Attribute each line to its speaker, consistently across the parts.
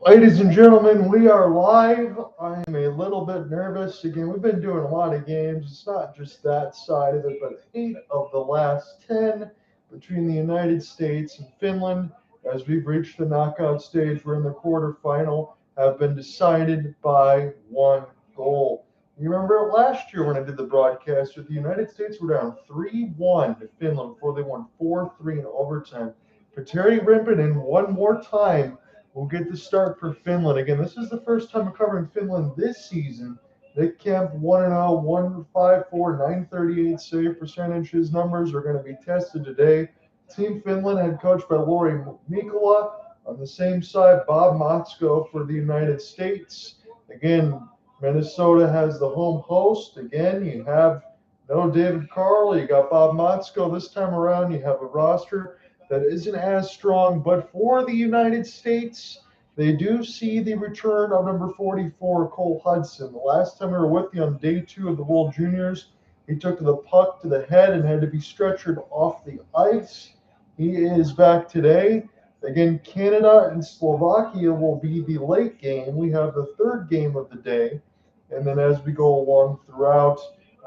Speaker 1: Ladies and gentlemen, we are live. I am a little bit nervous. Again, we've been doing a lot of games. It's not just that side of it, but 8 of the last 10 between the United States and Finland, as we've reached the knockout stage, we're in the quarterfinal, have been decided by 1 goal. You remember it last year when I did the broadcast with the United States were down 3-1 to Finland before they won 4-3 in overtime. Petteri Rimponen one more time will get the start for Finland. Again, this is the first time we're covering Finland this season. Nick Kempf 1-0, 154, 938 save percentage. His numbers are going to be tested today. Team Finland, head coached by Lauri Mikkola. On the same side, Bob Motzko for the United States. Again, Minnesota has the home host. Again, you have no David Carle. You got Bob Motzko. This time around, you have a roster that isn't as strong, but for the United States, they do see the return of number 44, Cole Hutson. The last time we were with you on day 2 of the World Juniors, he took the puck to the head and had to be stretchered off the ice. He is back today. Again, Canada and Slovakia will be the late game. We have the third game of the day. And then as we go along throughout,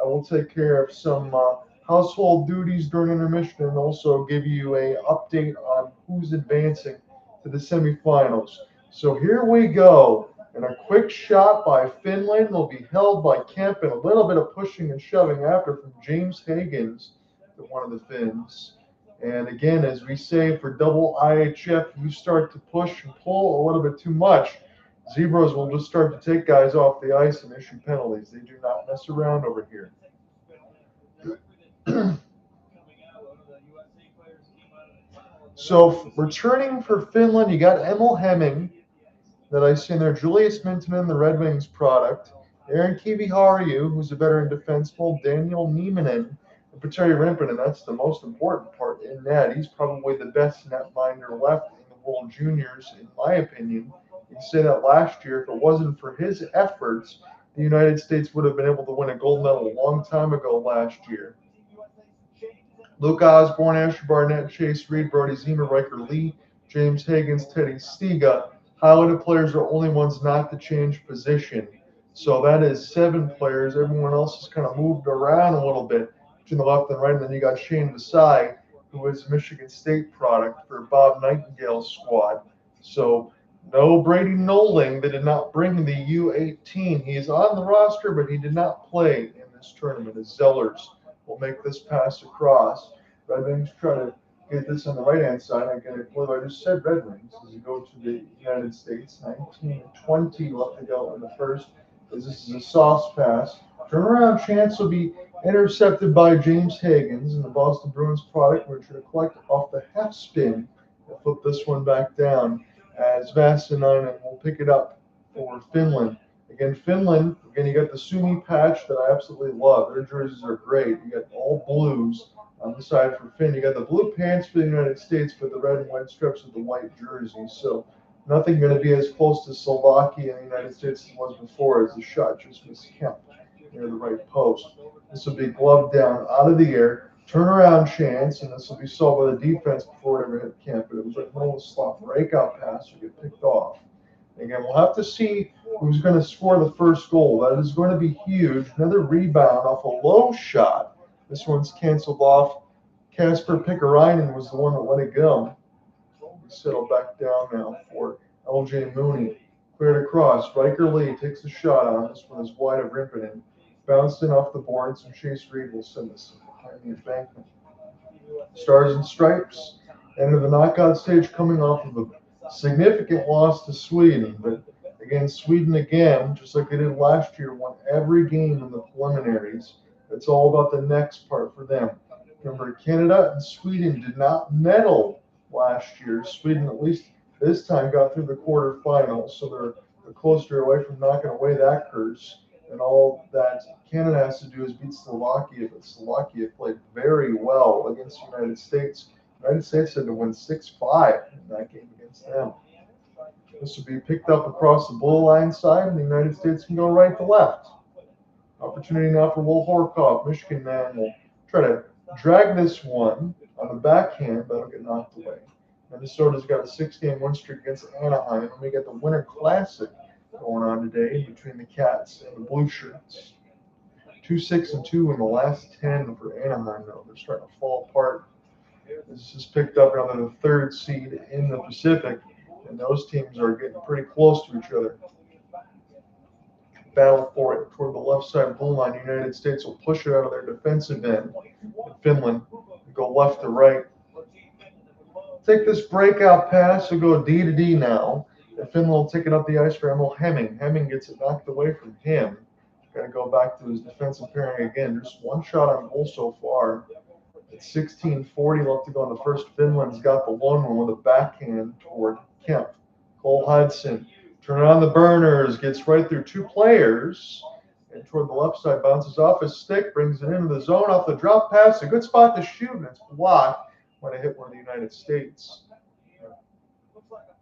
Speaker 1: I will take care of some household duties during intermission and also give you an update on who's advancing to the semifinals. So here we go. And a quick shot by Finland will be held by Kempf, and a little bit of pushing and shoving after from James Hagens to one of the Finns. And again, as we say for double IIHF, you start to push and pull a little bit too much, Zebras will just start to take guys off the ice and issue penalties. They do not mess around over here. So returning for Finland, you got Emil Hemming that I see in there, Julius Mintonen, the Red Wings product, Aaron Kiviharju, who's a veteran defenseman, Daniel Nieminen, and Petteri Rimponen. That's the most important part in that. He's probably the best netminder left in the World Juniors, in my opinion. You can say that last year, if it wasn't for his efforts, the United States would have been able to win a gold medal a long time ago last year. Luke Osburn, Asher Barnett, Chase Reed, Brody Ziemer, Riker Lee, James Hagens, Teddy Stiga. Highlighted players are only ones not to change position. So that is 7 players. Everyone else has kind of moved around a little bit between the left and right. And then you got Shane Desai, who is a Michigan State product for Bob Nightingale's squad. So no Brady Knowling. They did not bring the U18. He is on the roster, but he did not play in this tournament as Zellers will make this pass across. Red Wings try to get this on the right-hand side. I believe I just said Red Wings as you go to the United States. 19-20 left to go in the first. As this is a sauce pass. Turnaround chance will be intercepted by James Hagens and the Boston Bruins product. We're trying to collect off the half spin and flip this one back down as Vassanainen will pick it up for Finland. Again, Finland, you got the Sumi patch that I absolutely love. Their jerseys are great. You got all blues on the side for Finn. You got the blue pants for the United States, but the red and white strips with the white jerseys. So nothing going to be as close to Slovakia in the United States as it was before, as the shot just missed Kempf near the right post. This will be gloved down out of the air, turnaround chance, and this will be solved by the defense before it ever hit Kempf. But it was like no slot breakout pass or get picked off. Again, we'll have to see who's going to score the first goal. That is going to be huge. Another rebound off a low shot. This one's canceled off. Kasper Pikkarainen was the one that let it go. We settle back down now for LJ Mooney. Cleared across. Riker Lee takes a shot on. This one is wide of Rimponen. Bounced in off the boards, and Chase Reed will send this behind the embankment. Stars and Stripes enter the knockout stage coming off of a significant loss to Sweden, but again, Sweden again, just like they did last year, won every game in the preliminaries. It's all about the next part for them. Remember, Canada and Sweden did not medal last year. Sweden, at least this time, got through the quarterfinals, so they're closer away from knocking away that curse. And all that Canada has to do is beat Slovakia, but Slovakia played very well against the United States. The United States had to win 6-5 in that game against them. This will be picked up across the blue line side, and the United States can go right to left. Opportunity now for Will Horkoff. Michigan man will try to drag this one on the backhand, but it'll get knocked away. Minnesota's got a 6-game win streak against Anaheim, and we got the Winter Classic going on today between the Cats and the Blue Shirts. 2-6-2 in the last 10 for Anaheim, though. They're starting to fall apart. This is picked up now. They're the 3rd seed in the Pacific, and those teams are getting pretty close to each other. Battle for it toward the left side blue line. The United States will push it out of their defensive end. Finland will go left to right. Take this breakout pass. We'll go D to D now. And Finland will take it up the ice for Emil Hemming. Hemming gets it knocked away from him. Got to go back to his defensive pairing again. Just one shot on goal so far. At 16:40 left to go in the first. Finland's got the lone one with a backhand toward Kempf. Cole Hutson. Turn on the burners. Gets right through 2 players. And toward the left side, bounces off his stick. Brings it into the zone off the drop pass. A good spot to shoot, and it's blocked when it hit one of the United States.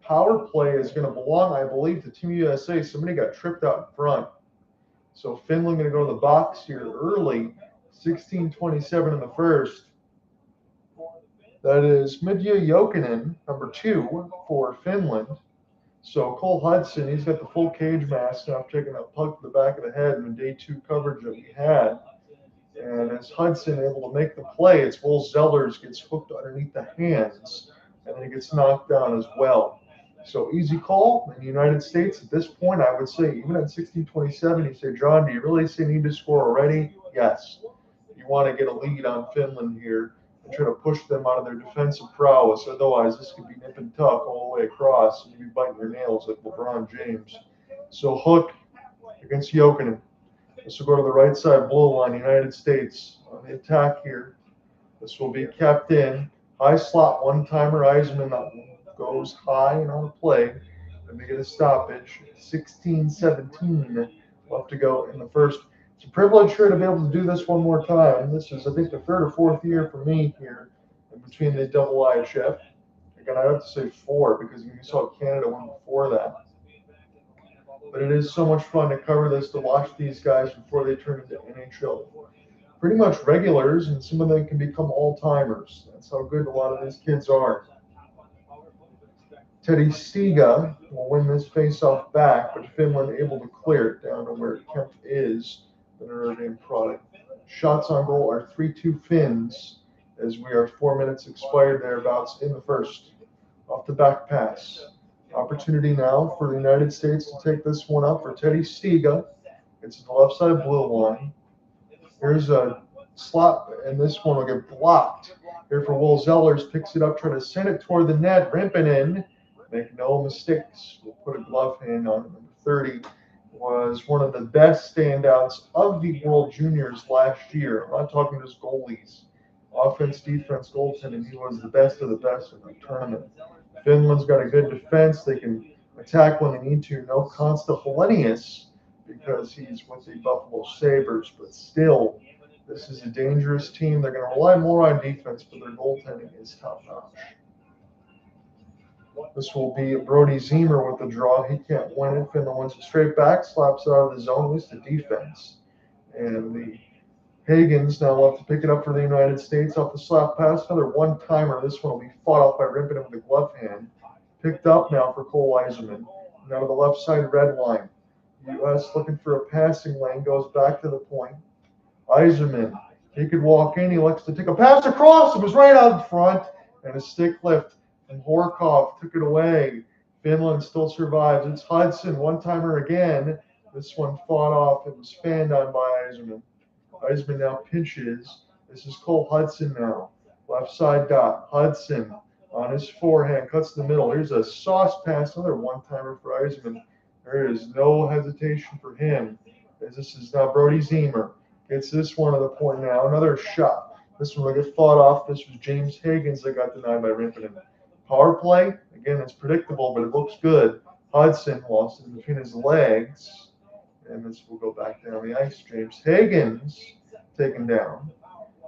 Speaker 1: Power play is going to belong, I believe, to Team USA. Somebody got tripped out in front. So Finland going to go to the box here early. 16:27 in the first. That is Midja Jokinen, number 2 for Finland. So Cole Hutson, he's got the full cage mask now, taking that puck to the back of the head in the day 2 coverage that we had. And as Hutson able to make the play, it's Will Zellers gets hooked underneath the hands, and then he gets knocked down as well. So easy call in the United States at this point. I would say even at 16:27, you say, John, do you really need to score already? Yes. You want to get a lead on Finland here and try to push them out of their defensive prowess. Otherwise, this could be nip and tuck all the way across, and you'd be biting your nails like LeBron James. So Hook against Jokinen. This will go to the right side blue line, United States on the attack here. This will be kept in. High slot one-timer. Yzerman goes high and on the play. And they get a stoppage. 16:17 left to go in the first. It's a privilege here to be able to do this one more time. This is, I think, the 3rd or 4th year for me here in between the IIHF. Again, I have to say 4 because you saw Canada one before that. But it is so much fun to cover this, to watch these guys before they turn into NHL. Pretty much regulars, and some of them can become all-timers. That's how good a lot of these kids are. Teddy Stiga will win this face-off back, but Finland able to clear it down to where Kempf is, the Notre Dame product. Shots on goal are 3-2 Finns, as we are 4 minutes expired thereabouts in the first. Off the back pass. Opportunity now for the United States to take this one up for Teddy Stiga. It's the left side blue line. Here's a slot, and this one will get blocked. Here for Will Zellers, picks it up, trying to send it toward the net. Rimpinen, make no mistakes. We'll put a glove hand on it. Number 30 was one of the best standouts of the World Juniors last year. I'm not talking just goalies. Offense, defense, goaltending, he was the best of the best in the tournament. Finland's got a good defense. They can attack when they need to. No Constantinius because he's with the Buffalo Sabres, but still, this is a dangerous team. They're going to rely more on defense, but their goaltending is top-notch. This will be Brody Zemer with the draw. He can't win it. Finland wins it straight back, slaps it out of the zone, at least the defense. And the Hagens now will have to pick it up for the United States off the slap pass. Another one-timer. This one will be fought off by Rimpinen with the glove hand. Picked up now for Cole Yzerman. Now to the left side red line. U.S. looking for a passing lane. Goes back to the point. Yzerman. He could walk in. He likes to take a pass across. It was right out in front. And a stick lift from Horkov took it away. Finland still survives. It's Hutson. One-timer again. This one fought off. It was fanned on by Yzerman. Yzerman now pinches. This is Cole Hutson now. Left side dot. Hutson on his forehand. Cuts the middle. Here's a sauce pass. Another one-timer for Yzerman. There is no hesitation for him. As this is now Brody Zemer. Gets this one to the point now. Another shot. This one will get fought off. This was James Hagens that got denied by Rimpinen. Power play. Again, it's predictable, but it looks good. Hutson lost it between his legs. And this will go back down the ice. James Hagens taken down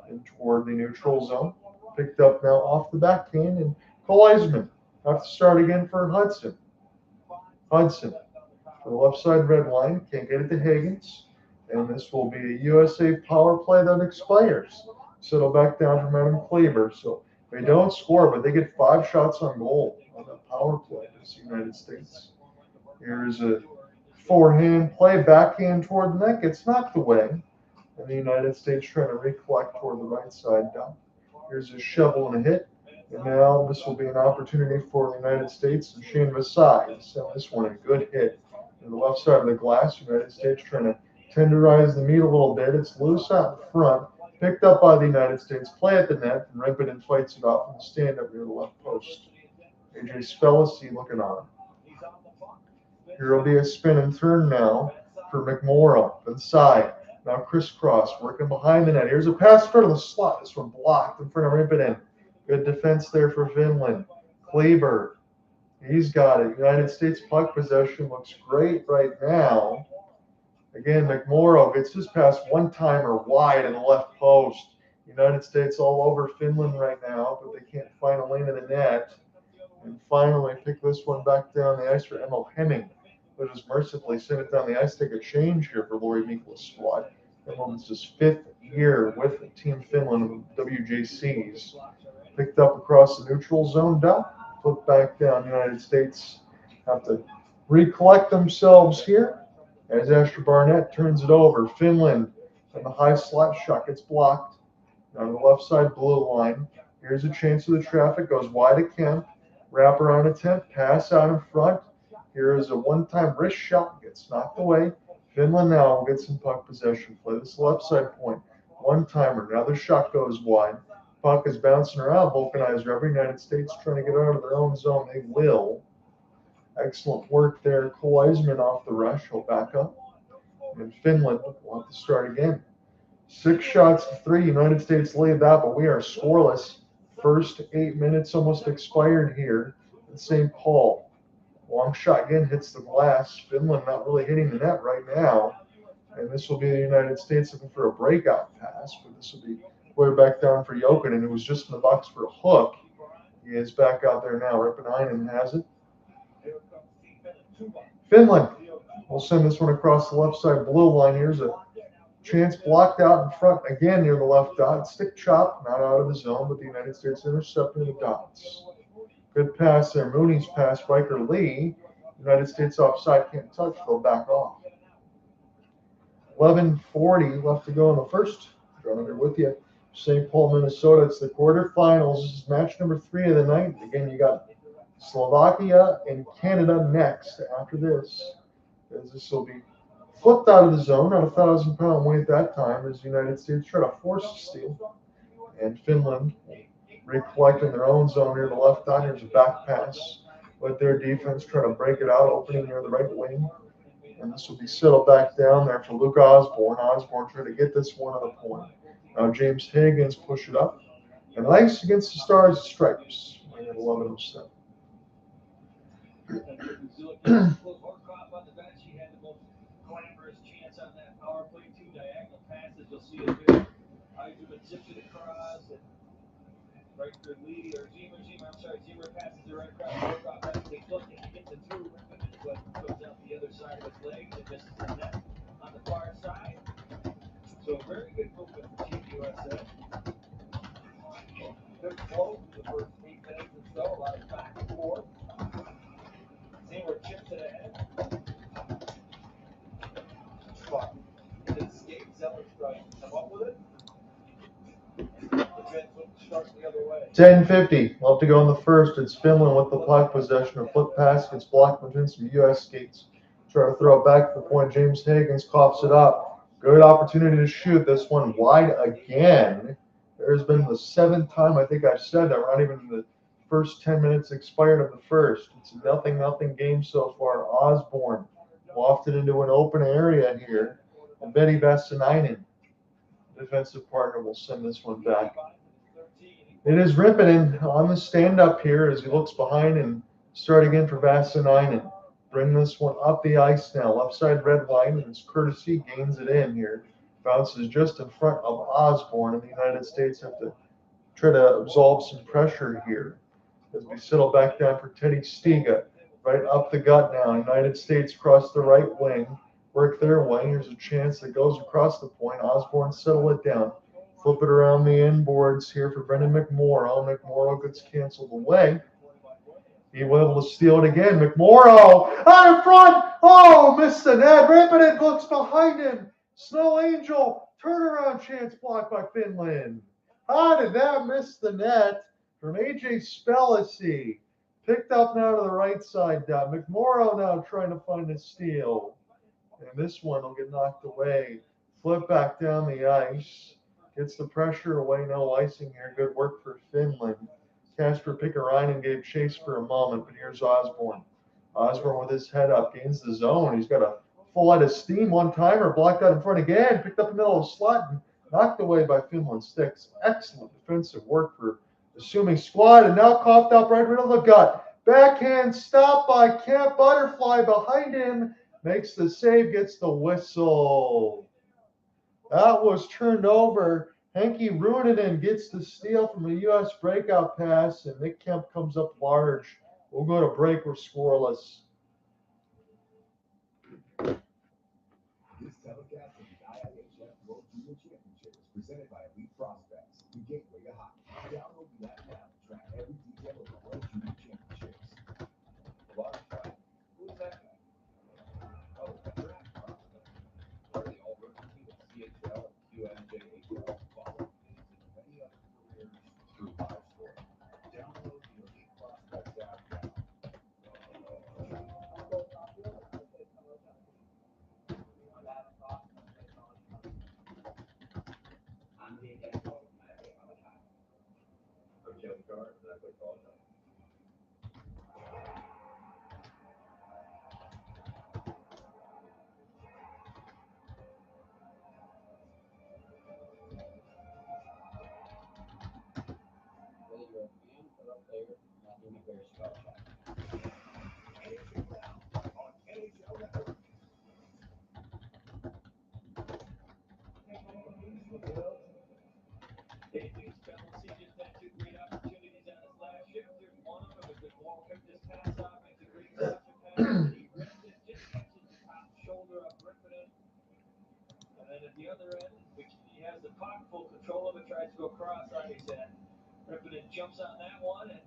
Speaker 1: and toward the neutral zone. Picked up now off the backhand. And Cole Yzerman have to start again for Hutson. Hutson for the left side red line. Can't get it to Hagens. And this will be a USA power play that expires. Settle back down from Adam Kleber. So They don't score, but they get 5 shots on goal on the power play as the United States. Here's a forehand play, backhand toward the net, gets knocked away. And the United States trying to recollect toward the right side down. Here's a shovel and a hit. And now this will be an opportunity for the United States and Shane Vasai to send this one a good hit. On the left side of the glass, United States trying to tenderize the meat a little bit. It's loose out in front, picked up by the United States, play at the net, and Rempinen fights it off from the stand-up near the left post. AJ Spellacy looking on. Here will be a spin and turn now for McMorrow inside. Now crisscross, working behind the net. Here's a pass in front of the slot. This one blocked in front of Rempinen. Good defense there for Finland. Kleber, he's got it. United States puck possession looks great right now. Again, McMorrow gets his pass one-timer wide in the left post. United States all over Finland right now, but they can't find a lane in the net. And finally pick this one back down the ice for Emil Hemming. They'll just mercifully send it down the ice, take a change here for Lori Mikola's squad. Finland's his 5th year with Team Finland in the WJCs. Picked up across the neutral zone, put back down. United States have to recollect themselves here as Asher Barnett turns it over. Finland and the high slot shot gets blocked on the left side blue line. Here's a chance of the traffic, goes wide to Kempf. Wraparound attempt, pass out in front. Here is a one-time wrist shot, gets knocked away. Finland now will get some puck possession play. This left side point, one-timer. Now the shot goes wide. Puck is bouncing around. Vulcanizer. Every United States trying to get out of their own zone. They will. Excellent work there. Cole Eisman off the rush. He'll back up. And Finland will have to start again. 6 shots to 3. United States lead that, but we are scoreless. First 8 minutes almost expired here in St. Paul. Long shot again hits the glass. Finland not really hitting the net right now. And this will be the United States looking for a breakout pass, but this will be way back down for Jokinen, who was just in the box for a hook. He is back out there now. Rempinen has it. Finland will send this one across the left side blue line. Here's a chance blocked out in front again near the left dot. Stick chop, not out of the zone, but the United States intercepting the dots. Good pass there. Mooney's pass. Riker Lee. United States offside, can't touch. They'll back off. 11:40 left to go in the first. John under with you. St. Paul, Minnesota. It's the quarterfinals. This is match number 3 of the night. Again, you got Slovakia and Canada next after this. As this will be flipped out of the zone, not a 1,000-pound weight that time, as the United States try to force a steal. And Finland recollect in their own zone near the left dot. Here's a back pass. Let their defense try to break it out, opening near the right wing. And this will be settled back down there for Luke Osburn. Osburn trying to get this one on the point. Now James Hagens push it up. And ice against the Stars and Stripes. At 11:07.
Speaker 2: Right for Lee or Zimmer passes it right across. They look and get the through, but goes out the other side of his leg and misses the net on the far side. So very good movement for Team USA. Good flow for the first 8 minutes or so. A lot of back and forth. Zimmer chips it ahead. But it escapes Zeller's trying to come up with it.
Speaker 1: 10:50 left to go in the first. It's Finland with the puck possession. A flip pass gets blocked between some U.S. skates. Try to throw it back to the point. James Hagens coughs it up. Good opportunity to shoot this one wide again. There's been the 7th time I think I've said that. We're not even in the first 10 minutes expired of the first. It's a 0-0 game so far. Osburn wafted into an open area here. And Betty Vassanainen, defensive partner, will send this one back. It is Rempinen on the stand-up here as he looks behind and start again for Vassanainen. Bring this one up the ice now. Left side red line, and his courtesy gains it in here. Bounces just in front of Osburn, and the United States have to try to absolve some pressure here. As we settle back down for Teddy Stiga. Right up the gut now. United States cross the right wing. Work their way. Here's a chance that goes across the point. Osburn settle it down. Flip it around the inboards here for Brendan McMorrow. McMorrow gets canceled away. He was able to steal it again. McMorrow out in front. Oh, missed the net. Rippinen looks behind him. Snow Angel turnaround chance blocked by Finland. How did that miss the net from AJ Spellacy? Picked up now to the right side. McMorrow now trying to find a steal. And this one will get knocked away. Flip back down the ice. Gets the pressure away. No icing here. Good work for Finland. Kasper Pikkarainen gave chase for a moment, but here's Osburn. Osburn with his head up, gains the zone. He's got a full head of steam, one-timer, blocked out in front again, picked up in the middle of the slot and knocked away by Finland sticks. Excellent defensive work for assuming squad, and now coughed up right middle of the gut. Backhand stop by Kempf, butterfly behind him, makes the save, gets the whistle. That was turned over. Henke Rheaume-Mullen gets the steal from a U.S. breakout pass, and Nick Kempf comes up large. We'll go to break. We're scoreless.
Speaker 3: This telecast of the IIHF World Junior Championship is presented by Elite Prospects, the gateway to hockey. Download the app now to track every detail of the World Junior Championships. Large fight. Who's that guy? Oh, a draft prospect. Part of the all-rookie team at CHL and QMJHL. Follow his and many other careers through live score. Download the Elite Prospects app now. I'm Kevin Carle, and I play Goaltenders.
Speaker 2: Spellacy just had two great opportunities on his last shift. There's one of them. A good ball, picked this pass off, makes a great catch and pass. He ripped it, just catches the top shoulder of Rippinen. And then at the other end, McKinney has the puck, full control of it, tries to go cross on his head. Rippinen jumps on that one, and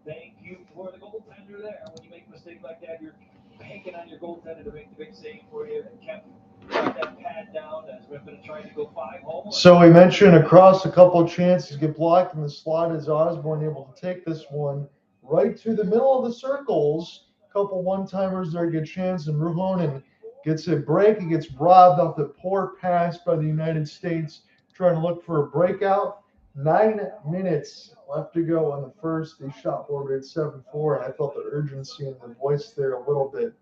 Speaker 2: thank you for the goaltender there. When you make a mistake like that, you're banking on your goaltender to make the big save for you. And Kempf got that pad down as Rippinen tried to go 5 home.
Speaker 1: So we mentioned across a couple of chances get blocked in the slot as Osburn able to take this one right to the middle of the circles. A couple one-timers there, good chance, and Rheaume-Mullen gets a break. He gets robbed off the poor pass by the United States, trying to look for a breakout. 9 minutes left to go on the first. They shot forward at 7-4, and I felt the urgency in the voice there a little bit.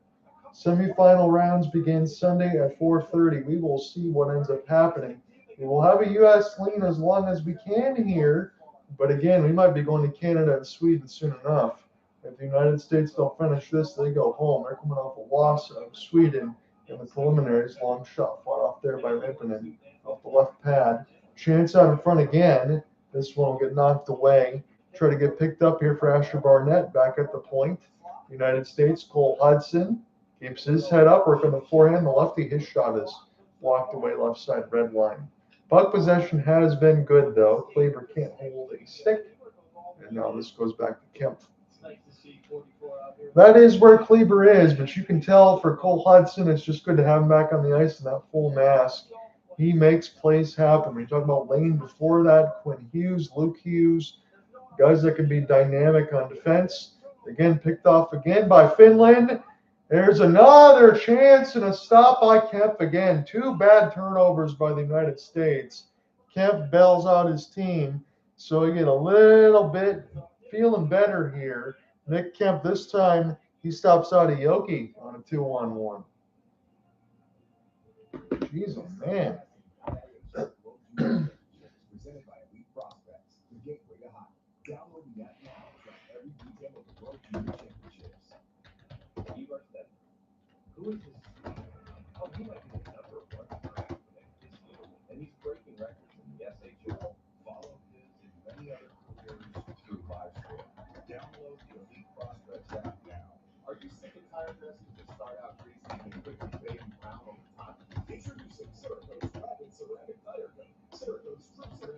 Speaker 1: Semifinal rounds begin Sunday at 4:30. We will see what ends up happening. We will have a U.S. lean as long as we can here, but again, we might be going to Canada and Sweden soon enough. If the United States don't finish this, they go home. They're coming off a loss of Sweden in the preliminaries. Long shot fought off there by Rippinen off the left pad. Chance out in front again. This one will get knocked away. Try to get picked up here for Asher Barnett back at the point. United States, Cole Hutson keeps his head up, working the forehand. The lefty, his shot is blocked away left side red line. Puck possession has been good, though. Kleber can't hold a stick. And now this goes back to Kempf. That is where Kleber is, but you can tell for Cole Hutson, it's just good to have him back on the ice in that full mask. He makes plays happen. When you talk about Lane before that, Quinn Hughes, Luke Hughes, guys that can be dynamic on defense. Again, picked off again by Finland. There's another chance and a stop by Kempf again. 2 bad turnovers by the United States. Kempf bails out his team. So we get a little bit feeling better here. Nick Kempf, this time, he stops out of Yoki on a 2-on-1. Jeez, oh man.
Speaker 3: Presented by Elite Prospects, the gateway to hockey. Download the app now to track every detail of the World Junior Championships. Who is this? Oh, he might be the number 1 draft pick this year, and he's breaking records in the SHL. Follow his and many other careers through live score. Download the Elite Prospects app now. Are you sick and tired of dressing to start out greasy and quickly fade and brown over time? Introducing Cerakote's Rapid Ceramic Tire Coat. Cerakote's True Ceramic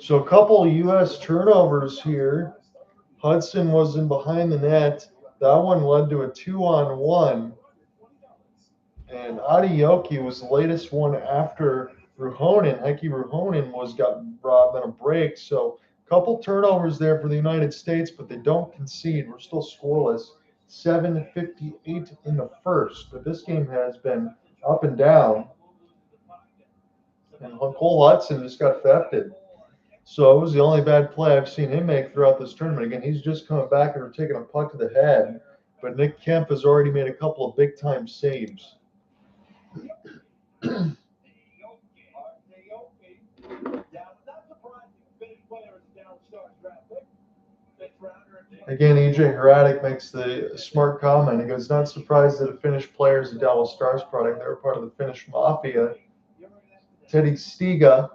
Speaker 1: So a couple of U.S. turnovers here. Hutson was in behind the net. That one led to a 2-on-1. And Adiyoki was the latest one after Rheaume-Mullen. Rheaume-Mullen got brought on a break. So a couple turnovers there for the United States, but they don't concede. We're still scoreless. 7:58 in the first. But this game has been up and down. And Cole Hutson just got thefted. So it was the only bad play I've seen him make throughout this tournament. Again, he's just coming back and taking a puck to the head. But Nick Kempf has already made a couple of big-time saves. Again, EJ Hradek makes the smart comment. He goes, not surprised that a Finnish player is a Dallas Stars product. They were part of the Finnish mafia. Teddy Stiga,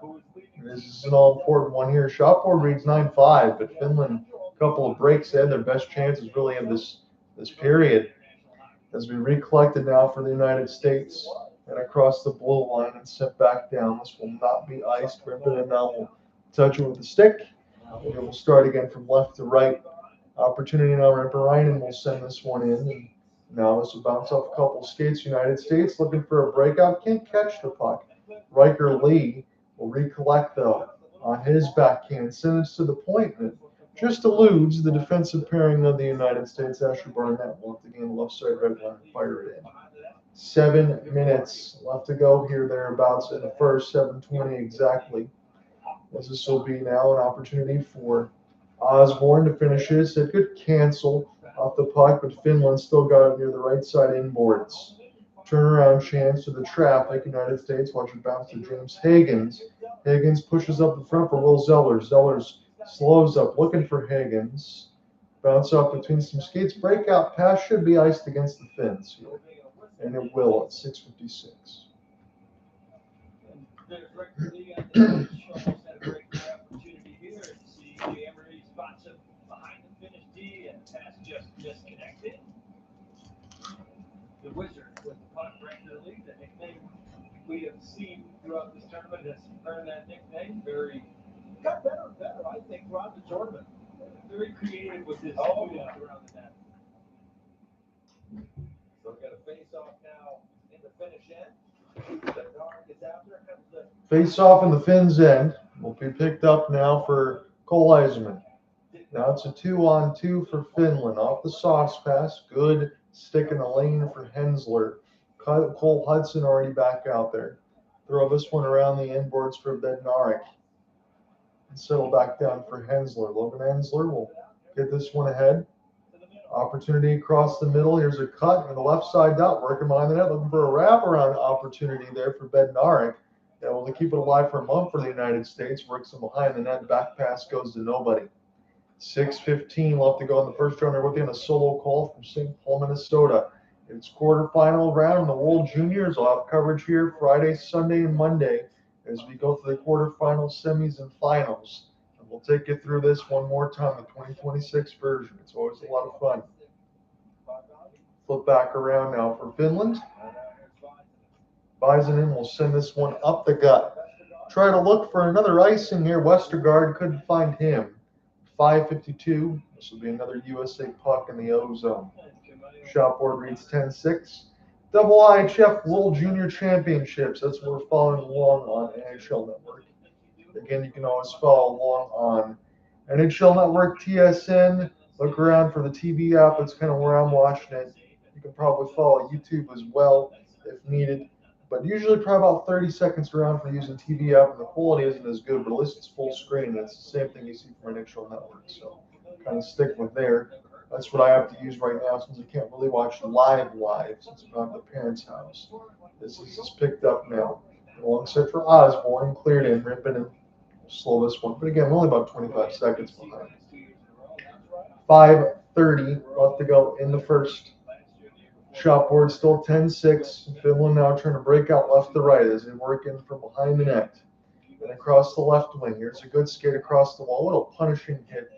Speaker 1: this is an all-important one here. Shot board reads 9-5, but Finland, a couple of breaks in. Their best chances really of this period. As we recollected now for the United States and across the blue line and sent back down. This will not be iced. Rip it in now. We'll touch it with the stick. And it will start again from left to right. Opportunity now, Ryan will send this one in. And now this will bounce off a couple of skates. United States looking for a breakout. Can't catch the puck. Riker Lee will recollect though on his backhand. Send it to the point. And just eludes the defensive pairing of the United States. Asher Barnett will have to gain the left side red line and fire it in. 7 minutes left to go here, thereabouts in the first. 7:20 exactly. As this will be now an opportunity for Osburn to finish his. It could cancel off the puck, but Finland still got it near the right side inboards. Turnaround chance to the traffic. United States watch it bounce to James Hagens. Hagens pushes up the front for Will Zellers. Zellers slows up, looking for Hagens. Bounce off between some skates. Breakout pass should be iced against the Finns here. And it will at 6:56.
Speaker 2: The Wizard with the puck regularly, the nickname we have seen throughout this tournament has earned that nickname. Got better and better, I think, throughout the tournament. Very creative with his around the net. So we've got a face-off now in the finish end. Bednar gets after it.
Speaker 1: Face-off in the Finns' end will be picked up now for Cole Eiserman. Now it's a 2-on-2 for Finland. Off the sauce pass. Good stick in the lane for Hensler. Cole Hutson already back out there. Throw this one around the inboards for Bednar. And settle back down for Hensler. Logan Hensler will get this one ahead. Opportunity across the middle. Here's a cut on the left side dot. Working behind the net. Looking for a wraparound opportunity there for Bednar. Able to keep it alive for a month for the United States. Works them behind the net. Back pass goes to nobody. 6:15 left to go in the first round. We're looking at a solo call from St. Paul, Minnesota. It's quarterfinal round, and the World Juniors will have coverage here Friday, Sunday, and Monday as we go through the quarterfinals, semis, and finals. And we'll take you through this one more time, the 2026 version. It's always a lot of fun. Flip back around now for Finland. Bisonen will send this one up the gut. Try to look for another icing here. Westergaard couldn't find him. 5:52. This will be another USA puck in the O zone. Shot board reads 10-6. IIHF World Junior Championships. That's what we're following along on NHL Network. Again, you can always follow along on NHL Network, TSN. Look around for the TV app. That's kind of where I'm watching it. You can probably follow YouTube as well if needed. But usually probably about 30 seconds around for using TV app, and the quality isn't as good, but at least it's full screen. It's the same thing you see from NHL Network. So kind of stick with there. That's what I have to use right now since I can't really watch live since I'm at the parents' house. This is picked up now. Long set for Osburn, cleared in, ripping and slow this one. But again, only about 25 seconds behind. 5:30 left to go in the first. Shot board still 10-6. Finland now trying to break out left to right as they work in from behind the net. And across the left wing. Here's a good skate across the wall. A little punishing hit.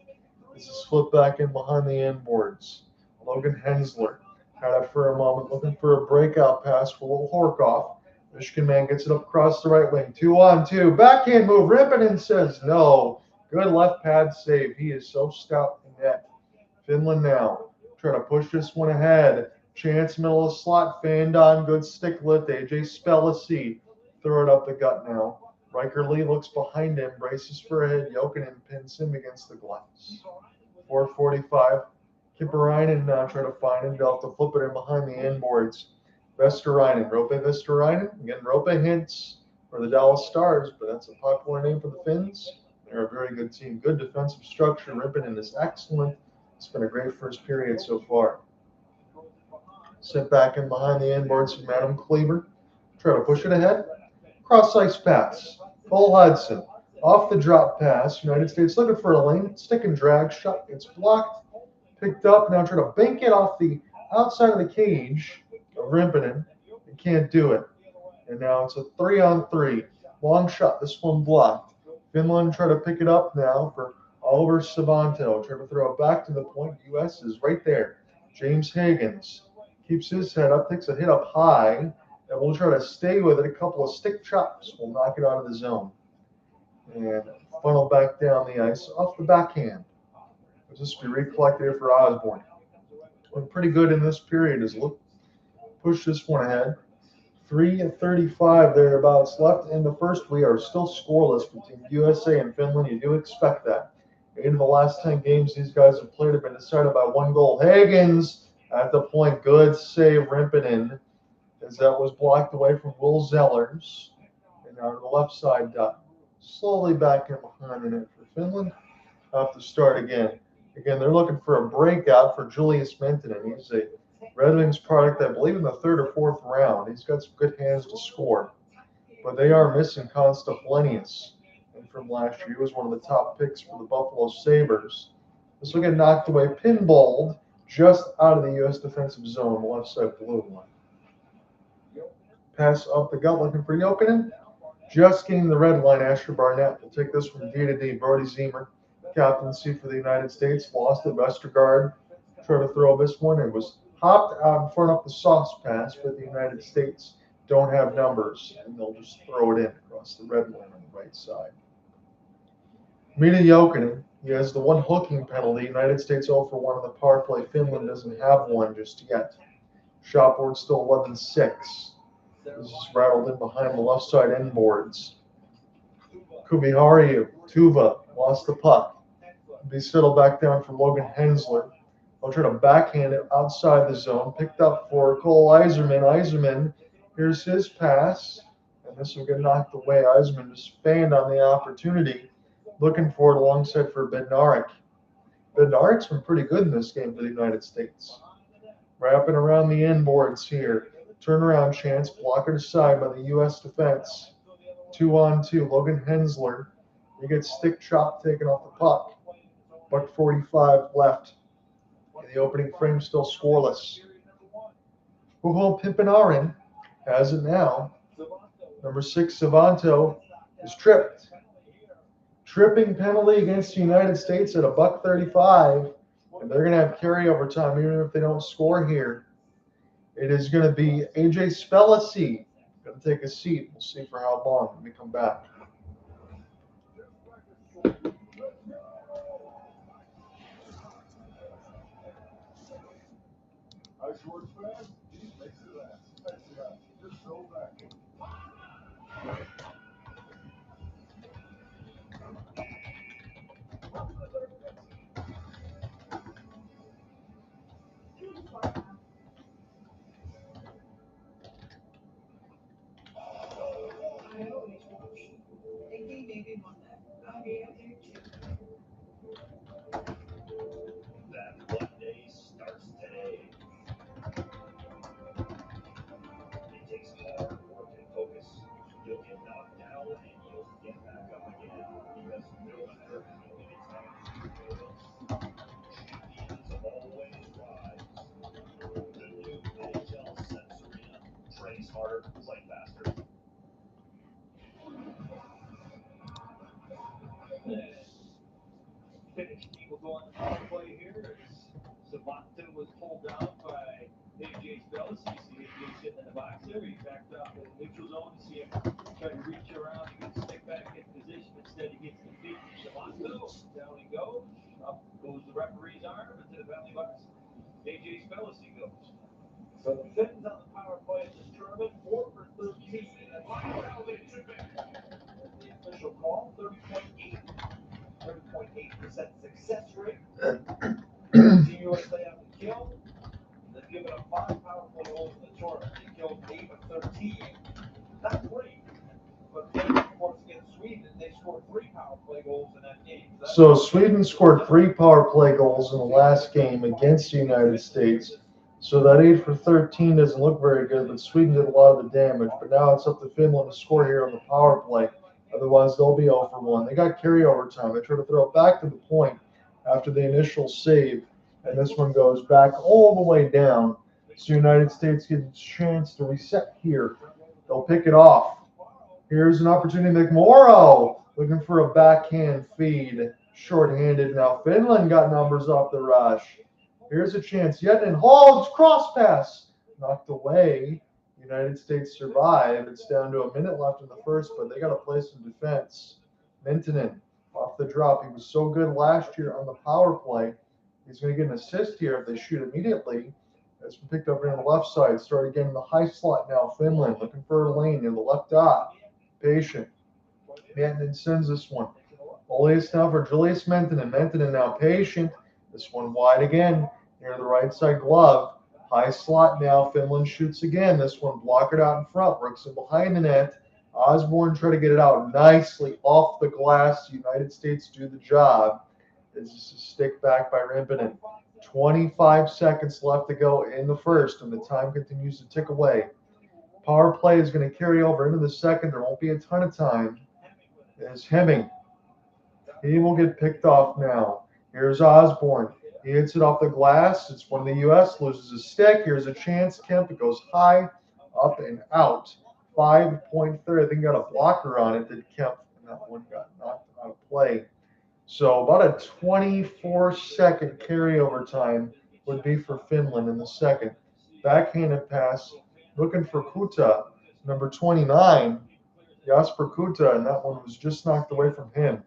Speaker 1: This is flipped back in behind the inboards. Logan Hensler had it for a moment, looking for a breakout pass for Will Horkoff. Michigan man gets it up across the right wing. 2-on-2. Backhand move. Rippinen says no. Good left pad save. He is so stout in net. Finland now. Trying to push this one ahead. Chance middle of slot. Fanned on. Good stick lift. AJ Spellacy. Throw it up the gut now. Riker Lee looks behind him. Braces for a hit. Jokinen pins him against the glass. 4:45. Kipperainen now trying to find him. They'll have to flip it in behind the inboards. Vesterainen, Roope Vesterainen. Again, Roope hints for the Dallas Stars, but that's a popular name for the Finns. They're a very good team. Good defensive structure. Rippinen is excellent. It's been a great first period so far. Sent back in behind the inboards from Adam Kleber. Try to push it ahead. Cross-ice pass. Cole Hutson. Off the drop pass. United States looking for a lane. Stick and drag shot. It's blocked. Picked up. Now trying to bank it off the outside of the cage of Rimpinen. He can't do it. And now it's a 3-on-3. Long shot. This one blocked. Finland try to pick it up now for Oliver Savanto. Try to throw it back to the point. U.S. is right there. James Hagens keeps his head up. Takes a hit up high. And we'll try to stay with it. A couple of stick chops will knock it out of the zone. And funnel back down the ice off the backhand. It'll just be recollected here for Osburn. Been pretty good in this period. As look, push this one ahead. 3:35 thereabouts left in the first. We are still scoreless between USA and Finland. You do expect that. 8 of the last 10 games these guys have played have been decided by 1 goal. Hagens at the point. Good save, Rimpinen, as that was blocked away from Will Zellers. And now to the left side dot. Slowly back in behind the net for Finland. Have to start again. Again, they're looking for a breakout for Julius Mentinen. He's a Red Wings product, I believe, in the 3rd or 4th round. He's got some good hands to score. But they are missing Constaflenius. And from last year, he was one of the top picks for the Buffalo Sabres. This will get knocked away, pinballed just out of the U.S. defensive zone, left side blue line. Pass up the gut, looking for Jokinen. Just getting the red line, Asher Barnett will take this from D to D. Brody Zemer, captaincy for the United States, lost at Vestergaard. Try to throw this one. It was hopped out in front of the sauce pass, but the United States don't have numbers, and they'll just throw it in across the red line on the right side. Mita Jokinen, he has the one hooking penalty. United States 0 for 1 on the power play. Finland doesn't have one just yet. Shot board still 11-6. This is rattled in behind the left side inboards. Kubiharyu, Tuva, lost the puck. Be settled back down for Logan Hensler. They'll try to backhand it outside the zone. Picked up for Cole Yzerman. Yzerman, here's his pass. And this will get knocked away. Yzerman just fanned on the opportunity. Looking for it alongside for Bednarik. Bednarik's been pretty good in this game for the United States. Wrapping around the inboards here. Turnaround chance. Blocked aside by the U.S. defense. 2-on-2. Logan Hensler. He gets stick chop taken off the puck. Buck 45 left. In the opening frame, still scoreless. Juho Pimpinarin has it now. Number 6, Savanto, is tripped. Tripping penalty against the United States at $1:35. And they're going to have carryover time, even if they don't score here. It is going to be AJ Spellacy. Going to take a seat. We'll see for how long when we come back.
Speaker 3: Ice works fast, he makes it last. That's right. Just so back.
Speaker 2: That one day starts today. It takes hard work and focus. You'll get knocked down and you'll get back up again. Because no matter how many times you fail, champions always rise. The new NHL Sensory train smarter, play faster. Finnish people going to power play here as Savanto was pulled down by AJ Spellacy, see AJ sitting in the box there. He backed up in the neutral zone to see him try to reach around and get the stick back in position. Instead, he gets the feet from Motzko. Down he goes. Up goes the referee's arm into the penalty box. AJ Spellacy goes. So the Finns on the power play in this tournament, 4 for 13. And the official call, 30.8% success rate. Team USA on the kill. They've given up 5 power play goals in the tournament. They killed 8 of 13. Not great. But then, of course, against Sweden, they scored 3 power play goals in that game.
Speaker 1: So Sweden scored 3 power play goals in the last game against the United States. So that 8 for 13 doesn't look very good, but Sweden did a lot of the damage. But now it's up to Finland to score here on the power play. Otherwise, they'll be 0 for 1. They got carryover time. They try to throw it back to the point after the initial save. And this one goes back all the way down. So United States gets a chance to reset here. They'll pick it off. Here's an opportunity. McMorrow looking for a backhand feed. Short-handed now. Finland got numbers off the rush. Here's a chance. Yet in Hall's cross pass. Knocked away. United States survive. It's down to a minute left in the first, but they got to play some defense. Mintonen off the drop. He was so good last year on the power play. He's going to get an assist here if they shoot immediately. That's been picked up here on the left side. Started getting the high slot now. Finland looking for a lane near the left dot. Patient. Mintonen sends this one. Oleus now for Julius Mintonen. Mintonen now patient. This one wide again near the right side glove. High slot now. Finland shoots again. This one blocked out in front. Brooks in behind the net. Osburn try to get it out nicely off the glass. United States do the job. This is a stick back by Rimpinen. 25 seconds left to go in the first, and the time continues to tick away. Power play is going to carry over into the second. There won't be a ton of time. As Hemming. He will get picked off now. Here's Osburn. He hits it off the glass. It's one of the U.S. loses a stick. Here's a chance. Kempf. It goes high, up, and out. 5.3. I think got a blocker on it. Did Kempf, and that one got knocked out of play. So about a 24-second carryover time would be for Finland in the second. Backhanded pass, looking for Kuta, number 29, Jasper Kuta, and that one was just knocked away from him.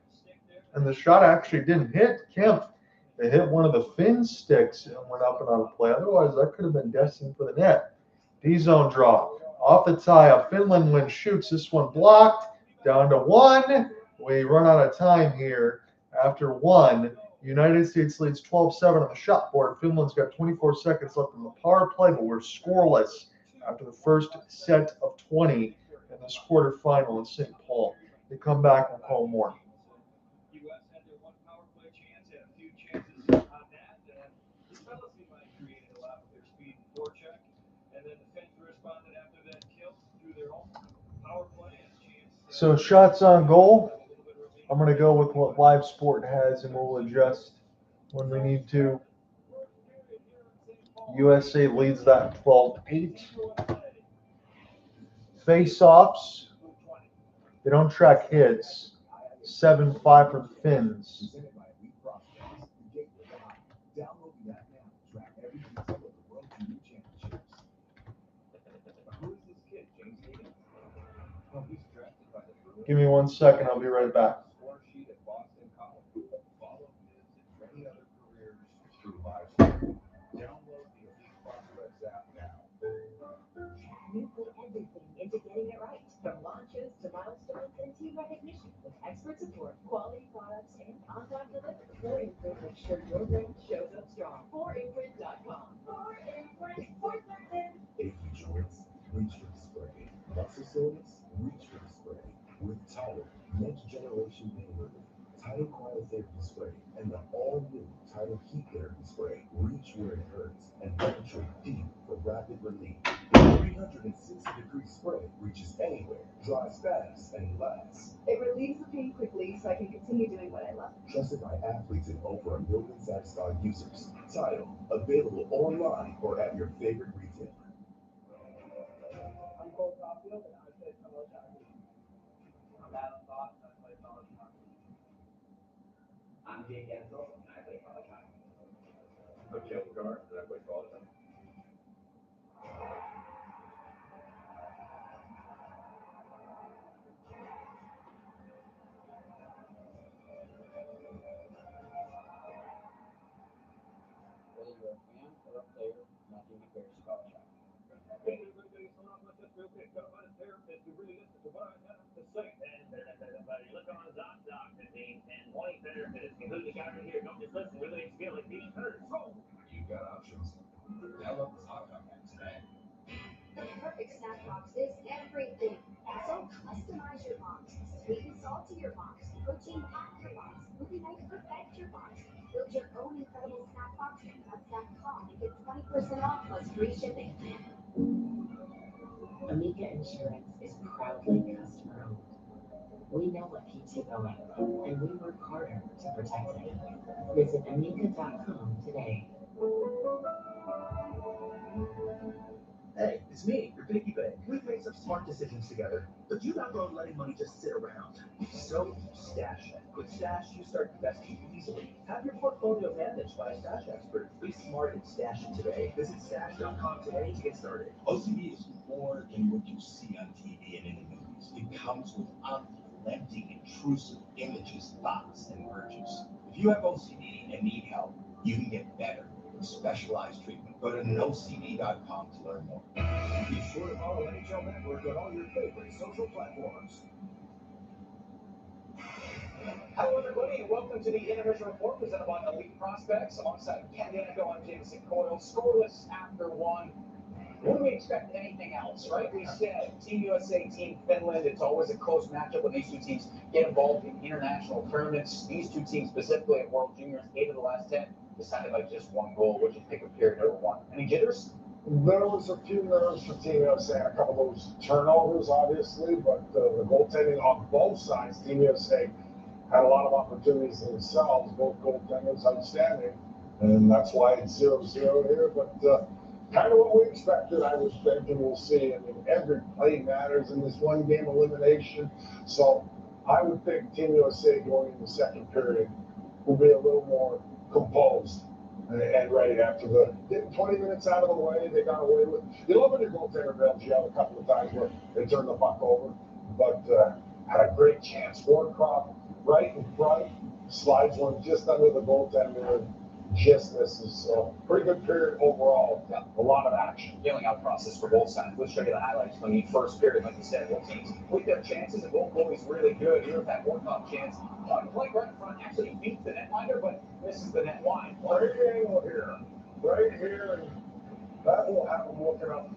Speaker 1: And the shot actually didn't hit Kempf. It hit one of the Finn sticks and went up and out of play. Otherwise, that could have been destined for the net. D-zone draw. Off the tie-up, Finland when shoots. This one blocked, down to 1. We run out of time here. After 1, United States leads 12-7 on the shot board. Finland's got 24 seconds left in the power play, but we're scoreless after the first set of 20 in this quarterfinal in St. Paul. They come back and call more.
Speaker 2: U.S. had their 1 power play chance, had a few chances on that. The Spellacy might have created a lot with their speed and forecheck. And then the Finns responded after that kill through their own power play and a chance.
Speaker 1: So shots on goal. I'm going to go with what Live Sport has, and we'll adjust when we need to. USA leads that 12-8. Face-offs. They don't track hits. 7-5 for the Finns. Give me 1 second. I'll be right back.
Speaker 4: We put everything into getting it right, from launches to milestones and team recognition, with expert support, quality products, and on-time delivery. 4imprint makes sure your brand shows up strong. 4imprint.com. 4imprint for something.
Speaker 3: Achy joints, reach for the spray. Muscle soreness, reach for the spray. With Tidal, next generation pain relief, Tidal cryotherapy spray, and the all-new Tidal heat therapy spray. Reach where it hurts and penetrate deep for rapid relief. The 360-degree spray reaches anywhere, dries fast, and lasts.
Speaker 4: It relieves the pain quickly so I can continue doing what I love.
Speaker 3: Trusted by athletes and over 1 million satisfied users. Tidal, available online or at your favorite retailer.
Speaker 2: I'm Cole Caulfield, and I play college hockey. I'm Adam Fox, and I play college hockey. I'm Jake Gensel, and I play college hockey.
Speaker 5: I'm Kempf, and I play college hockey.
Speaker 2: Look on the doc and 20 therapists, including the guy right here. Don't just listen, really feel like being heard. So,
Speaker 3: You've got options. Download the Hot Dog app today.
Speaker 5: The perfect snack box is everything. So customize your box. Sweet and salty your box. Protein packed your box. Movie night perfect your box. Build your own incredible snack box at Nuts.com and get 20% off plus free shipping.
Speaker 6: Amica Insurance is proudly customer owned. We know what keeps you going, and we work harder to protect it. Visit amica.com today.
Speaker 7: Hey, it's me, your piggy bank. We've made some smart decisions together, but you not going letting money just sit around. So you stash it. With Stash, you start investing easily. Have your portfolio managed by a stash expert. Be smart and stash it today. Visit stash.com today to get started.
Speaker 8: OCD is more than what you see on TV and in the movies. It comes with unrelenting, intrusive images, thoughts, and urges. If you have OCD and need help, you can get better with specialized treatment. Go to NoCD.com to learn more.
Speaker 7: Be sure to follow NHL Network on all your favorite social platforms.
Speaker 2: Hello, everybody, and welcome to the Intermission Report presented by Elite Prospects. Alongside Ken Danico, I'm Jameson Coyle. Scoreless after one. What do we expect anything else, right? We said Team USA, Team Finland. It's always a close matchup when these two teams get involved in international tournaments. These two teams specifically at World Juniors, 8 of the last 10, decided by just one goal. What did you think of period number one? Any jitters?
Speaker 9: There was a few nerves for Team USA, a couple of those turnovers, obviously, but the goaltending on both sides, Team USA had a lot of opportunities themselves, both goaltenders outstanding, and that's why it's 0-0 here, but kind of what we expected, I was thinking we'll see. I mean, every play matters in this one game elimination, so I would think Team USA going in the second period will be a little more composed and ready after getting 20 minutes out of the way. They got away with. You love when your goaltender bails you out a couple of times where they turn the puck over, but had a great chance. Warcroft right in front, slides one just under the goaltender, just misses. So pretty good period overall. Yeah. A lot of action.
Speaker 2: Feeling out process for both sides. Let's show you the highlights from the first period. Like you said, both teams with their chances, and both goalies really good. Here's that Warcroft chance. On play right in front, actually beats the netminder, but misses the net line.
Speaker 9: Great angle here. Right here, and that will have him looking up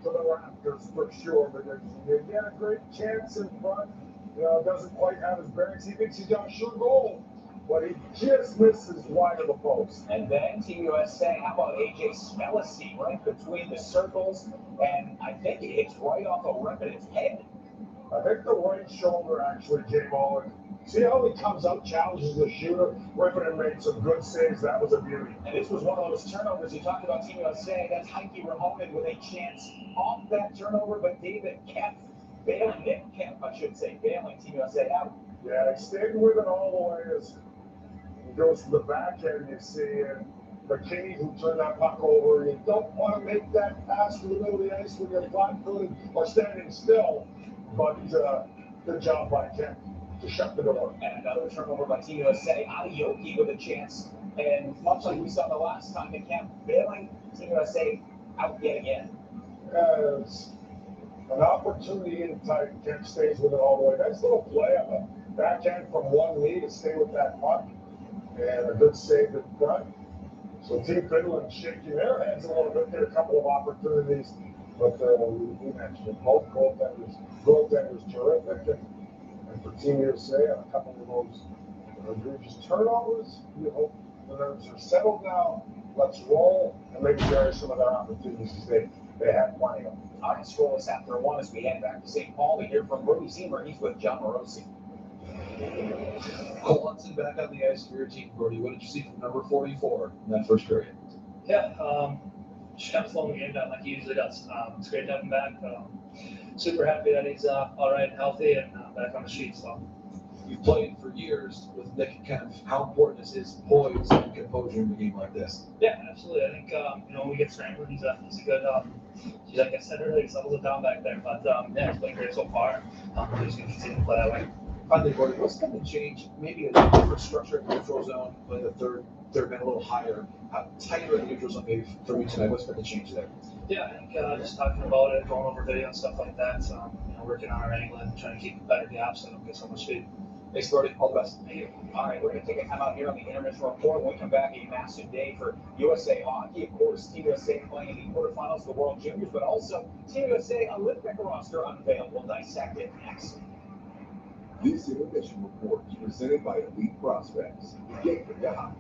Speaker 9: to the rafters for sure, because you get a great chance in front. You know, doesn't quite have his bearings. He thinks he's got a sure goal, but he just misses wide of the post.
Speaker 2: And then Team USA, how about AJ Spellacy right between the circles, and I think it hits right off a rip in his head.
Speaker 9: I think the right shoulder actually came on. See how he comes up, challenges the shooter, ripping and made some good saves. That was a beauty.
Speaker 2: And this was one of those turnovers you talked about. Team USA, that's Rheaume-Mullen with a chance off that turnover, but David Kempf, Nick Kempf, I should say, bailing Team USA out.
Speaker 9: Yeah, he stayed with it all the way as he goes to the back end, you see, and McKinney, who turned that puck over. You don't want to make that pass to the middle of the ice when you're flat-footed or standing still, but good job by Kempf to shut the door.
Speaker 2: And another turnover by Team USA. Aoki with a chance, and much like we saw the last time, Kempf bailing Team USA out yet again.
Speaker 9: As an opportunity in tight, Kempf stays with it all the way. Nice little play on the backhand from one knee to stay with that puck, and a good save in front. So Team Finland shaking their heads a little bit there, a couple of opportunities, but we mentioned it, both goaltenders terrific, and for Team USA, a couple of those egregious turnovers. You hope the nerves are settled now. Let's roll and maybe carry some of their opportunities because they had plenty of them.
Speaker 2: All right, scoreless after one as we head back to St. Paul to hear from Brody Zimmer. He's with John Morosi.
Speaker 10: Hutson back on the ice for your team, Brody. What did you see from number 44 in that first period?
Speaker 11: Yeah, just kind of slowing the game down like he usually does. It's great to have him back. Super happy that he's all right, healthy, and back on the sheet. So.
Speaker 10: You've played for years with Nick Kempf. How important is his poise and composure in a game like this?
Speaker 11: Yeah, absolutely. I think when we get scrambled, he's a good. Like I said earlier, he settles it down back there. But yeah, he's playing great so far. He's going to continue to play that way.
Speaker 10: Finally, Gordon, what's going to change? Maybe a different structure in the neutral zone, like the third man a little higher, tighter in the neutral zone maybe for you tonight. What's going to change there?
Speaker 11: Yeah, I think just talking about it, going over video and stuff like that, working on our angling, trying to keep better gaps so I don't get so much speed.
Speaker 10: Thanks, Brody. All the best.
Speaker 2: Thank you. All right, we're going to take a time out here on the intermission report. When we come back, a massive day for USA Hockey. Of course, Team USA playing in the quarterfinals of the World Juniors, but also Team USA Olympic roster unveiled. We'll dissect it next.
Speaker 3: This intermission report is presented by Elite Prospects, the gateway to hockey.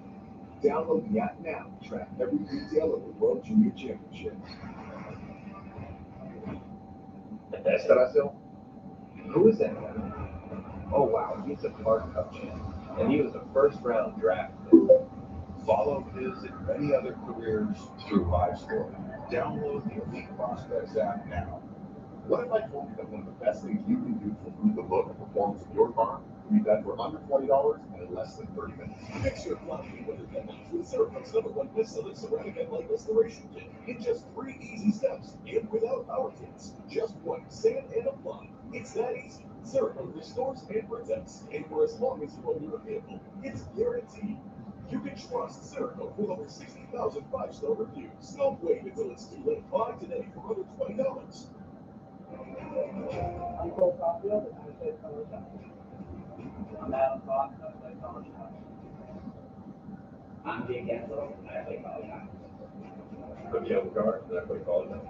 Speaker 3: Download the app now to track every detail of the World Junior Championships.
Speaker 12: Estaracil? Who is that guy? Oh wow, he's a Clark Cup champ, and he was a first-round draft pick. Follow his and many other careers through Live Score. Download the Elite Prospects app now. What if I told you that one of the best things you can do to improve the look and performance of your car can be done for under $20 and in less than 30 minutes?
Speaker 3: Fix your plumbing with Cerakote's #1 best-selling ceramic and light restoration kit in just 3 easy steps and without power kits. Just wipe, sand, and apply. It's that easy. Cerakote restores and protects, and for as long as you own your vehicle, it's guaranteed. You can trust Cerakote with over 60,000 5-star reviews. Don't wait until it's too late. Buy today for under $20.
Speaker 2: I'm Cole Caulfield, and I play college hockey. I'm Adam Fox, and I play college hockey. I'm Jake Gensel, and I play college hockey.
Speaker 12: I'm Joe Carle, and I play college hockey.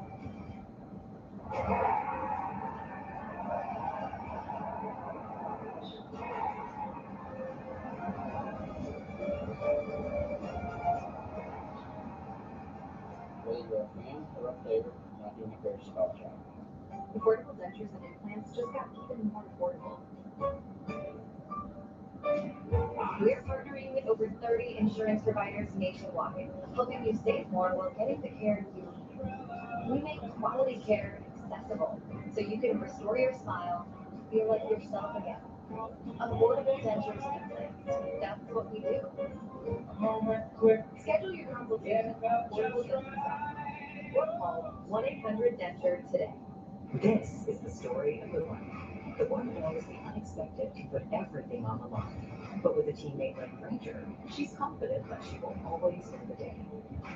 Speaker 6: Whether you're a fan or a player, nothing compares to college hockey.
Speaker 4: Affordable dentures and implants just got even more affordable. We're partnering with over 30 insurance providers nationwide, helping you save more while getting the care you need. We make quality care accessible, so you can restore your smile and feel like yourself again. Affordable dentures and implants. That's what we do. Schedule your consultation at Affordable Dentures. Or call 1-800-DENTURE today.
Speaker 6: This is the story of the one who knows the unexpected can put everything on the line. But with a teammate like Granger, she's confident that she will always win the day.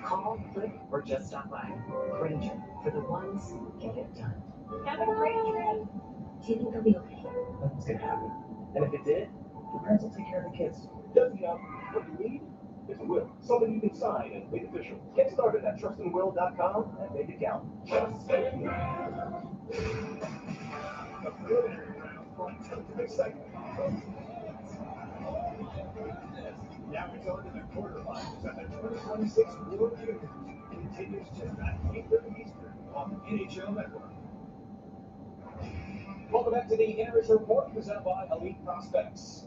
Speaker 6: Call, click, or just stop by. Granger, for the ones who get it done.
Speaker 4: Have a great trip.
Speaker 6: Do you think they'll be okay?
Speaker 7: Nothing's going to happen. And if it did, the parents will take care of the kids. Doesn't what you need is a will. Something you can sign and make official. Get started at trustandwill.com and make it count. Trust and will. A good excitement. Now it's on to the quarterfinals at the 2026 World Juniors. Continues tonight, 8:30 Eastern on the NHL Network.
Speaker 2: Welcome back to the intermission report presented by Elite Prospects.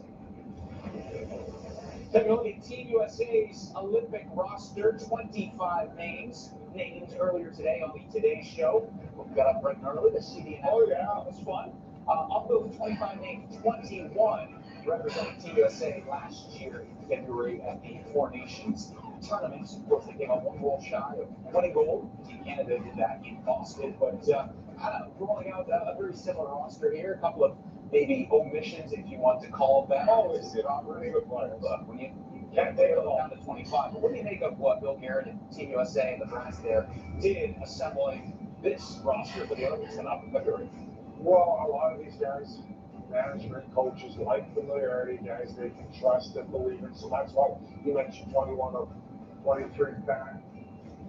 Speaker 2: Taking a look at Team USA's Olympic roster, 25 names named earlier today on the Today Show. We got up bright and early to see the announcement.
Speaker 9: Oh, yeah.
Speaker 2: It was fun. Of those 25 names, 21 represented Team USA last year in February at the Four Nations tournament. Of course, they came up one goal shy of winning gold. Team Canada did that in Boston, but rolling out a very similar roster here. A couple of maybe omissions, if you want to call them.
Speaker 9: Always really good players.
Speaker 2: When you can't take it down to 25. But what do you make of what Bill Garrett and Team USA and the brass there did assembling this roster for the Olympics and up in February?
Speaker 9: Well, a lot of these guys, management, coaches, like familiarity, guys they can trust and believe in. So that's why you mentioned 21 of 23 back.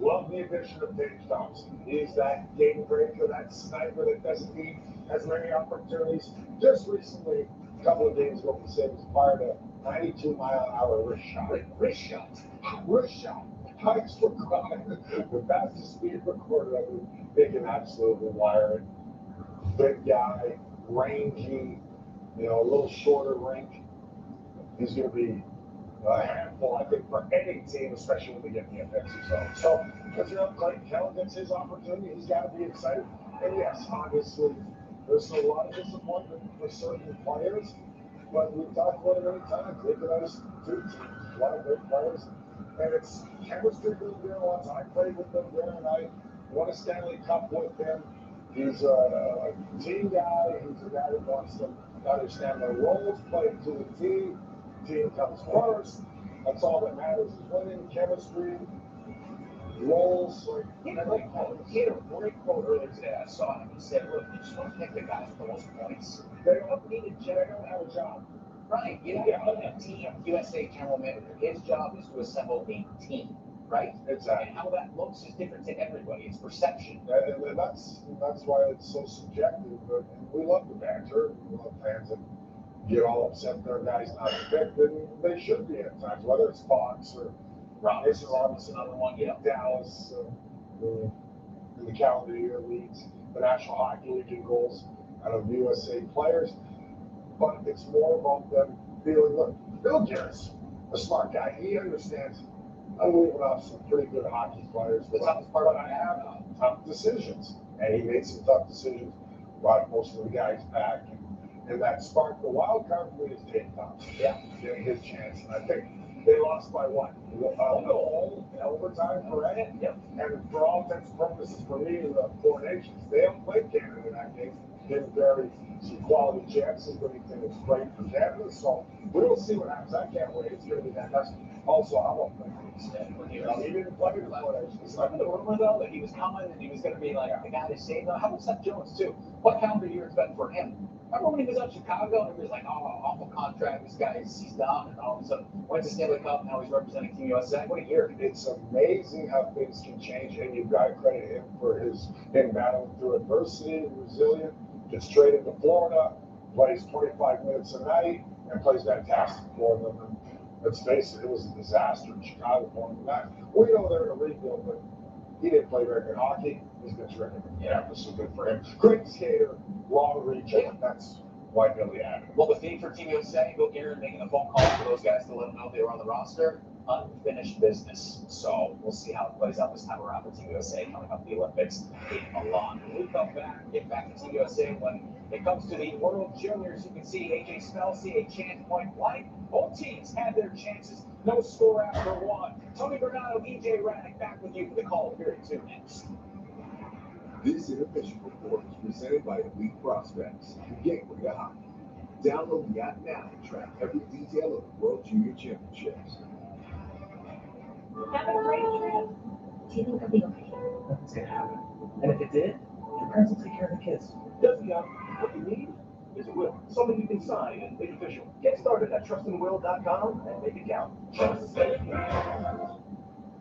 Speaker 9: Love the addition of Dave Thompson. He's that game breaker, that sniper that doesn't need as many opportunities. Just recently, a couple of days ago, he said he fired a 92-mile-an-hour wrist shot.
Speaker 2: Wrist shot.
Speaker 9: Wrist shot. Heights for crying. The fastest speed recorder. I mean, they can absolutely wire it. Big guy, rangy, a little shorter range. He's going to be a handful, I think, for any team, especially when they get in the offensive zone. So, Clayton Keller gets his opportunity. He's got to be excited. And yes, obviously, there's a lot of disappointment for certain players. But we've talked about it many times. They could have two teams, a lot of great players. And it's chemistry with Bill Garrett. I played with Bill Garrett, and I won a Stanley Cup with him. He's a team guy. He's a guy that wants to understand their roles, play to the team. Team comes first. That's all that matters is winning, chemistry, roles.
Speaker 7: He had a great quote earlier today. I saw him. He said, look, you just want to pick the guys with the most points.
Speaker 9: They don't need a they don't have a job.
Speaker 7: Right. You know, a team, USA general manager. His job is to assemble a team, right?
Speaker 9: Exactly.
Speaker 7: And how that looks is different to everybody. It's perception.
Speaker 9: And that's why it's so subjective. But we love the banter. We love fans that get all upset their guys not picked, and they should be at times, whether it's Fox or Robinson,
Speaker 7: another one,
Speaker 9: Dallas, in the calendar year leads the National Hockey League in goals out of USA players. But it's more about them feeling, look, Bill Garrett's a smart guy. He understands I'm leaving off some pretty good hockey players.
Speaker 7: The toughest part
Speaker 9: but I have tough decisions. And he made some tough decisions, brought most of the guys back. And that sparked the wild card for me is Dave Thompson.
Speaker 7: Yeah.
Speaker 9: Getting his chance. And I think they lost by what? A goal in overtime, correct?
Speaker 7: Yep.
Speaker 9: And for all intents and purposes, for me, the Four Nations, they don't play Canada in that game. Didn't vary some quality chances, but he thinks it's great for Canada. So we'll see what happens. I can't wait. It's going to be fantastic. Also, I won't play he didn't play the Four Nations.
Speaker 7: Remember the rumor, though, that he was coming and he was going to be like the guy to save them? How about Seth Jones, too? What calendar year has been for him? Remember when he was at Chicago and he was like, oh, awful contract, this guy, he's done, and all of a sudden went to Stanley Cup, and now he's representing Team USA. What a year.
Speaker 9: It's amazing how things can change, and you've got to credit him for him battling through adversity, resilient, gets traded to Florida, plays 25 minutes a night, and plays fantastic for them. And let's face it, it was a disaster in Chicago for him. We know they're in a rebuild, but he didn't play very good hockey. He's been terrific. Yeah, this is good for him. Great skater, long reach. Yeah. That's why Billy added.
Speaker 7: Well, the theme for Team USA, Bill Garrett making a phone call for those guys to let them know they were on the roster. Unfinished business. So we'll see how it plays out this time around for Team USA coming up the Olympics in Milan. When we come back, get back to Team USA when it comes to the World Juniors. You can see AJ Spellacy, a chance point blank. Both teams had their chances. No score after one. Tony Bernardo, EJ Raddick back with you for the call of period 2 next.
Speaker 3: This intermission report is presented by Elite Prospects, the gateway to hockey. Download the app now and track every detail of the World Junior Championships.
Speaker 6: Having a great trip. Do you think I'll be okay?
Speaker 10: Nothing's gonna happen. And if it did, your parents will take care of the kids. Does the what you need is a will. Something you can sign and make official. Get started at trustandwill.com and make it count.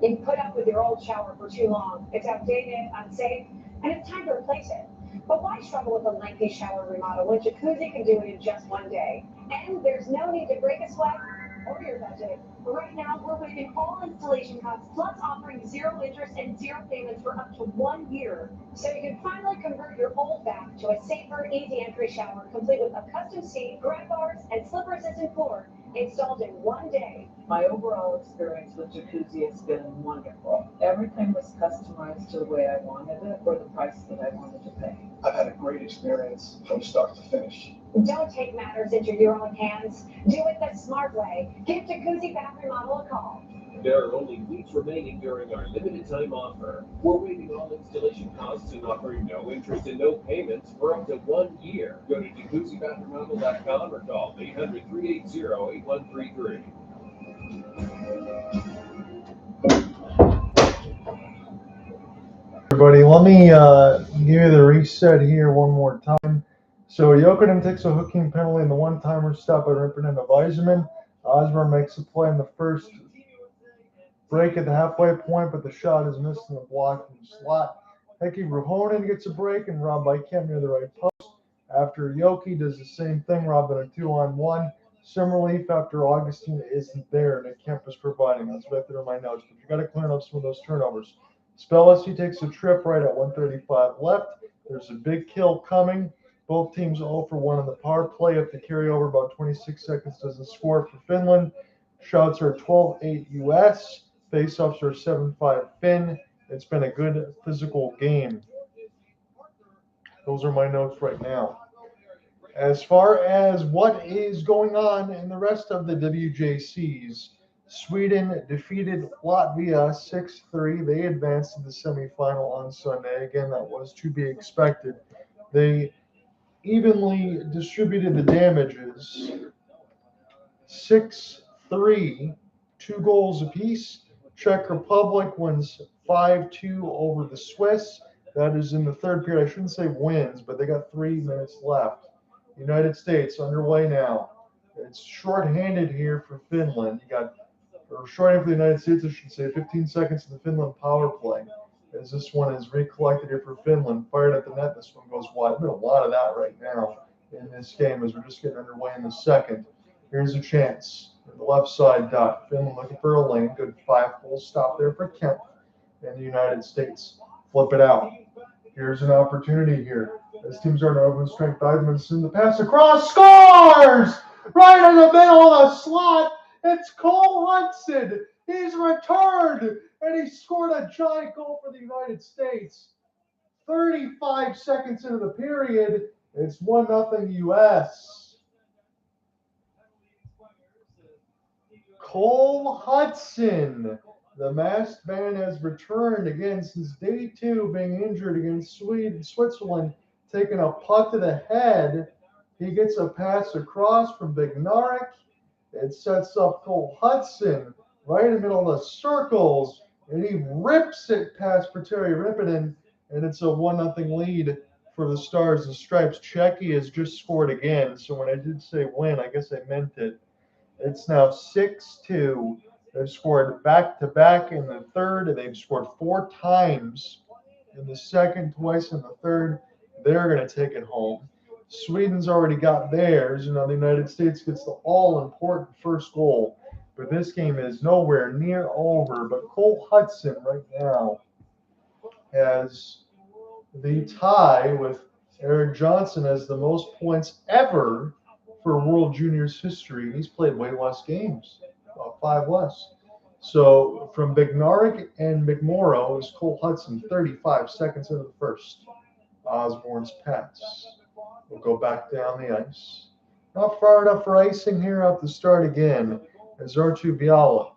Speaker 4: You've put up with your old shower for too long. It's outdated, unsafe, and it's time to replace it. But why struggle with a lengthy shower remodel when Jacuzzi can do it in just one day? And there's no need to break a sweat or your budget. Right now, we're waiving all installation costs, plus offering 0 interest and 0 payments for up to 1 year. So you can finally convert your old bath to a safer, easy entry shower, complete with a custom seat, grab bars, and slipper-resistant floor, installed in 1 day.
Speaker 6: My overall experience with Jacuzzi has been wonderful. Everything was customized to the way I wanted it for the price that I wanted to pay.
Speaker 10: I've had a great experience from start to finish.
Speaker 4: Don't take matters into your own hands. Do it the smart way. Give Jacuzzi Bath Remodel a call.
Speaker 13: There are only weeks remaining during our limited time offer. We're waiving all installation costs and offering no interest and no payments for up to 1 year. Go to jacuzzibathremodel.com or call 800-380-8133.
Speaker 1: Everybody, let me give you the reset here one more time. So Jokic takes a hooking penalty in the one-timer stop by ripping into Defensemen. Osburn makes a play in the first break at the halfway point, but the shot is missed in the blocking slot. Rheaume-Mullen gets a break and robbed by Kempf near the right post. After Jokic does the same thing, robbed in a 2-on-1. Some relief after Augustine isn't there and Kempf is providing. That's right there in my notes. But you got to clean up some of those turnovers. Spellacy takes a trip right at 1:35 left. There's a big kill coming. Both teams 0 for 1 on the power play. If the carryover about 26 seconds doesn't score for Finland. Shots are 12-8 US. Faceoffs are 7-5 Finn. It's been a good physical game. Those are my notes right now. As far as what is going on in the rest of the WJCs, Sweden defeated Latvia 6-3. They advanced to the semifinal on Sunday. Again, that was to be expected. They evenly distributed the damages. 6-3, 2 goals apiece. Czech Republic wins 5-2 over the Swiss. That is in the third period. I shouldn't say wins, but they got 3 minutes left. United States underway now. It's shorthanded here for Finland. Or shorthanded for the United States, I should say. 15 seconds in the Finland power play. As this one is recollected here for Finland, fired at the net. This one goes wide. There's been a lot of that right now in this game as we're just getting underway in the second. Here's a chance. On the left side dot. Finland looking for a lane. Good 5-hole stop there for Kempf and the United States. Flip it out. Here's an opportunity here. As teams are in open strength, Edmondson, the pass across, scores! Right in the middle of the slot. It's Cole Hutson. He's returned, and he scored a giant goal for the United States. 35 seconds into the period, it's 1-0 U.S. Cole Hutson, the masked man, has returned again since day 2, being injured against Switzerland, taking a puck to the head. He gets a pass across from Bednarek. It sets up Cole Hutson right in the middle of the circles, and he rips it past Terry Rippinen, and it's a 1-0 lead for the Stars and Stripes. Czechia has just scored again, so when I did say win, I guess I meant it. It's now 6-2. They've scored back-to-back in the third, and they've scored 4 times in the second, twice in the third. They're going to take it home. Sweden's already got theirs. The United States gets the all-important first goal. But this game is nowhere near over. But Cole Hutson right now has the tie with Eric Johnson as the most points ever for World Juniors history. He's played way less games, about 5 less. So from Bednarek and McMorrow is Cole Hutson, 35 seconds into the first. Osborne's pass. We'll go back down the ice. Not far enough for icing here up to start again as Artu Biala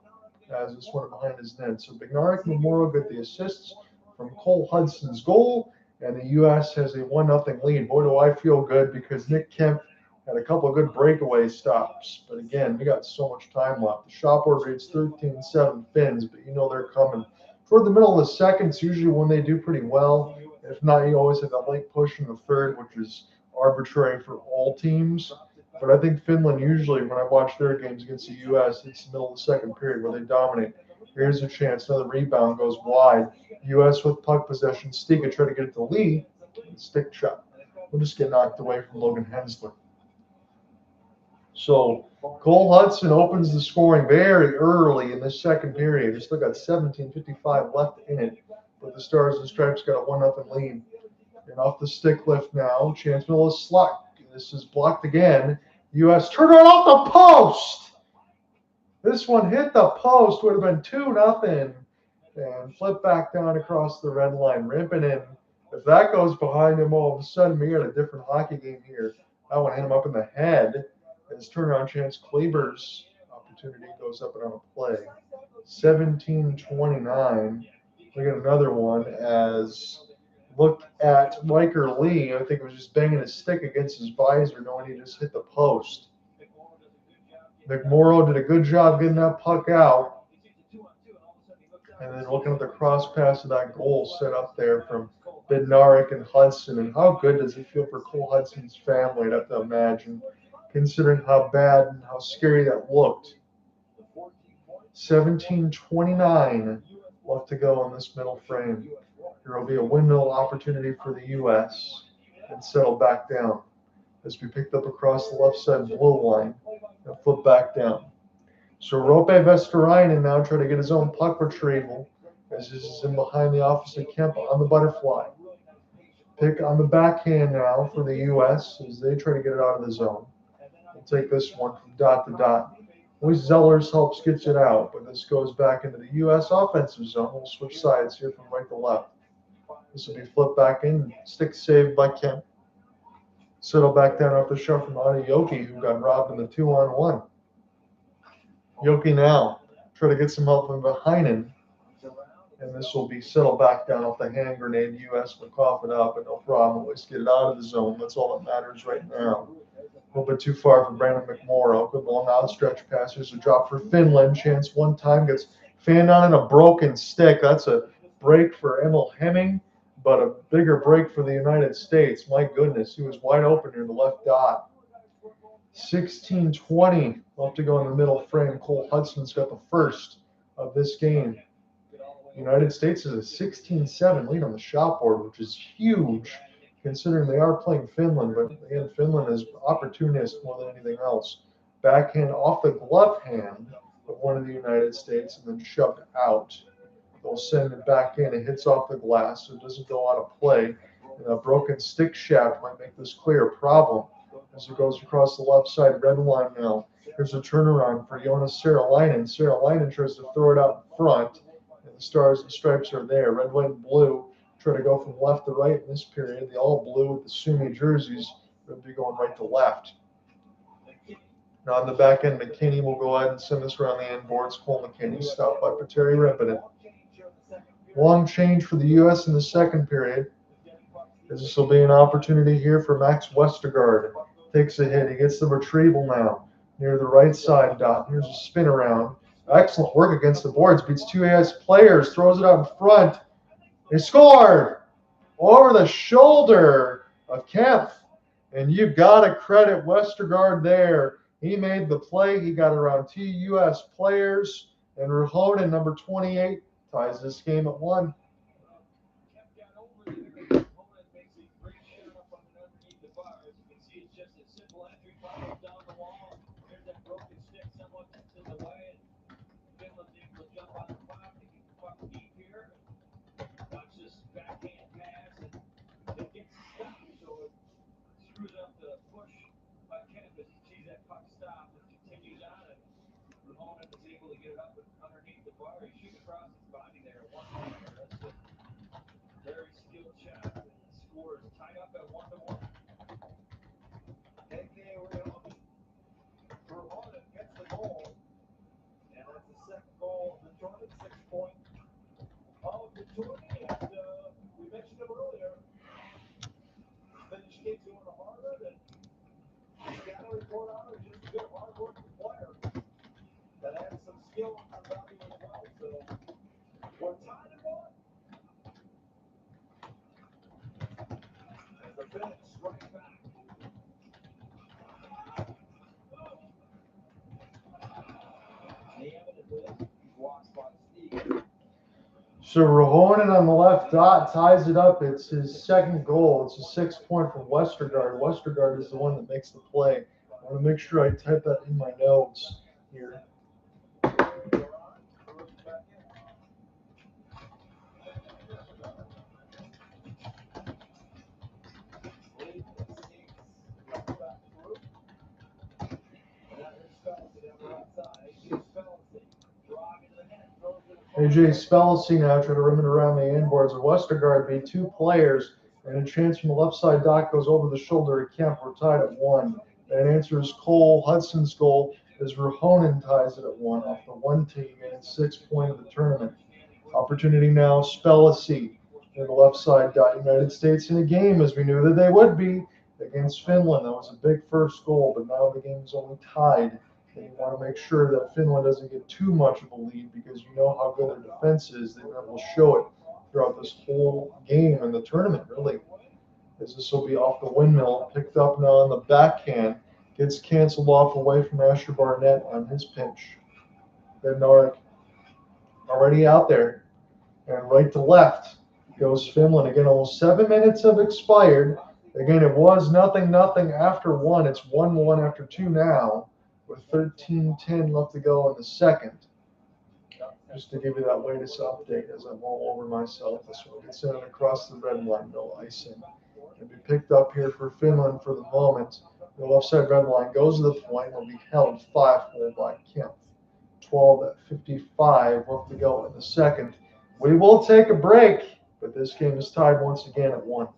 Speaker 1: has this one behind his net. So Bednarek and McMorrow get the assists from Cole Hudson's goal, and the U.S. has a 1-0 lead. Boy, do I feel good because Nick Kempf had a couple of good breakaway stops. But again, we got so much time left. The shop order reads 13-7 Finns, but they're coming. Toward the middle of the second, it's usually when they do pretty well. If not, you always have that late push in the third, which is arbitrary for all teams. But I think Finland usually, when I watch their games against the U.S., it's the middle of the second period where they dominate. Here's a chance. Another rebound goes wide. U.S. with puck possession. Stiga try to get it to Lee. Stick shot. We'll just get knocked away from Logan Hensler. So Cole Hutson opens the scoring very early in the second period. They still got 17:55 left in it. But the Stars and Stripes got a 1-0 lead. And off the stick lift now. Chance middle of slot. This is blocked again. U.S. turn it off the post. This one hit the post. Would have been 2-0. And flip back down across the red line. Ripping in. If that goes behind him, all of a sudden we got a different hockey game here. That one hit him up in the head. His turnaround chance. Kleber's opportunity goes up and on a play. 17-29. We got another one as look at Riker Lee. I think it was just banging his stick against his visor, knowing he just hit the post. McMorrow did a good job getting that puck out. And then looking at the cross pass of that goal set up there from Bednarek and Hudson. And how good does it feel for Cole Hudson's family? I'd have to imagine, considering how bad and how scary that looked. 17:29 left to go on this middle frame. There will be a windmill opportunity for the U.S. and settle back down as we picked up across the left side blue line and flip back down. So Roope Vestarainen now trying to get his own puck retrieval as this is in behind the opposite Kemp on the butterfly. Pick on the backhand now for the U.S. as they try to get it out of the zone. We'll take this one from dot to dot. Always Zellers helps gets it out, but this goes back into the U.S. offensive zone. We'll switch sides here from right to left. This will be flipped back in. Stick saved by Kemp. Settle back down off the shot from Yoki, who got robbed in the 2-on-1. Yoki now try to get some help from behind him. And this will be settled back down off the hand grenade. U.S. will cough it up, and no problem. At least get it out of the zone. That's all that matters right now. A little bit too far for Brandon McMorrow. Good long outstretch pass. Here's a drop for Finland. Chance one time. Gets fanned on in a broken stick. That's a break for Emil Hemming, but a bigger break for the United States. My goodness, he was wide open near the left dot. 16-20. Left to go in the middle frame. Cole Hutson's got the first of this game. The United States is a 16-7 lead on the shot board, which is huge considering they are playing Finland. But again, Finland is opportunist more than anything else. Backhand off the glove hand of one of the United States and then shoved out. They'll send it back in. It hits off the glass, so it doesn't go out of play. And a broken stick shaft might make this clear problem as it goes across the left side red line now. Here's a turnaround for Jonas Saralainen. Saralainen tries to throw it out in front, and the stars and stripes are there. Red, white, and blue try to go from left to right in this period. The all blue with the Sumi jerseys would be going right to left. Now on the back end, McKinney will go ahead and send this around the end boards. Cole McKinney stopped by Pateri Rippinen. Long change for the U.S. in the second period. This will be an opportunity here for Max Westergaard. Takes a hit. He gets the retrieval now near the right side dot. Here's a spin around. Excellent work against the boards. Beats two AS players. Throws it out in front. He scored over the shoulder of Kempf. And you've got to credit Westergaard there. He made the play. He got around two U.S. players. And Rheaume-Mullen, number 28, ties this game at 1. So Rheaume-Mullen on the left dot ties it up. It's his second goal. It's a 6-point from Westergaard. Westergaard is the one that makes the play. I want to make sure I type that in my notes here. AJ Spellacy now trying to rim it around the end boards. And Westergaard beat two players, and a chance from the left side dot goes over the shoulder of Kempf. We're tied at 1. That answer is Cole Hudson's goal as Rheaume-Mullen ties it at 1 off the 1 team and 6-point of the tournament. Opportunity now, Spellacy in the left side dot. United States in a game as we knew that they would be against Finland. That was a big first goal, but now the game is only tied. And you want to make sure that Finland doesn't get too much of a lead because you know how good their defense is. They've been able to show it throughout this whole game and the tournament, really. As this will be off the windmill, picked up now on the backhand, gets canceled off away from Asher Barnett on his pinch. Bednarik already out there. And right to left goes Finland. Again, almost 7 minutes have expired. Again, it was 0-0 after 1. It's 1-1 after 2 now, with 13:10 left to go in the second. Just to give you that latest update as I roll over myself. This one gets in across the red line, no icing. It'll be picked up here for Finland for the moment. The left side red line goes to the point. It'll be held 5-hole by Kempf. 12:55 left to go in the second. We will take a break, but this game is tied once again at 1.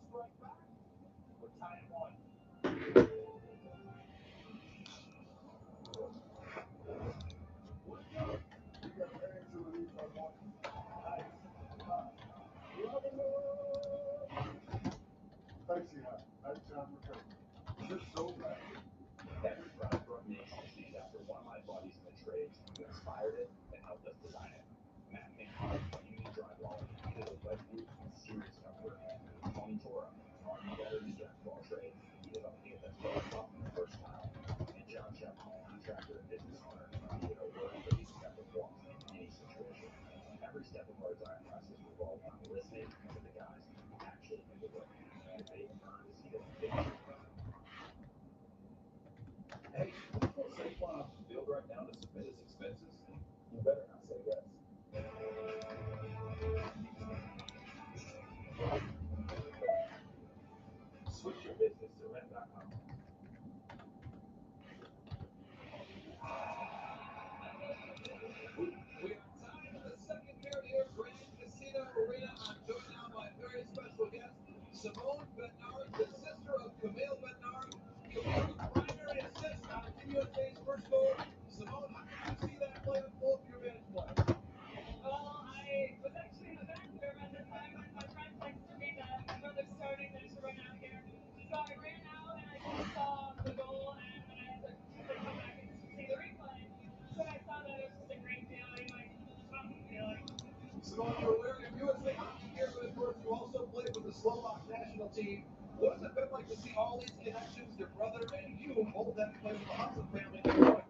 Speaker 13: team. What has it been like to see all these connections, your brother and you, both have played with the Hutson family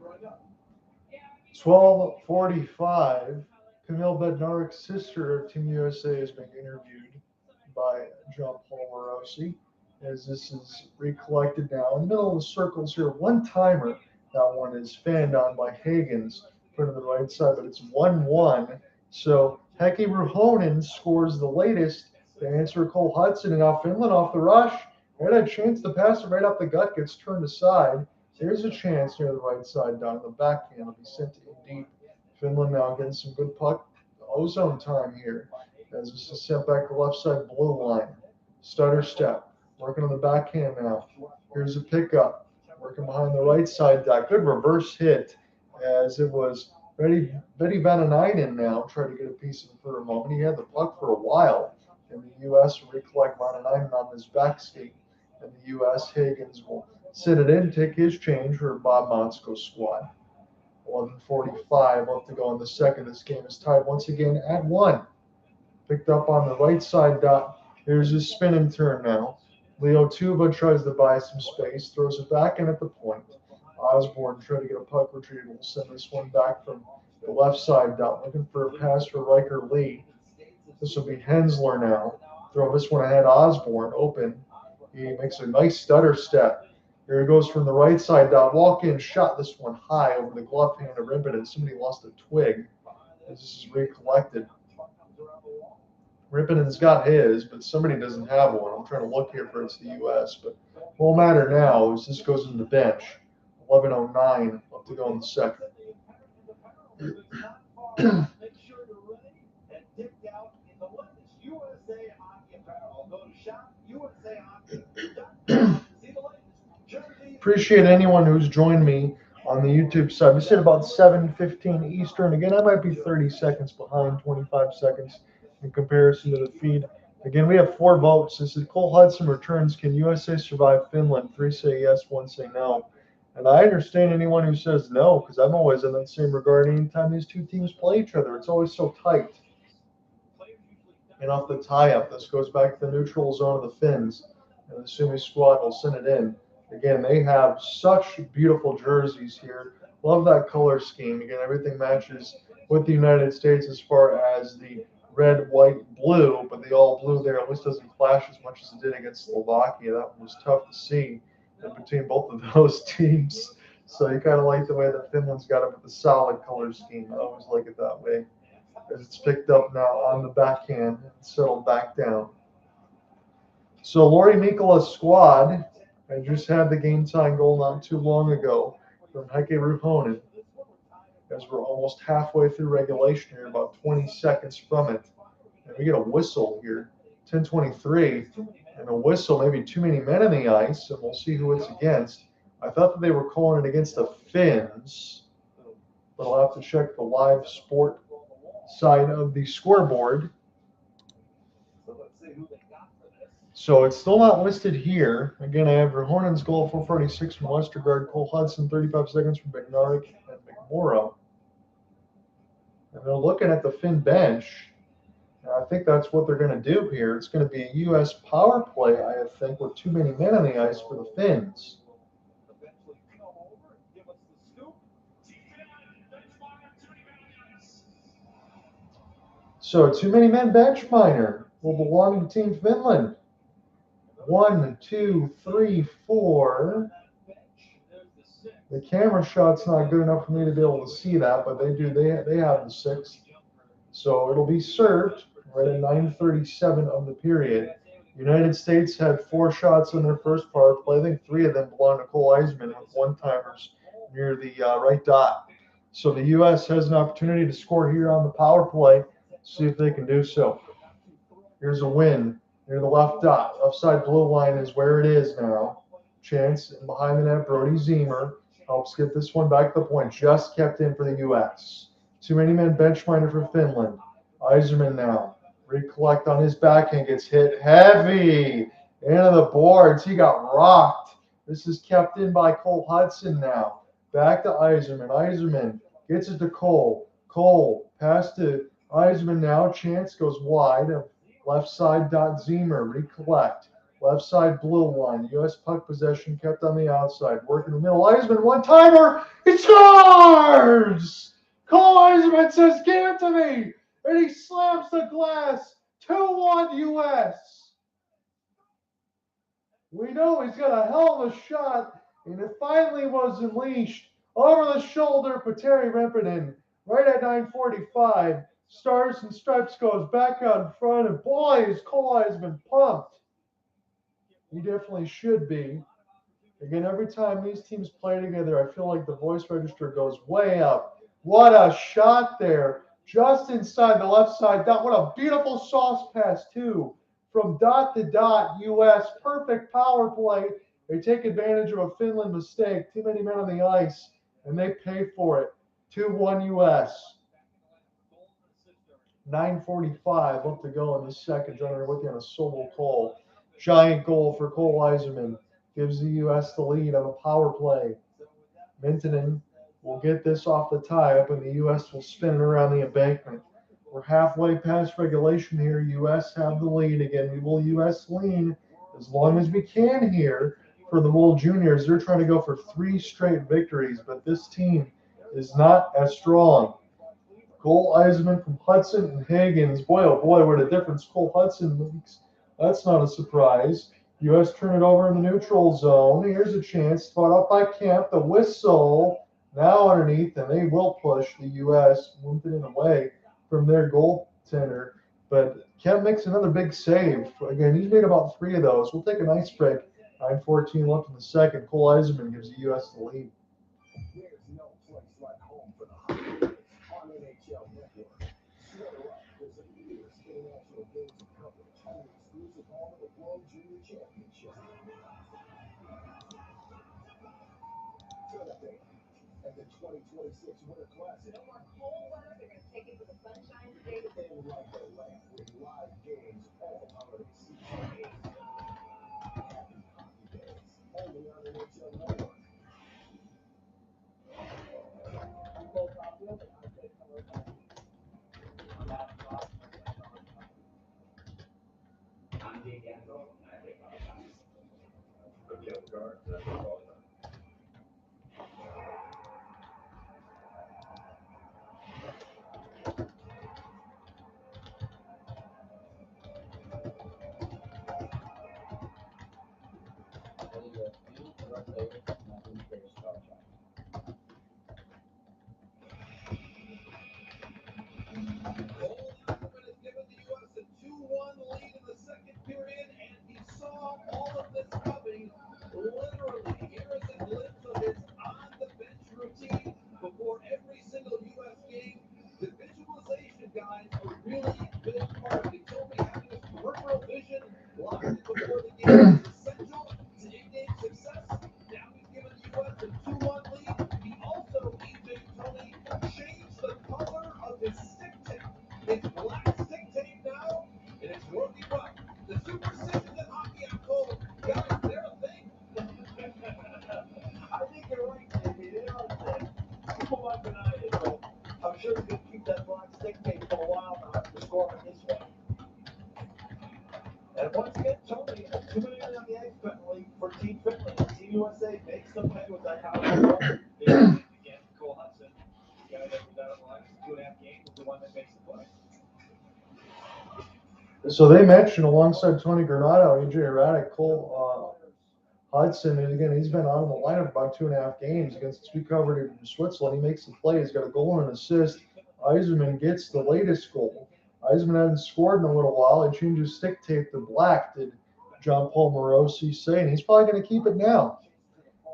Speaker 13: growing up?
Speaker 1: 12:45. Camille Bednarik's sister of Team USA is being interviewed by John Paul Morosi, as this is recollected now. In the middle of the circles here, one timer. That one is fanned on by Hagens, put to the right side, but it's 1-1. So Heikki Ruhonen scores the latest to answer Cole Hutson, and now Finland off the rush. They had a chance to pass it right up the gut, gets turned aside. There's a chance near the right side down the backhand. It'll be sent in deep. Finland now getting some good puck ozone time here, as this is sent back to left side blue line. Stutter step, working on the backhand now. Here's a pickup, working behind the right side dot. Good reverse hit, as it was Brady Vananainen now tried to get a piece of it for a moment. He had the puck for a while, and the U.S. will recollect Vananainen on his back skate, and the U.S. Hagens will sit it in, take his change for Bob Motzko's squad. 11:45 left to go in the second. This game is tied once again at 1. Picked up on the right side dot. Here's his spin and turn now. Leo Tuva tries to buy some space, throws it back in at the point. Osburn tried to get a puck retrieval. We'll send this one back from the left side dot, looking for a pass for Riker Lee. This will be Hensler now. Throw this one ahead. Osburn open. He makes a nice stutter step. Here he goes from the right side dot. Walk in, shot this one high over the glove hand of Rippinen. Somebody lost a twig as this is recollected. Rippinen's got his, but somebody doesn't have one. I'm trying to look here for it's the U.S., but won't matter now as this goes in the bench. 11:09 left to go in the second. Appreciate anyone who's joined me on the YouTube side. We said about 7:15 Eastern. Again, I might be 30 seconds behind, 25 seconds in comparison to the feed. Again, we have 4 votes. This is Cole Hutson returns. Can USA survive Finland? 3 say yes, 1 say no. And I understand anyone who says no, because I'm always in that same regard anytime these two teams play each other. It's always so tight. And off the tie-up, this goes back to the neutral zone of the Finns. And the Sumi squad will send it in. Again, they have such beautiful jerseys here. Love that color scheme. Again, everything matches with the United States as far as the red, white, blue, but the all blue there at least doesn't flash as much as it did against Slovakia. That one was tough to see in between both of those teams. So you kind of like the way that Finland's got it with the solid color scheme. I always like it that way. As it's picked up now on the backhand and settled back down. So Lauri Mikkola's squad, I just had the game-tying goal not too long ago from Heikki Ruhonen, as we're almost halfway through regulation here, about 20 seconds from it. And we get a whistle here, 10:23, and a whistle, maybe too many men in the ice, and we'll see who it's against. I thought that they were calling it against the Finns, but I'll have to check the live sport side of the scoreboard. So it's still not listed here. Again, I have Ruhonen's goal, 4:46 from Westergaard, Cole Hutson, 35 seconds from Bednarik and McMorrow. And they're looking at the Finn bench. And I think that's what they're going to do here. It's going to be a U.S. power play, I think, with too many men on the ice for the Finns. So too many men bench minor will belong to Team Finland. 1, 2, 3, 4. The camera shot's not good enough for me to be able to see that, but they do. They have the 6th. So it'll be served right at 9:37 of the period. United States had 4 shots on their first power play. I think 3 of them belong to Cole Eisman with one-timers near the right dot. So the U.S. has an opportunity to score here on the power play. See if they can do so. Here's a win near the left dot. Offside blue line is where it is now. Chance, and behind the net, Brody Zemer helps get this one back to the point. Just kept in for the U.S. Too many men bench minor for Finland. Yzerman now. Recollect on his backhand. Gets hit heavy into the boards. He got rocked. This is kept in by Cole Hutson now. Back to Yzerman. Yzerman gets it to Cole. Cole pass to Yzerman now. Chance goes wide. Left side dot Zemer. Recollect. Left side blue line. U.S. puck possession kept on the outside. Work in the middle. Yzerman, one-timer. He scores! Cole Yzerman says, give it to me. And he slams the glass. 2-1 U.S. We know he's got a hell of a shot. And it finally was unleashed. Over the shoulder, Petteri Reppinen. Right at 9:45. Stars and Stripes goes back out in front. And boy, is Cole Yzerman pumped. He definitely should be. Again, every time these teams play together, I feel like the voice register goes way up. What a shot there. Just inside the left side dot. What a beautiful sauce pass, too. From dot to dot, U.S. Perfect power play. They take advantage of a Finland mistake. Too many men on the ice, and they pay for it. 2-1 U.S. 9:45 left to go in the second. John, we're looking at a solo goal. Giant goal for Cole Yzerman. Gives the U.S. the lead on a power play. Mintonen will get this off the tie-up, and the U.S. will spin it around the embankment. We're halfway past regulation here. U.S. have the lead again. We will U.S. lean as long as we can here for the World Juniors. They're trying to go for 3 straight victories, but this team is not as strong. Cole Yzerman from Hutson and Hagens. Boy, oh boy, what a difference Cole Hutson makes. That's not a surprise. U.S. turn it over in the neutral zone. Here's a chance. Fought up by Kempf. The whistle. Now underneath, and they will push the U.S. moving it away from their goaltender. But Kempf makes another big save. Again, he's made about 3 of those. We'll take a nice break. 9:14 left in the second. Cole Yzerman gives the U.S. the lead.
Speaker 3: There's no place like home for the Hockey on NHL Network. Slaughter up. There's a fierce international games and coverage on the exclusive home of the World Junior Championship. Trinidad and the 2026 Winter Classic.
Speaker 4: No more cold weather. They're going to take it to the sunshine today.
Speaker 3: And like the land with live games all holiday season. Happy Hockey Days. Only on NHL Network.
Speaker 10: And once again, Tony, 2 million on the ice penalty for Team Finland. Team USA makes them pay with that house.
Speaker 11: Again, Cole Hutson, the guy that was out of the line for 2.5 games, is the one that makes the play.
Speaker 1: So they mentioned alongside Tony Granato, AJ Radek, Cole Hutson, and again, he's been out of the lineup about 2.5 games against the Sweet Covered in Switzerland. He makes the play. He's got a goal and an assist. Yzerman gets the latest goal. Yzerman hadn't scored in a little while. He changes stick tape to black, did John Paul Morosi say, and he's probably going to keep it now,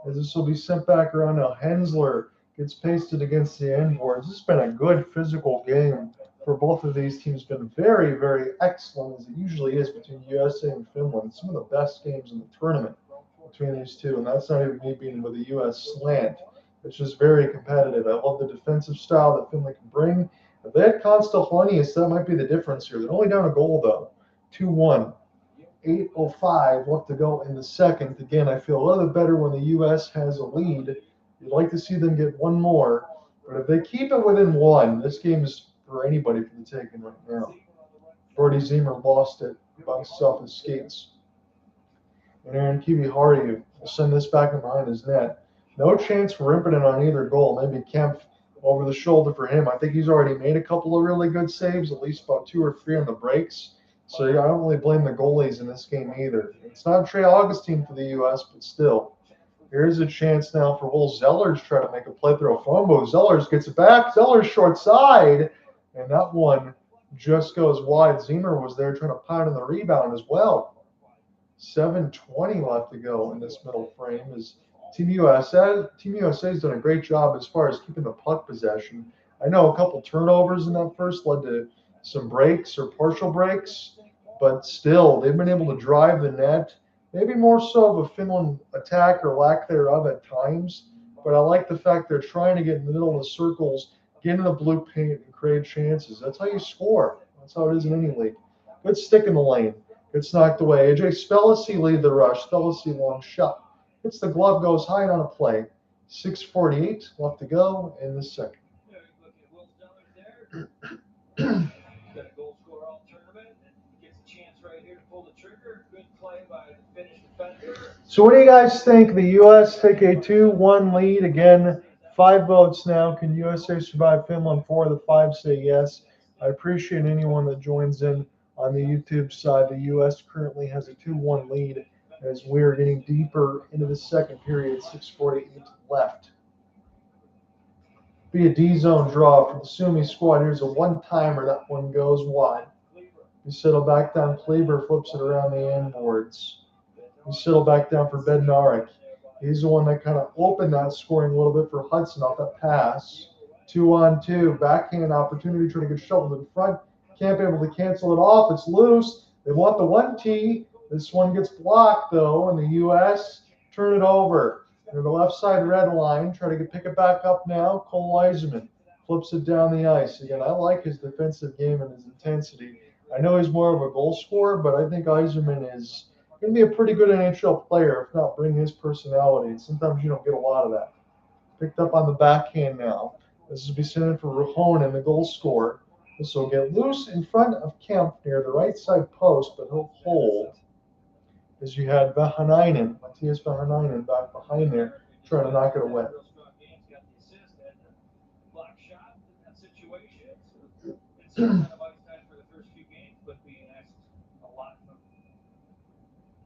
Speaker 1: as this will be sent back around now. Hensler gets pasted against the end boards. This has been a good physical game for both of these teams. Been very, very excellent, as it usually is between USA and Finland. Some of the best games in the tournament between these two, and that's not even me being with a U.S. slant. It's just very competitive. I love the defensive style that Finland can bring. If they had Constantinius, that might be the difference here. They're only down a goal, though. 2-1. 8:05 left to go in the second. Again, I feel a little bit better when the U.S. has a lead. You'd like to see them get one more. But if they keep it within one, this game is for anybody for the taking right now. Brady Zimmer lost it, bounced off his skates. and Aaron Kiviharyu will send this back in behind his net. No chance for Rimpinen on either goal. Maybe Kempf over the shoulder for him. I think he's already made a couple of really good saves, at least about 2 or 3 on the breaks. So I don't really blame the goalies in this game either. It's not Trey Augustine for the U.S., but still. Here's a chance now for Will Zellers to try to make a play through a fumble. Zellers gets it back. Zellers short side. And that one just goes wide. Zimmer was there trying to pound in the rebound as well. 7:20 left to go in this middle frame as Team USA has done a great job as far as keeping the puck possession. I know a couple turnovers in that first led to some breaks or partial breaks, but still they've been able to drive the net. Maybe more so of a Finland attack or lack thereof at times, but I like the fact they're trying to get in the middle of the circles, get in the blue paint, and create chances. That's how you score. That's how it is in any league. Good stick in the lane. Gets knocked away. AJ Spellacy lead the rush. Spellacy long shot. Hits the glove, goes high on a play. 6:48 left to go in the second.
Speaker 2: Yeah, you look at Will Zellers there. He's got a goal scorer all tournament and gets a chance right here to pull the trigger. Good play by the Finnish defender.
Speaker 1: So what do you guys think? The U.S. take a 2-1 lead. Again, 5 votes now. Can USA survive Finland? 4 of the 5 say yes. I appreciate anyone that joins in on the YouTube side. The U.S. currently has a 2-1 lead as we're getting deeper into the second period. 6:48 left. Be a D-zone draw for the Sumi squad. Here's a one-timer. That one goes wide. We settle back down. Kleber flips it around the end boards. We settle back down for Bednarik. He's the one that kind of opened that scoring a little bit for Hutson off that pass. 2-on-2. Backhand opportunity trying to get shoveled in front. Can't be able to cancel it off. It's loose. They want the 1T. This one gets blocked, though, and the U.S. turn it over. They're the left side red line. Try to pick it back up now. Cole Eiserman flips it down the ice. Again, I like his defensive game and his intensity. I know he's more of a goal scorer, but I think Eiserman is going to be a pretty good NHL player, if not bring his personality. And sometimes you don't get a lot of that. Picked up on the backhand now. This will be sent in for Rheaume-Mullen, the goal scorer. This will get loose in front of Kempf near the right side post, but he'll hold. As you had Vahanainen, Matthias Vahanainen back behind there, trying to knock it away.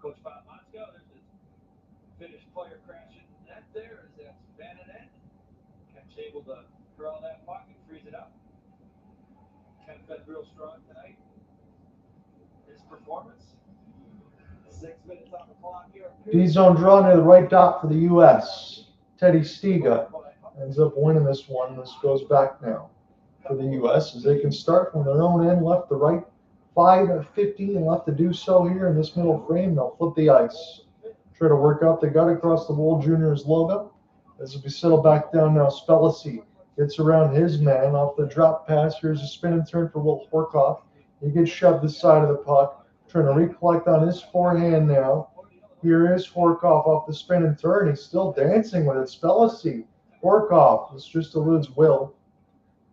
Speaker 2: Coach Bob Motzko, there's this Finnish player crashing net there as that's Vananen. Kemp's able to draw that puck and freeze it up. Kemp's been real strong tonight. His performance. 6 minutes on the clock here.
Speaker 1: D-zone draw near the right dot for the U.S. Teddy Stiga ends up winning this one. This goes back now for the U.S. as they can start from their own end, left to right. 5:50 and left to do so here in this middle frame. They'll flip the ice. Try to work out the gut across the wall. Junior's Logan. As we settle back down now, Spellacy gets around his man off the drop pass. Here's a spin and turn for Will Horkoff. He gets shoved this side of the puck. Trying to recollect on his forehand now. Here is Horkoff off the spin and turn. He's still dancing with it. Spellacy. Horkoff. This just eludes Will.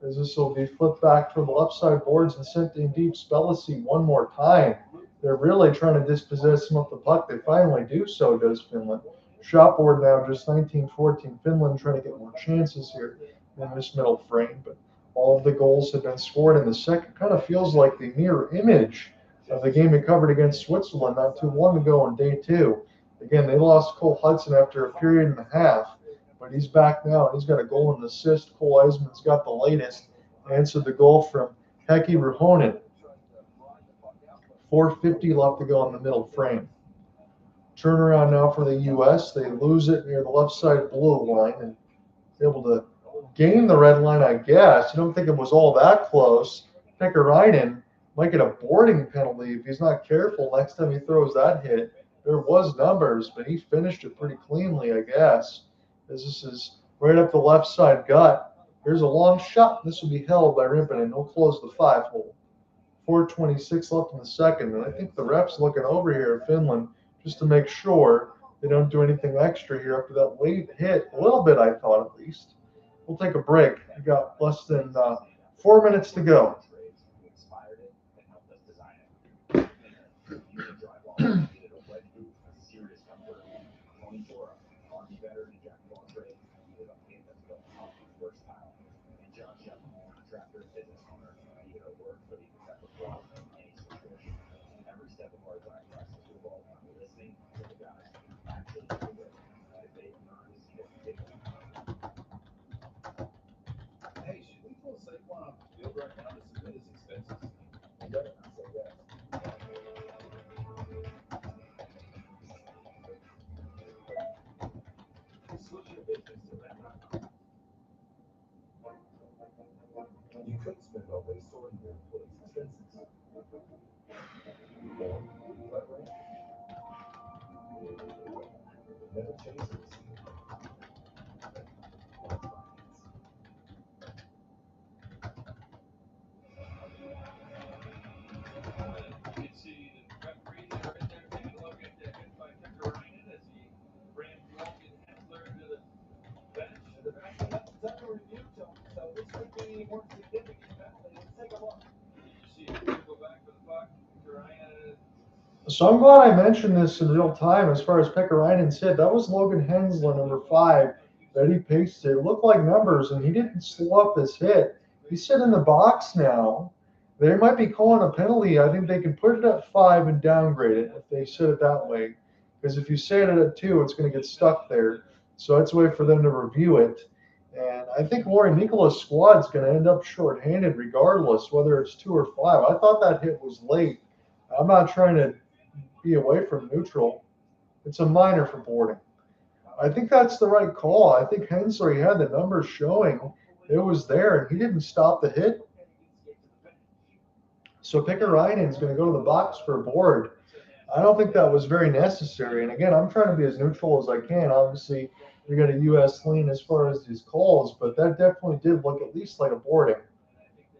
Speaker 1: As this will be flipped back from the left side boards and sent in deep. Spellacy one more time. They're really trying to dispossess him of the puck. They finally do so, does Finland. Shot board now just 19-14. Finland trying to get more chances here in this middle frame. But all of the goals have been scored in the second. Kind of feels like the mirror image of the game we covered against Switzerland not too long ago on day 2. Again, they lost Cole Hutson after a period and a half. But he's back now, and he's got a goal and an assist. Cole Eiserman's got the latest. Answered the goal from Heikki Rheaume-Mullen. 4:50 left to go in the middle frame. Turnaround now for the U.S. They lose it near the left side blue line and able to gain the red line, I guess. You don't think it was all that close. Pekarainen might get a boarding penalty if he's not careful next time he throws that hit. There was numbers, but he finished it pretty cleanly, I guess. As this is right up the left side gut. Here's a long shot. This will be held by Rimpinen. He'll close the 5-hole. 4:26 left in the second. And I think the ref's looking over here at Finland just to make sure they don't do anything extra here after that late hit. A little bit, I thought, at least. We'll take a break. We got less than 4 minutes to go.
Speaker 12: contractor, business owner, you know, work for the exact perform in any situation. Every step of our design process revolves on listening to the guys actually do it. They learn to see it. Hey, should we pull Saquon off the field right now to submit his expenses? You better not say yes. Switch your business to rent.com. You could spend all day sorting your employees' expenses. Or let rent. Never chase a receipt. That's finance.
Speaker 2: You can see the referee there right there taking a look at the hit by Rheaume-Mullen as he ran Logan Hensler into the bench.
Speaker 7: The back up is under review, so this could be a more significant penalty. Let's take a look.
Speaker 2: You see him go back for the puck. Rheaume-Mullen.
Speaker 1: So I'm glad I mentioned this in real time as far as Pickerainen's hit. That was Logan Hensler, number 5, that he pasted. It looked like numbers, and he didn't slow up his hit. He's sitting in the box now. They might be calling a penalty. I think they can put it at 5 and downgrade it if they set it that way. Because if you set it at 2, it's going to get stuck there. So that's a way for them to review it. And I think Lori Nicola's squad's going to end up shorthanded regardless, whether it's 2 or 5. I thought that hit was late. I'm not trying to be away from neutral. It's a minor for boarding. I think that's the right call. I think Hensler, he had the numbers showing it was there, and he didn't stop the hit. So Pickerainen's going to go to the box for a board. I don't think that was very necessary. And again, I'm trying to be as neutral as I can. Obviously, we got a U.S. lean as far as these calls, but that definitely did look at least like a boarding.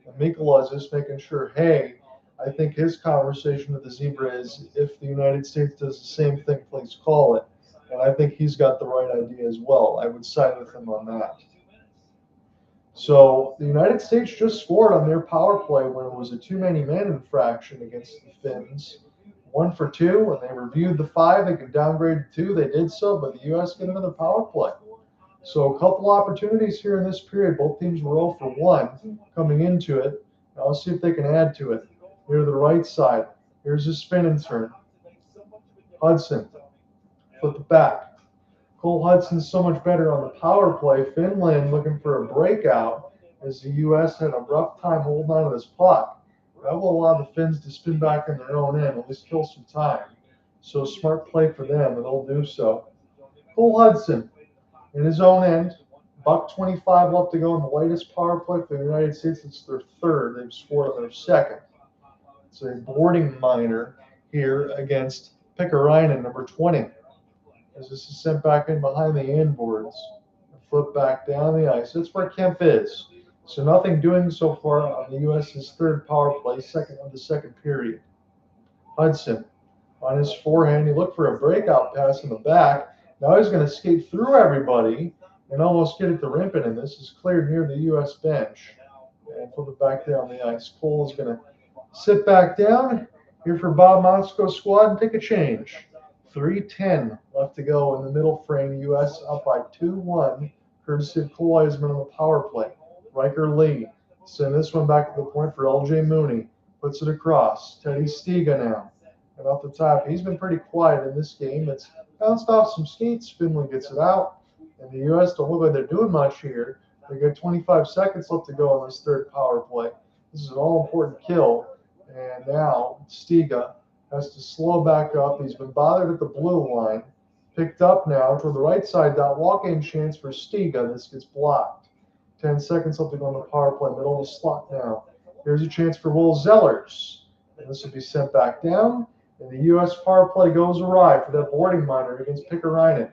Speaker 1: And Mikola is just making sure, hey, I think his conversation with the Zebra is if the United States does the same thing, please call it. And I think he's got the right idea as well. I would side with him on that. So the United States just scored on their power play when it was a too many men infraction against the Finns. 1 for 2, and they reviewed the 5. They could downgrade to 2. They did so, but the U.S. get another power play. So a couple opportunities here in this period. Both teams were 0 for 1 coming into it. Now let's see if they can add to it. Here to the right side. Here's a spin and turn. Hutson. Flip it back. Cole Hudson's so much better on the power play. Finland looking for a breakout as the U.S. had a rough time holding on to this puck. That will allow the Finns to spin back in their own end, at least kill some time. So smart play for them, and they'll do so. Cole Hutson in his own end. $1:25 left to go in the latest power play for the United States. It's their 3rd. They've scored on their 2nd. It's a boarding minor here against Pickerainen, number 20. As this is sent back in behind the inboards. Flip back down the ice. That's where Kempf is. So nothing doing so far on the U.S.'s 3rd power play, second of the 2nd period. Hutson on his forehand. He looked for a breakout pass in the back. Now he's going to skate through everybody and almost get it to Rimpin, and this is cleared near the U.S. bench. And flip it back down the ice. Cole is going to sit back down here for Bob Motzko's squad and take a change. 3:10 left to go in the middle frame. U.S. up by 2-1, courtesy of Cole Eisman on the power play. Riker Lee send this one back to the point for L.J. Mooney. Puts it across. Teddy Stiga now. And off the top, he's been pretty quiet in this game. It's bounced off some skates. Finland gets it out. And the U.S. don't look like they're doing much here. They got 25 seconds left to go on this 3rd power play. This is an all-important kill. And now Stiga has to slow back up. He's been bothered at the blue line. Picked up now toward the right side. That walk-in chance for Stiga. This gets blocked. 10 seconds left to go on the power play. Middle of the slot now. Here's a chance for Will Zellers. And this will be sent back down. And the U.S. power play goes awry for that boarding minor against Pickerainen.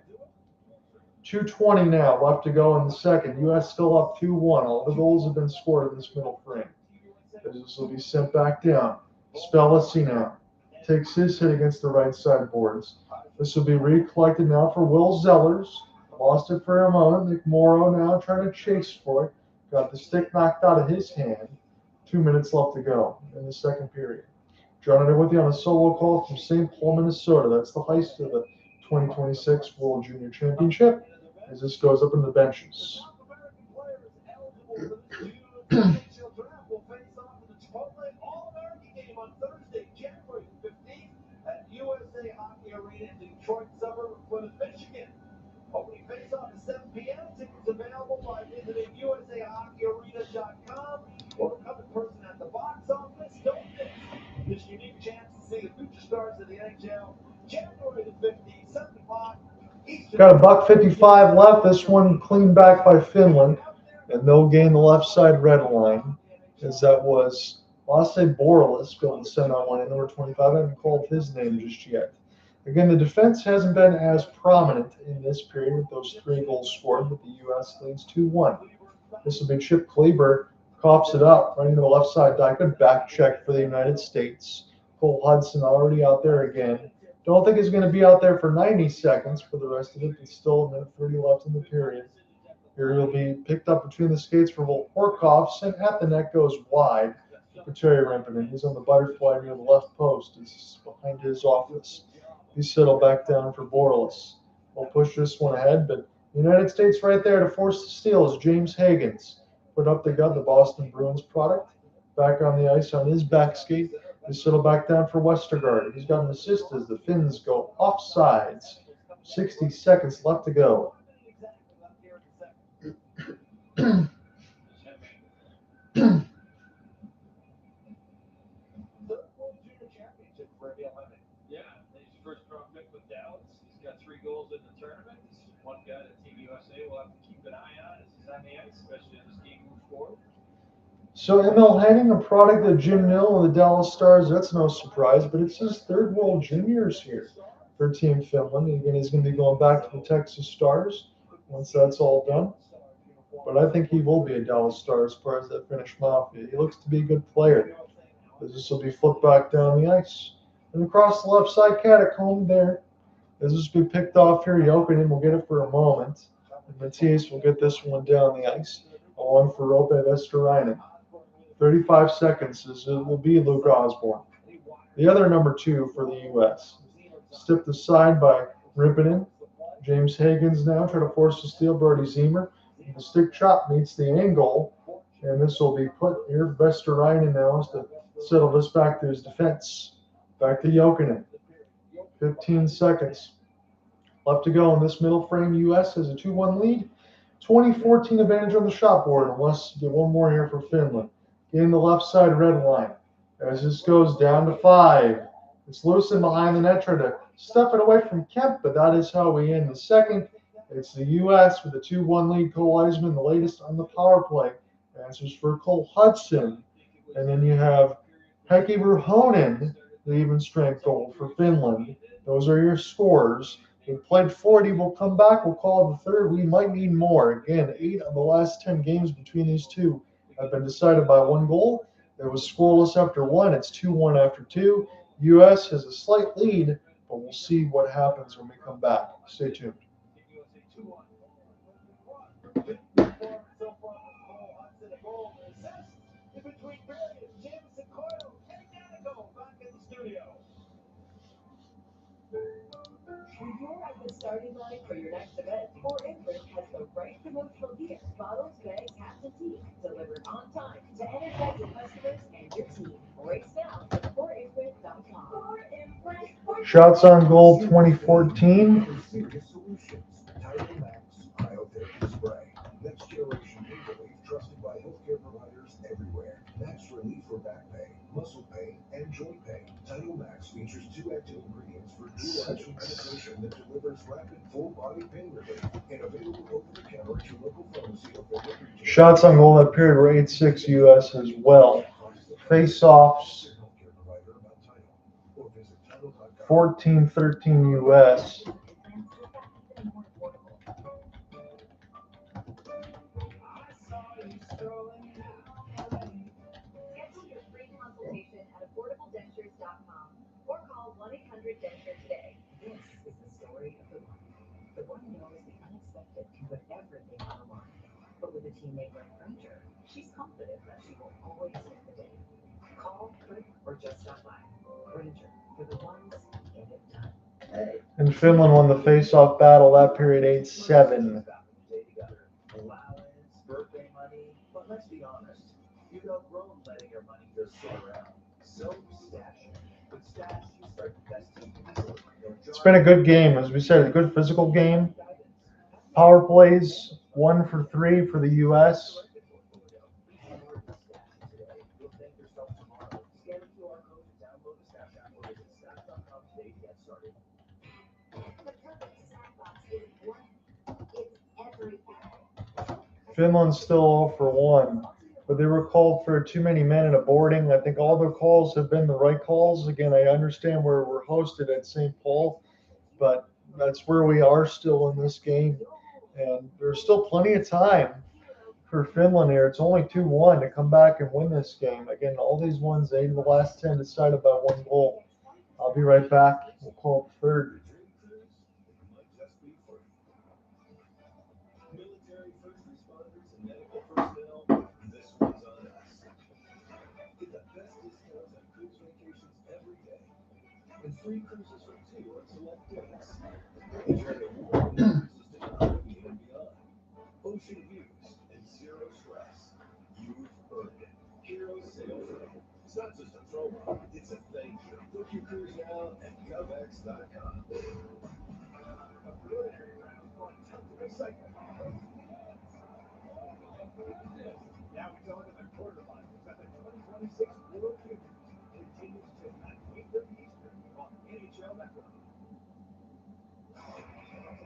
Speaker 1: 2:20 now left to go in the 2nd. U.S. still up 2-1. All the goals have been scored in this middle frame. This will be sent back down. Spellacy now takes his hit against the right side boards. This will be recollected now for Will Zellers. Lost it for a moment. McMorrow now trying to chase for it. Got the stick knocked out of his hand. 2 minutes left to go in the 2nd period. Joining in with you on a solo call from St. Paul, Minnesota. That's the heist of the 2026 World Junior Championship as this goes up in the benches. Got a $1.55 left. This one clean back by Finland, and they'll gain the left side red line, as that was Lasse Borrellis, be able to send on one in number 25. I haven't called his name just yet. Again, the defense hasn't been as prominent in this period with those 3 goals scored, but the U.S. leads 2-1. This will be Chip Kleber, coughs it up right into the left side. Dakoda back check for the United States. Cole Hutson already out there again. Don't think he's going to be out there for 90 seconds for the rest of it. There's still a minute 30 left in the period. Here he'll be picked up between the skates for Volporkov, sent at the net, goes wide for Terry Rempinen. He's on the butterfly near the left post. He's behind his office. He's settled back down for Borrellis. We'll push this one ahead, but the United States right there to force the steal is James Hagens. Put up the gut, the Boston Bruins product. Back on the ice on his back skate. They settle back down for Westergaard. He's got an assist as the Finns go offsides. 60 seconds left to go.
Speaker 2: He's got 3 goals in the tournament. One guy that Team USA will have to keep an eye on as he's on the ice, especially as this game moves forward.
Speaker 1: So ML Henning, a product of Jim Nill and the Dallas Stars, that's no surprise, but it's his 3rd World Juniors here for Team Finland. Again, he's going to be going back to the Texas Stars once that's all done. But I think he will be a Dallas Star as far as that Finnish Mafia. He looks to be a good player. This will be flipped back down the ice. And across the left side, catacomb there. As this will be picked off here, Jokinen will get it for a moment. And Matthias will get this one down the ice. A one for Roope Vesteriinen. 35 seconds as it will be Luke Osburn. The other number 2 for the U.S. Stepped aside by Rempinen. James Hagens now trying to force the steal. Brody Zemer. The stick chop meets the angle. And this will be put here. Vesteriinen now is to settle this back to his defense. Back to Jokinen. 15 seconds left to go in this middle frame. U.S. has a 2-1 lead. 2014 advantage on the shot board, unless you get one more here for Finland. Getting the left side red line. As this goes down to 5. It's Lewison behind the net, trying to step it away from Kempf, but that is how we end the second. It's the U.S. with a 2-1 lead. Cole Eisman, the latest on the power play. Answers for Cole Hutson. And then you have Heikki Ruohonen, the even strength goal for Finland. Those are your scores. We played 40. We'll come back. We'll call the 3rd. We might need more. Again, 8 of the last 10 games between these two have been decided by 1 goal. It was scoreless after 1. It's 2-1 after 2. U.S. has a slight lead, but we'll see what happens when we come back. Stay tuned.
Speaker 4: When you're at the starting line for your next event, Imprint has the right promotional gear, bottles, bags, hats, and tees delivered on time to energize your customers and your team. Race now at ForImprint.com.
Speaker 1: Shots on goal 2014.
Speaker 3: Next generation pain relief trusted by healthcare providers everywhere. Max relief for back pain, muscle pain, and joint pain. Tidal Max features 2 active ingredients for dual-action medication that delivers rapid full-body pain relief and available over-the-counter at your local pharmacy or favorite retailer.
Speaker 1: Shots on goal that period were 8-6 U.S. as well. Face-offs 14-13 U.S.
Speaker 4: Schedule your free consultation at AffordableDentures.com or call 1-800-DENTURE today. This is the story of the one. The one who knows the unexpected can put everything on the line. But with a teammate like Granger, she's confident that she will always win the day. Call, click, or just stop by. Granger, for the ones who get it done.
Speaker 1: And Finland won the face-off battle that period 8-7.
Speaker 7: Birthday money, but let's be honest, you don't grow letting your money just sit around. So stash it. With Stash, you start the best team easily.
Speaker 1: It's been a good game, as we said, a good physical game. Power plays 1 for 3 for the U.S.
Speaker 5: The perfect snack box is
Speaker 1: Finland's still 0 for 1, but they were called for too many men in a boarding. I think all their calls have been the right calls. Again, I understand where we're hosted at St. Paul, but that's where we are still in this game. And there's still plenty of time for Finland here. It's only 2-1 to come back and win this game. Again, all these ones, 8 of the last 10 decided by 1 goal. I'll be right back. We'll call it third.
Speaker 13: Military first responders and medical personnel, this one's on us. Get the best discounts on cruise vacations every day. And free cruises for 2 on select dates. Enjoy the warm cruises to the Caribbean and beyond. Ocean views and zero stress. You've earned it. Heroes Sail Free. It's not just a promo, it's a thank you. Book your cruise now at govx.com.
Speaker 7: Now we go into the quarterfinals at the 2026 World Juniors. Continues tonight, 8:30 Eastern on NHL Network.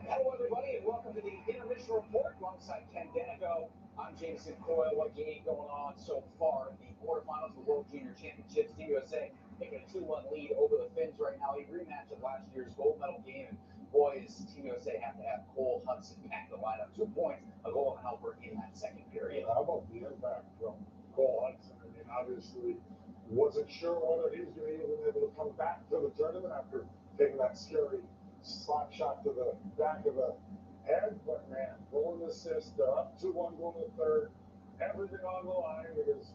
Speaker 7: Hello, everybody, and welcome to the Intermission Report alongside Ken Danigo. I'm Jameson Coyle. What game going on so far in the quarterfinals of the World Junior Championships? Team USA taking a 2-1 lead over the Finns right now. A rematch of last year's gold medal game. And boy, does Team USA have to have Cole Hutson back in the lineup. 2 points, a goal and a helper in that second period.
Speaker 9: How about the impact from Cole Hutson? I mean, obviously, wasn't sure whether he was going to even be able to come back to the tournament after taking that scary slap shot to the back of the head. But man, goal and assist, they're up 2-1 going to the third. Everything on the line because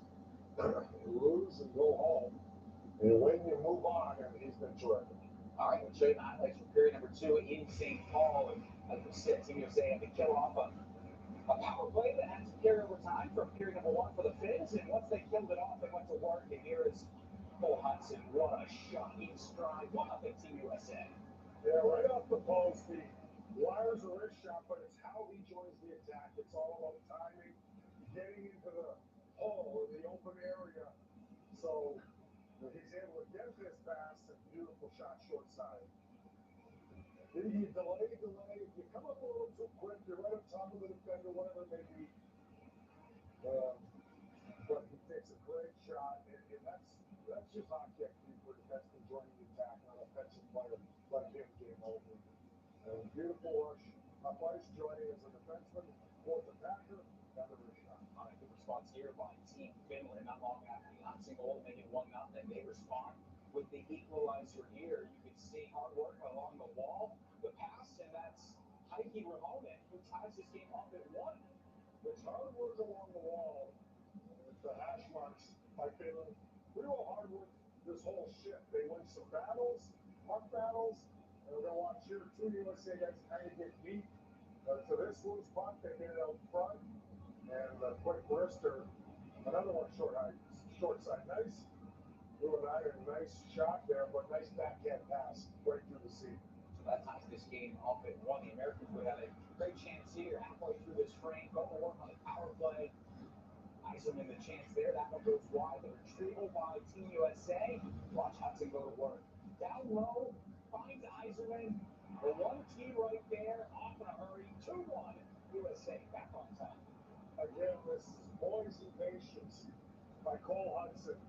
Speaker 9: you lose and go home. And when you move on, and he's been terrific.
Speaker 7: All right, we'll show you the highlights from period number 2 in St. Paul. And as we said, Team USA had to kill off a power play that had to carry over time from period number 1 for the Finns. And once they killed it off, they went to work. And here is Cole Hutson. What a shot in stride. 1-0 Team USA.
Speaker 9: Yeah, right off the post, he wires a wrist shot, but it's how he joins the attack. It's all about timing, getting into the hole in the open area. So he's able to get this pass and beautiful shot short side. He delay. You come up a little too quick, you're right on top of the defender, whatever it may be. But he takes a great shot, and that's just hockey for defenseman joining the attack, not a offensive player like him game over. Beautiful rush. Up ice joining as a defenseman, fourth attacker, got the wrist shot.
Speaker 7: All right, good response here by Team Finland. Not long after the Hutson goal to make it 1-0, they respond with the equalizer here. You can see hard work along the wall, the pass, and that's Rheaume-Mullen who ties this game off at 1.
Speaker 9: It's hard work along the wall. It's the hash marks by Finland. Real hard work this whole shift. They win some battles, puck battles, and we're going to watch here 2 USA guys kind of get beat. To this loose puck, they get it out front, and a quick wrister. Another one short side. Nice. Nice shot there, but nice backhand pass right through the seam.
Speaker 7: So that ties this game off at 1. The Americans would have a great chance here halfway through this frame. Go to work on the power play. Eiserman the chance there. That one goes wide. The retrieval by Team USA. Watch Hutson go to work. Down low, finds Eiserman. The 1-2 right there. Off in a hurry. 2-1. USA back on top.
Speaker 9: Again, this poison patience by Cole Hutson.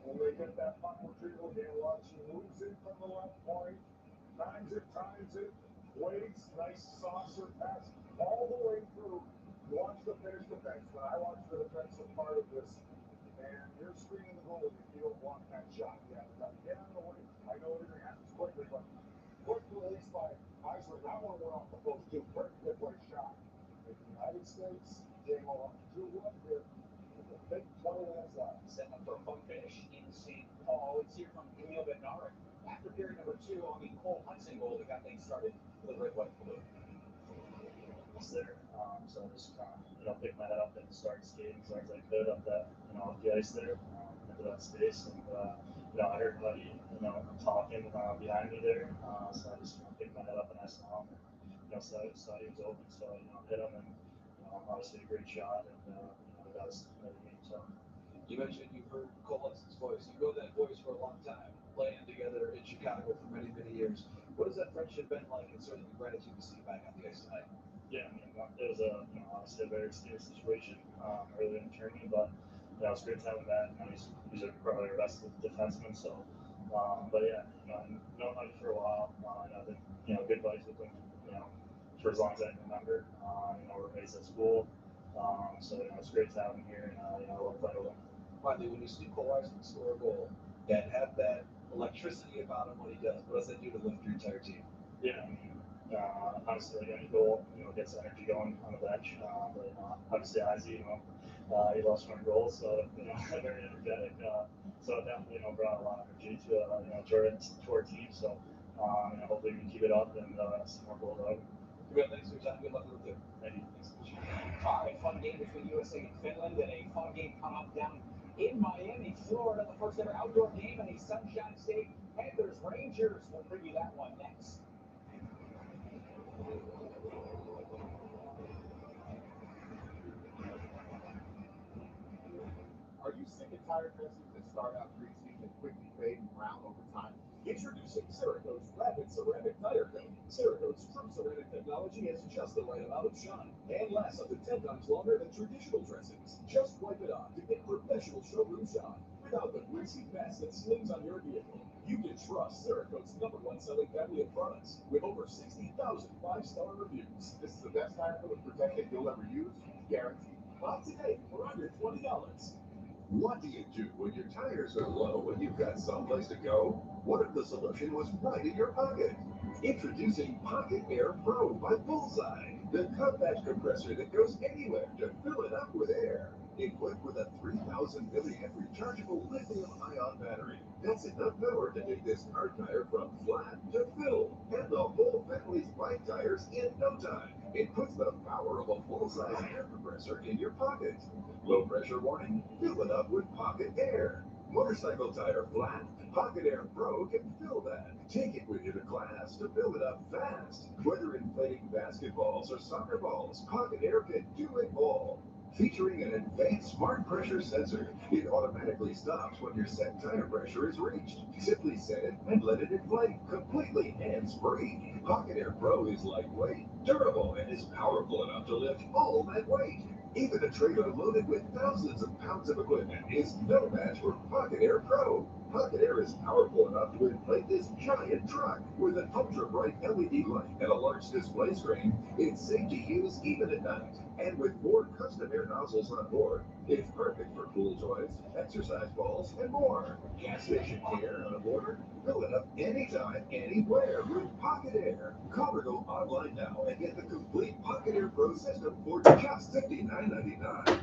Speaker 9: When they get that puck retrieval again, watch he moves in from the left point, times it, waits, nice saucer pass all the way through. You watch the Finnish defenseman. I watched the defensive part of this, and you're screening the goalie if you don't want that shot. You have to get out of the way. I know everything happens quickly, but quick release by Eiserman. That one went off the post too. Perfect play shot. In the United States, game on 2-1 here. Big 20 minutes left.
Speaker 7: Setting up for a fun finish in St. Paul. It's here from Emil Bednarik. After period number 2 on the Cole Hutson goal that got things started for the Red, White, Blue.
Speaker 11: It's there. So I just picked my head up and started skating as hard as I could up that, off the ice there, into that space. And, I heard everybody, talking behind me there. So I just picked my head up and I saw him. And, saw he was open. So, hit him and, obviously a great shot. And, that was another game. So.
Speaker 2: You mentioned you've heard Cole Hutson's voice. You know that voice for a long time, playing together in Chicago for many, many years. What has that friendship been like, and certainly gratitude to see you back on the ice tonight?
Speaker 11: Yeah, I mean, it was obviously a very serious situation early in the tournament, but it's great to have him back. He's probably our best defenseman. So, but yeah, I've known him for a while. I've been good buddies with him, for as long as I can remember. We're raised at school, so it's great to have him here, and I love playing with him.
Speaker 2: Finally, when you see Kowalski score a goal and have that electricity about him when he does, what does that do to lift your entire team?
Speaker 11: Yeah, I mean, obviously, any goal, gets energy going on the bench. But obviously, Izzy, he loves scoring goals, so very energetic. So it definitely, brought a lot of energy to our team. So hopefully we can keep it up and see more goals out.
Speaker 2: Thanks for your time. Good luck with it.
Speaker 11: Thank you.
Speaker 14: All right, fun game between USA and Finland, and a fun game come up down in Miami, Florida. The first ever outdoor game in a Sunshine State. Panthers Rangers. We'll preview that one next.
Speaker 3: Are you sick and tired dressings that start out greasy and quickly fade and brown over time?
Speaker 13: Introducing Cerakote's Rapid Ceramic Tire Coat. Cerakote's true ceramic technology has just the right amount of shine and lasts up to 10 times longer than traditional dressings. Just wipe it on to get professional showroom shine without the greasy mess that slings on your vehicle. You can trust Cerakote's #1 selling family of products with over 60,000 5-star reviews.
Speaker 3: This is the best tire coat protection you'll ever use, guaranteed.
Speaker 13: Buy today for under $20.
Speaker 15: What do you do when your tires are low and you've got someplace to go? What if the solution was right in your pocket? Introducing Pocket Air Pro by Bullseye, the compact compressor that goes anywhere to fill it up with air. Equipped with a 3,000 milliamp rechargeable lithium-ion battery, that's enough power to take this car tire from flat to fill, and the whole family's bike tires in no time. It puts the power of a full-size air compressor in your pocket. Low pressure warning, fill it up with Pocket Air. Motorcycle tire flat, Pocket Air Pro can fill that. Take it with you to class to fill it up fast. Whether inflating basketballs or soccer balls, Pocket Air can do it all. Featuring an advanced smart pressure sensor, it automatically stops when your set tire pressure is reached. Simply set it and let it inflate, completely hands-free. Pocket Air Pro is lightweight, durable, and is powerful enough to lift all that weight. Even a trailer loaded with thousands of pounds of equipment is no match for Pocket Air Pro. Pocket Air is powerful enough to inflate this giant truck with an ultra-bright LED light and a large display screen. It's safe to use even at night. And with 4 custom air nozzles on board, it's perfect for pool toys, exercise balls, and more. Gas station air on a border? Fill it up anytime, anywhere with Pocket Air. Call or go online now and get the complete Pocket Air Pro system for just $59.99.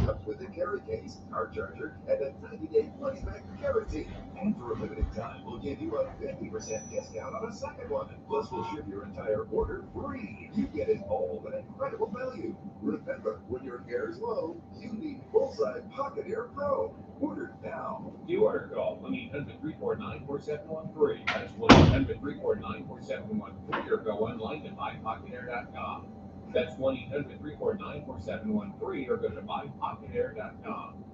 Speaker 15: Comes with a carry case, car charger, and a 90-day money-back guarantee. And for a limited time, we'll give you a 50% discount on a second one. Plus, we'll ship your entire order free. You get it all at incredible value. Remember, when your air is low, you need Bullseye Pocket Air Pro. Order now.
Speaker 16: You order, call 1-800-349-4713. That's 1-800-349-4713, or go online to buypocketair.com. That's 1-800-349-4713, or go to buypocketair.com.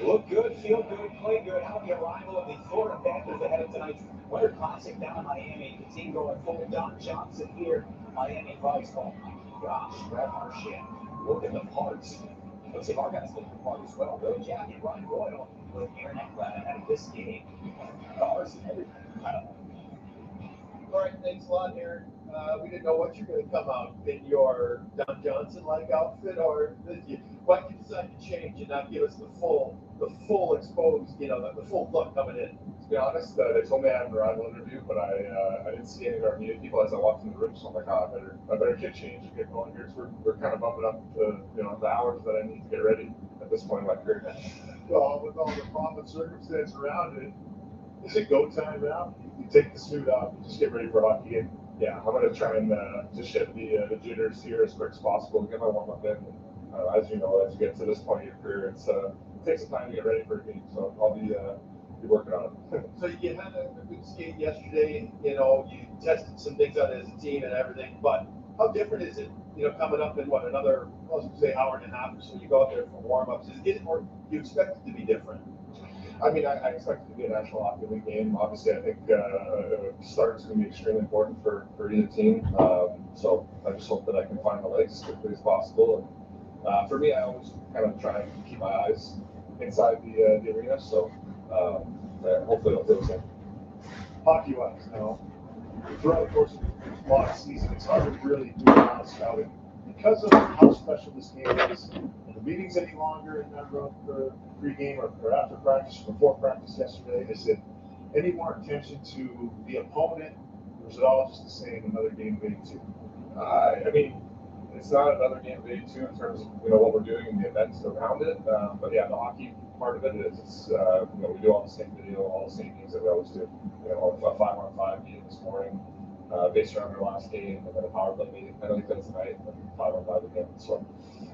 Speaker 14: Look good, feel good, play good. How the arrival of the Florida Panthers ahead of tonight's Winter Classic down in Miami. The team going full Don Johnson here. Miami Vice. Oh my gosh, Brad Marchand. Look at the parts. Looks like our guys look the part as well. Bill Jack and Ryan Royal with Aaron Eckblad ahead of this game. Cars and everything.
Speaker 2: All right, thanks a lot, Aaron. We didn't know what you're going to come out in your Don Johnson-like outfit, or why did you decide to change and not give us the full exposed, the full look coming in?
Speaker 17: To be honest, they told me I had an arrival interview, but I didn't see any of our media people as I walked in the room, so I'm like, oh, I better get changed and get going here. So we're kind of bumping up the hours that I need to get ready at this point in my career.
Speaker 9: Well, with all the pomp and circumstance around it, is it go time now? You take the suit off and just get ready for a hockey game.
Speaker 17: Yeah, I'm going to try and just ship the jitters here as quick as possible to get my warm-up in. As you know, as you get to this point in your career, it takes some time to get ready for a game, so I'll be working on it.
Speaker 2: So you had a good skate yesterday, you tested some things out as a team and everything, but how different is it, coming up in another, let's say, hour and a half or so, you go out there for warm-ups, is it, or do you expect it to be different?
Speaker 17: I mean, I expect it to be a National Hockey League game. Obviously, I think start is going to be extremely important for either team. So I just hope that I can find the legs as quickly as possible. And for me, I always kind of try and keep my eyes inside the arena. So hopefully it'll feel the same.
Speaker 10: Hockey-wise, now, throughout the course of the last season, it's hard to really do a lot of scouting. Because of how special this game is, the meetings any longer, remember the pre-game or after practice, before practice yesterday, they said, any more attention to the opponent, or is it all just the same, another game of 82?
Speaker 17: I mean, it's not another game of 82 in terms of what we're doing and the events around it. But yeah, the hockey part of it is it's we do all the same video, all the same things that we always do. A 5-on-5 meeting this morning, based around our last game, and then a power play meeting. I know we've done tonight, and then 5-on-5 again. So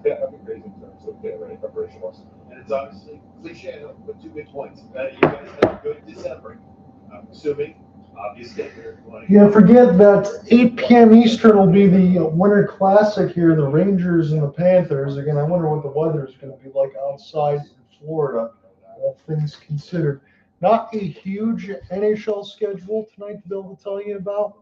Speaker 17: yeah, nothing crazy in terms of getting ready preparation was.
Speaker 8: And it's obviously cliche, but 2 good points. You guys had a good December. I'm assuming, obviously.
Speaker 1: Yeah, forget that 8 p.m. Eastern will be the Winter Classic here, the Rangers and the Panthers. Again, I wonder what the weather is going to be like outside in Florida, all things considered. Not a huge NHL schedule tonight to be able to tell you about.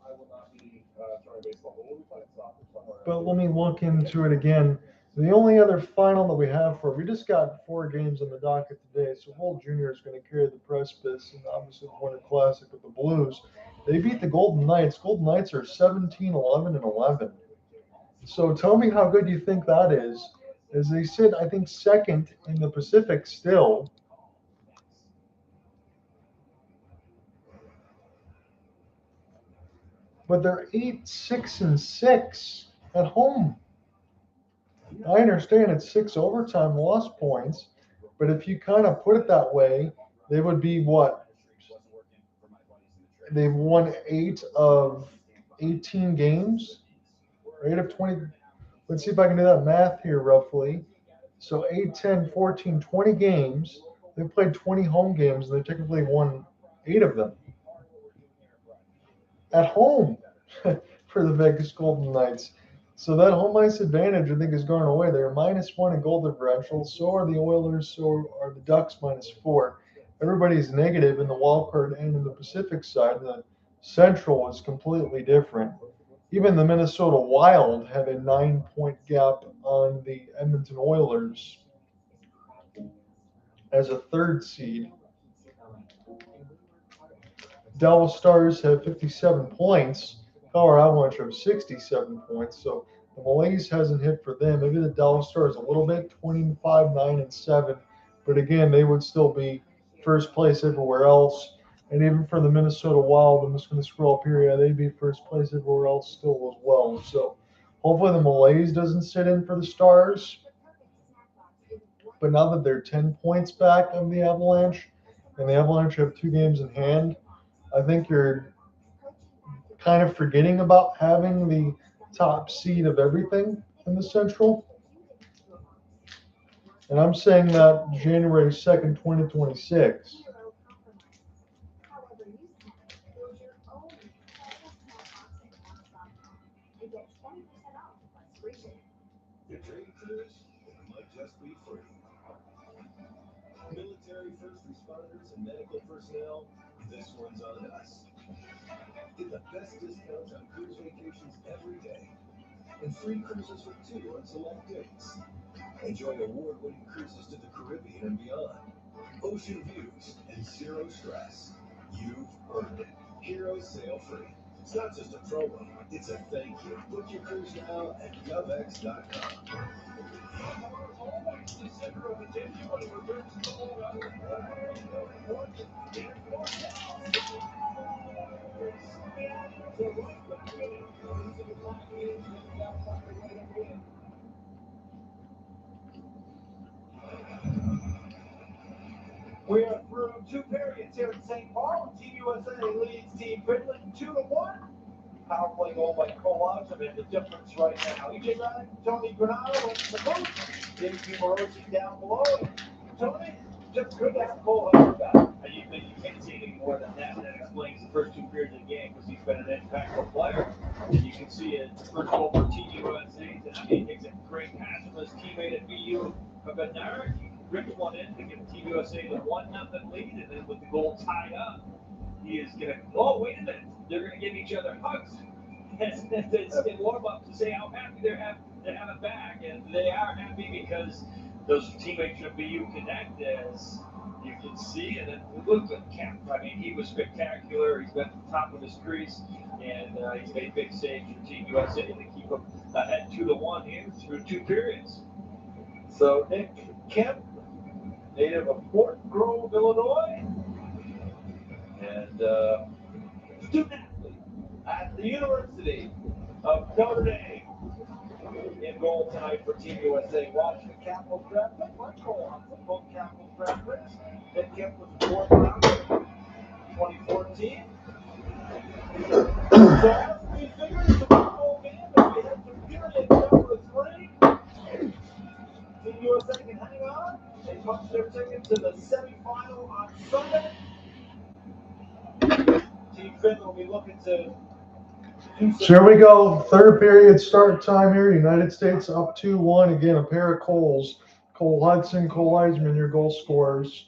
Speaker 17: I will not be throwing baseball, but we'll be playing soccer somewhere.
Speaker 1: But let me look into it again. The only other final that we have we just got 4 games on the docket today. So Will Jr. is going to carry the precipice and obviously the Winter Classic with the Blues. They beat the Golden Knights. Golden Knights are 17-11-11. So tell me how good you think that is. As they sit, I think, second in the Pacific still. But they're 8-6-6 at home. I understand it's 6 overtime loss points, but if you kind of put it that way, they would be what? They've won 8 of 18 games, or 8 of 20. Let's see if I can do that math here roughly. So 8, 10, 14, 20 games. They've played 20 home games, and they technically won 8 of them at home for the Vegas Golden Knights. So that home ice advantage, I think, is going away. They're -1 in goal differential. So are the Oilers. So are the Ducks -4. Everybody's negative in the wild card and in the Pacific side. The Central is completely different. Even the Minnesota Wild have a 9-point gap on the Edmonton Oilers as a 3rd seed. Dallas Stars have 57 points. Colorado Avalanche have 67 points. So the malaise hasn't hit for them. Maybe the Dallas Stars a little bit, 25-9-7. But again, they would still be first place everywhere else. And even for the Minnesota Wild, I'm just going to scroll up here. Yeah, they'd be first place everywhere else still as well. So hopefully the malaise doesn't sit in for the Stars. But now that they're 10 points back of the Avalanche, and the Avalanche have 2 games in hand, I think you're kind of forgetting about having the top seed of everything in the Central. And I'm saying that January 2nd, 2026.
Speaker 13: Your trade tours might just be free. Military, first responders, and medical personnel, this one's on us. Get the best discounts on cruise vacations every day. And free cruises for 2 on select dates. Enjoy award-winning cruises to the Caribbean and beyond. Ocean views and 0 stress. You've earned it. Heroes sail free. It's not just a promo, it's a thank you. Book your cruise now at govx.com.
Speaker 14: We are through 2 periods here in St. Paul. Team USA leads Team Finland 2-1. Power play goal by Kovacs made the difference right now. EJ Ryan, Tony Granado with the boot. JP Morosi down below. Tony, just good to have Kovacs back.
Speaker 2: And you can't see any more than that. That explains the first 2 periods of the game because he's been an impactful player. And you can see it. First goal for Team USA. And I mean, he takes a great pass from his teammate at BU, Bednarik. rips one in to give Team USA the 1-0 lead, and then with the goal tied up, he is going to, oh, wait a minute, they're going to give each other hugs in warm-up to say how happy they have it back, and they are happy because those teammates from BU connect, as you can see. And then look at Kempf. I mean, he was spectacular. He's been at the top of his crease, and he's made big saves for Team USA to keep them ahead 2-1 here through 2 periods.
Speaker 7: So Nick Kempf, native of Fort Grove, Illinois, and student athlete at the University of Notre Dame. In goal tonight for Team USA. Washington Capitals draft pick, Motzko, Hutson, both Capitals draft picks. Nick Kempf was the 4th round in 2014. So as we figure it's a 1-goal game, and we head to period number 3. Team USA can hang on. They punch their ticket to the semifinal on Sunday. Team Finland will be looking to.
Speaker 1: So here we go. 3rd period start time here. United States up 2-1. Again, a pair of Coles. Cole Hutson, Cole Eisman, your goal scorers.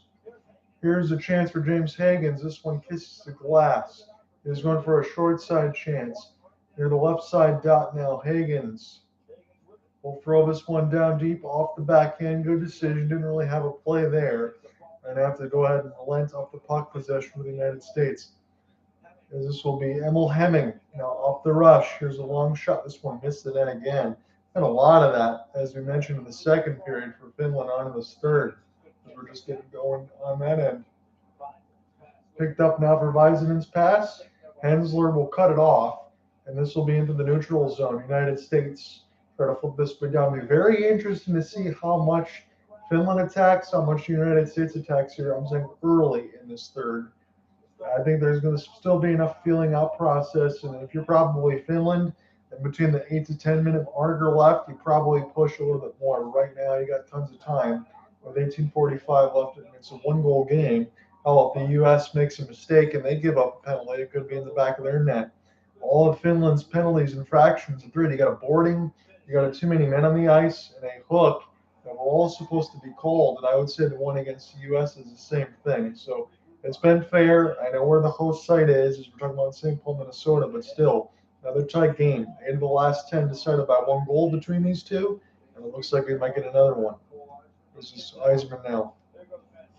Speaker 1: Here's a chance for James Hagens. This one kisses the glass. He's going for a short side chance. Near the left side dot now. Hagens will throw this one down deep off the backhand. Good decision. Didn't really have a play there. And have to go ahead and relent off the puck possession for the United States. As this will be Emil Hemming now off the rush. Here's a long shot. This one missed the net again. And a lot of that, as we mentioned in the 2nd period for Finland on in this 3rd. As we're just getting going on that end. Picked up now for Väisänen's pass. Hensler will cut it off. And this will be into the neutral zone. United States try to flip this way down. It'll be very interesting to see how much Finland attacks, how much the United States attacks here. I'm saying early in this 3rd. I think there's going to still be enough feeling out process, and if you're probably Finland, and between the 8 to 10 minute marker left, you probably push a little bit more. Right now, you got tons of time. With 18:45 left, and it's a 1-goal game. Hell, if the U.S. makes a mistake and they give up a penalty, it could be in the back of their net. All of Finland's penalties and fractions are 3. You got a boarding, you got too many men on the ice, and a hook that were all supposed to be called. And I would say the one against the U.S. is the same thing. So. It's been fair. I know where the host site is, as we're talking about St. Paul, Minnesota, but still, another tight game. 8 of the last 10 decided by 1 goal between these two, and it looks like we might get another one. This is Eisman now.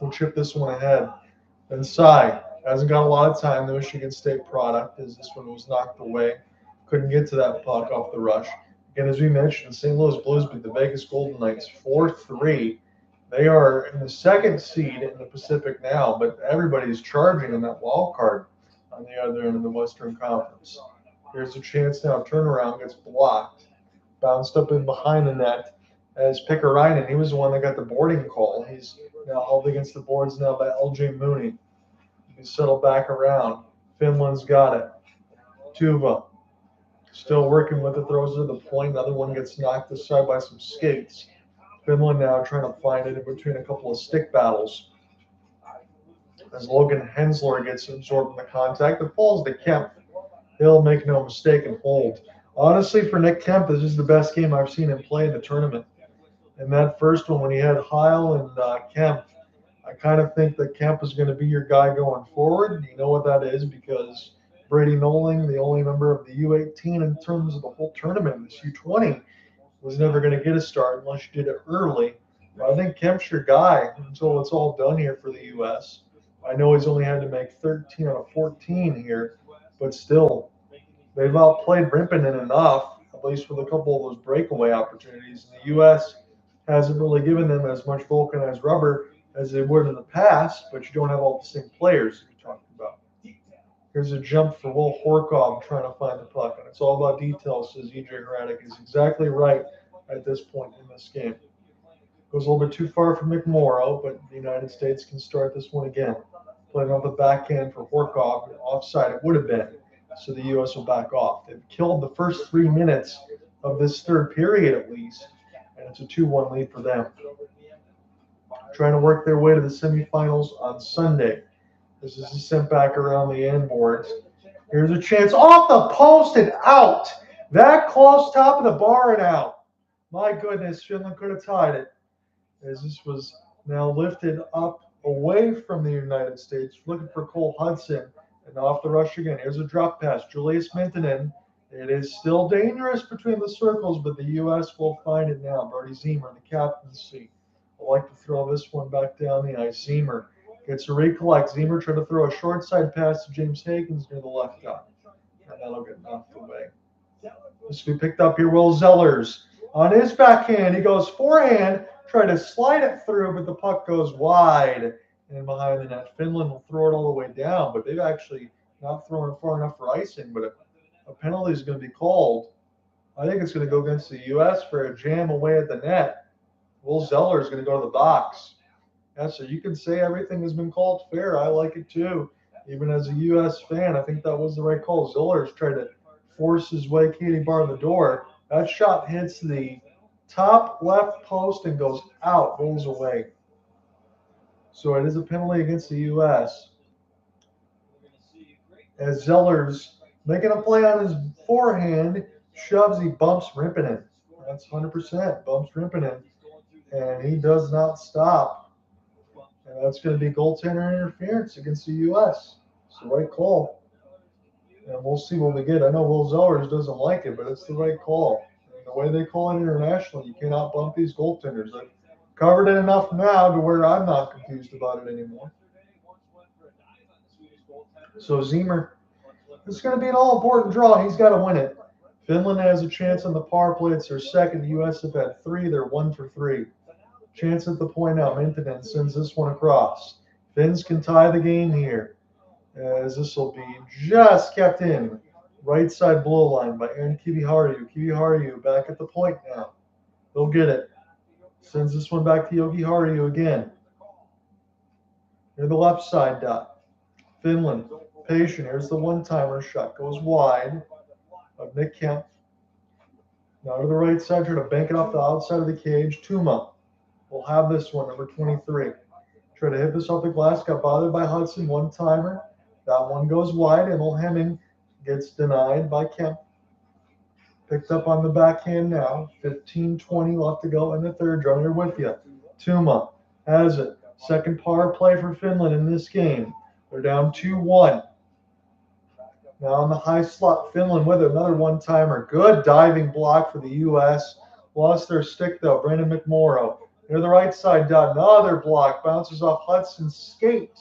Speaker 1: We'll chip this one ahead. Then Cy hasn't got a lot of time, the Michigan State product, as this one was knocked away. Couldn't get to that puck off the rush. Again, as we mentioned, St. Louis Blues beat the Vegas Golden Knights 4-3. They are in the 2nd seed in the Pacific now, but everybody's charging in that wild card on the other end of the Western Conference. Here's a chance now. Turnaround gets blocked. Bounced up in behind the net as Pikkarainen. He was the one that got the boarding call. He's now held against the boards now by LJ Mooney. He's settled back around. Finland's got it. Tuva still working with it. Throws it to the point. Another one gets knocked aside by some skates. Finland now trying to find it in between a couple of stick battles. As Logan Hensler gets absorbed in the contact, it falls to Kempf. He'll make no mistake and hold. Honestly, for Nick Kempf, this is the best game I've seen him play in the tournament. In that first one, when he had Heil and Kempf, I kind of think that Kempf is going to be your guy going forward. You know what that is because Brady Knowling, the only member of the U18 in terms of the whole tournament, this U20, was never going to get a start unless you did it early. But I think Kemp's your guy until it's all done here for the U.S. I know he's only had to make 13 out of 14 here, but still, they've outplayed Rimpinen enough, at least with a couple of those breakaway opportunities. And the U.S. hasn't really given them as much vulcanized rubber as they would in the past, but you don't have all the same players that you're talking about. Here's a jump for Will Horkov trying to find the puck, and it's all about details, says E.J. Hradek. He's exactly right at this point in this game. Goes a little bit too far for McMorrow, but the United States can start this one again. Playing off the backhand for Horkov, offside it would have been, so the U.S. will back off. They've killed the first 3 minutes of this 3rd period at least, and it's a 2-1 lead for them. Trying to work their way to the semifinals on Sunday. This is sent back around the end boards. Here's a chance off the post and out. That close, top of the bar and out. My goodness, Finland could have tied it. As this was now lifted up away from the United States, looking for Cole Hutson, and off the rush again. Here's a drop pass. Julius Mintonen. It is still dangerous between the circles, but the U.S. will find it now. Brady Zemer, the captaincy. I like to throw this one back down the ice. Zemer gets a recollect. Zemer tried to throw a short side pass to James Hagens near the left dot. And that'll get knocked away. This will be picked up here. Will Zellers on his backhand. He goes forehand, trying to slide it through, but the puck goes wide and behind the net. Finland will throw it all the way down, but they've actually not thrown it far enough for icing, but a penalty is going to be called. I think it's going to go against the U.S. for a jam away at the net. Will Zeller is going to go to the box. Yeah, so you can say everything has been called fair. I like it too. Even as a U.S. fan, I think that was the right call. Ziller's tried to force his way Katie bar the door. That shot hits the top left post and goes out, rolls away. So it is a penalty against the U.S. As Zeller's making a play on his forehand, shoves, he bumps Rimpinen. That's 100%, bumps Rimpinen. And he does not stop. And that's going to be goaltender interference against the U.S. It's the right call. And we'll see what we get. I know Will Zellers doesn't like it, but it's the right call. And the way they call it internationally, you cannot bump these goaltenders. I've covered it enough now to where I'm not confused about it anymore. So Zemer, this is going to be an all-important draw. He's got to win it. Finland has a chance on the power play. It's their second. The U.S. have had 3. They're 1 for 3. Chance at the point now. Mintonen sends this one across. Finns can tie the game here, as this will be just kept in. Right side blue line by Aaron Kiviharju. Kiviharju back at the point now. They'll get it. Sends this one back to Yogi Harju again. Near the left side dot. Finland, patient. Here's the one-timer. Shot goes wide of Nick Kempf. Now to the right side, trying to bank it off the outside of the cage. Tuma will have this one, number 23. Try to hit this off the glass. Got bothered by Hutson. One-timer. That one goes wide. Emil Hemming gets denied by Kempf. Picked up on the backhand now. 15-20 left to go in the third. Drummer with you. Tuma has it. Second power play for Finland in this game. They're down 2-1. Now on the high slot, Finland with another one-timer. Good diving block for the U.S. Lost their stick, though. Brandon McMorrow. Near the right side dot. Another block. Bounces off Hudson's skate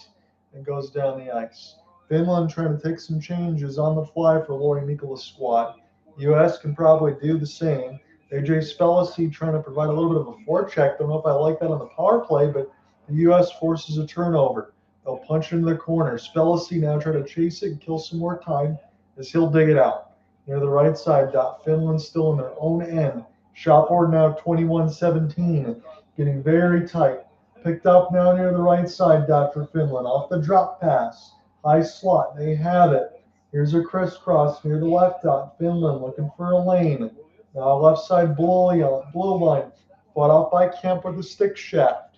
Speaker 1: and goes down the ice. Finland trying to take some changes on the fly for Lori Mikola's squad. U.S. can probably do the same. AJ Spellacy trying to provide a little bit of a forecheck. Don't know if I like that on the power play, but the U.S. forces a turnover. They'll punch into the corner. Spellacy now trying to chase it and kill some more time as he'll dig it out. Near the right side dot. Finland still in their own end. Shot board now 21-17. Getting very tight. Picked up now near the right side dot for Finland. Off the drop pass. High slot. They have it. Here's a crisscross near the left dot. Finland looking for a lane. Now left side blue line. Fought off by Kemp with the stick shaft.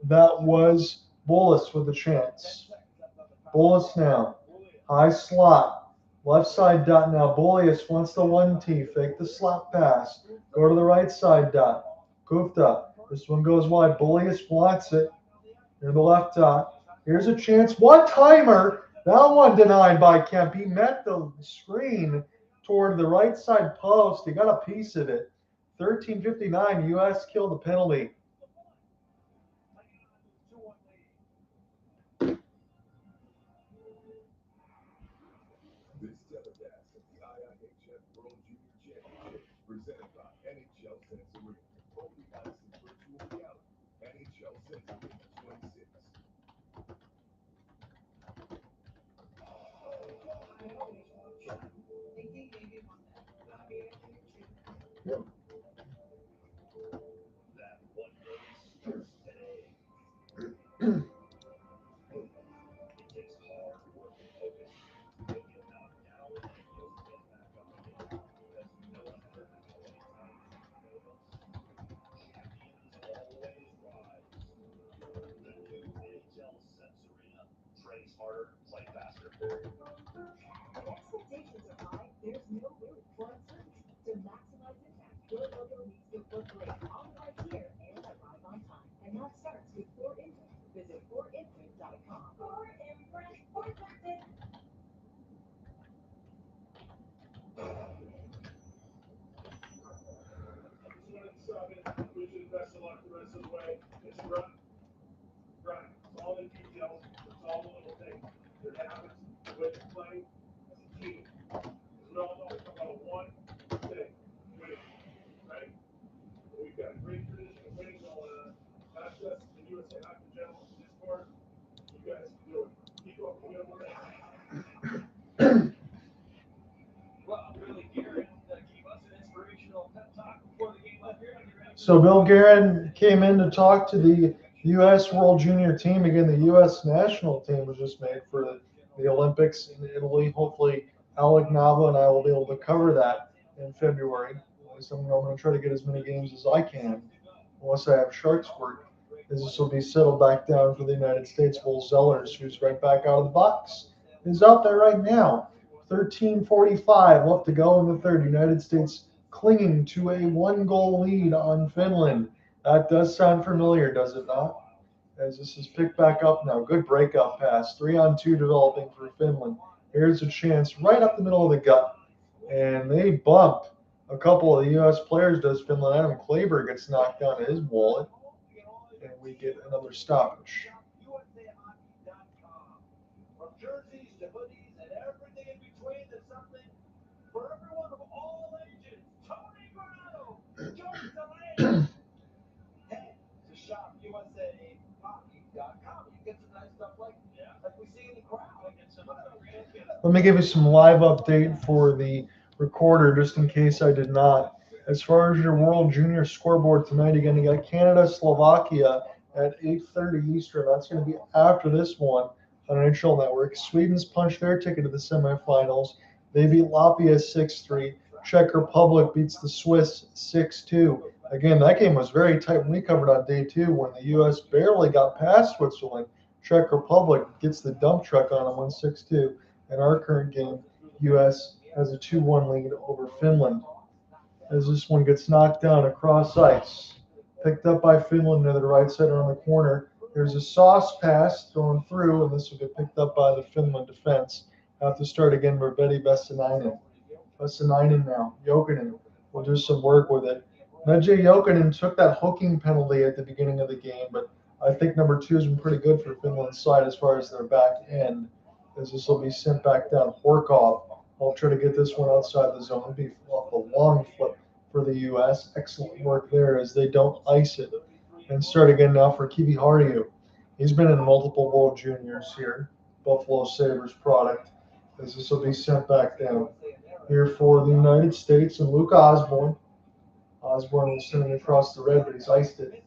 Speaker 1: That was Bullis with a chance. Bullis now. High slot. Left side dot now. Bullis wants the 1T. Fake the slap pass. Go to the right side dot. Gupta. This one goes wide. Bullis wants it. Near the left dot. Here's a chance. One-timer. That one denied by Kemp. He met the screen toward the right side post. He got a piece of it. 13:59. U.S. killed the penalty.
Speaker 3: This telecast of the IIHF World Junior Championship presented by NHL Sensory. Only on virtual reality. NHL Sensory 26.
Speaker 4: Expectations are high. There's no room for uncertainty. To maximize impact, your logo needs to look great on the right tier and arrive on time. And that starts with
Speaker 1: So Bill Guerin came in to talk to the U.S. World Junior team. Again, the U.S. national team was just made for the Olympics in Italy. Hopefully, Alec Nava and I will be able to cover that in February. So I'm going to try to get as many games as I can, unless I have Sharks work, as this will be settled back down for the United States. Will Zellers, who's right back out of the box, is out there right now. 13:45 left to go in the third. United States clinging to a 1-goal lead on Finland. That does sound familiar, does it not? As this is picked back up now. Good breakout pass. 3-on-2 developing for Finland. Here's a chance right up the middle of the gut. And they bump a couple of the U.S. players, does Finland. Adam Kleber gets knocked down to his wallet. And we get another stoppage.
Speaker 2: From jerseys to hoodies and everything in between, there's something for everyone of all ages. Tony Granato joins the land. Head to shop USAHockey.com. You get some nice stuff like we see in the crowd.
Speaker 1: Let me give you some live update for the recorder, just in case I did not. As far as your World Junior scoreboard tonight, again, you got Canada, Slovakia at 8:30 Eastern. That's going to be after this one on NHL Network. Sweden's punched their ticket to the semifinals. They beat Latvia 6-3. Czech Republic beats the Swiss 6-2. Again, that game was very tight when we covered on day 2 when the U.S. barely got past Switzerland. Czech Republic gets the dump truck on them, 1-6-2. In our current game, U.S. has a 2-1 lead over Finland. As this one gets knocked down across ice. Picked up by Finland near the right side around the corner. There's a sauce pass thrown through, and this will get picked up by the Finland defense. Have to start again for Betty Vesinainen. Vesinainen now. Jokinen will do some work with it. Medje Jokinen took that hooking penalty at the beginning of the game, but I think number 2 has been pretty good for Finland's side as far as their back end, as this will be sent back down. Horkov will try to get this one outside the zone. It'll be off a long flip for the U.S. Excellent work there as they don't ice it. And start again now for Kiviharju. He's been in multiple World Juniors here, Buffalo Sabres product, as this will be sent back down. Here for the United States and Luke Osburn. Osburn was sending across the red, but he's iced it.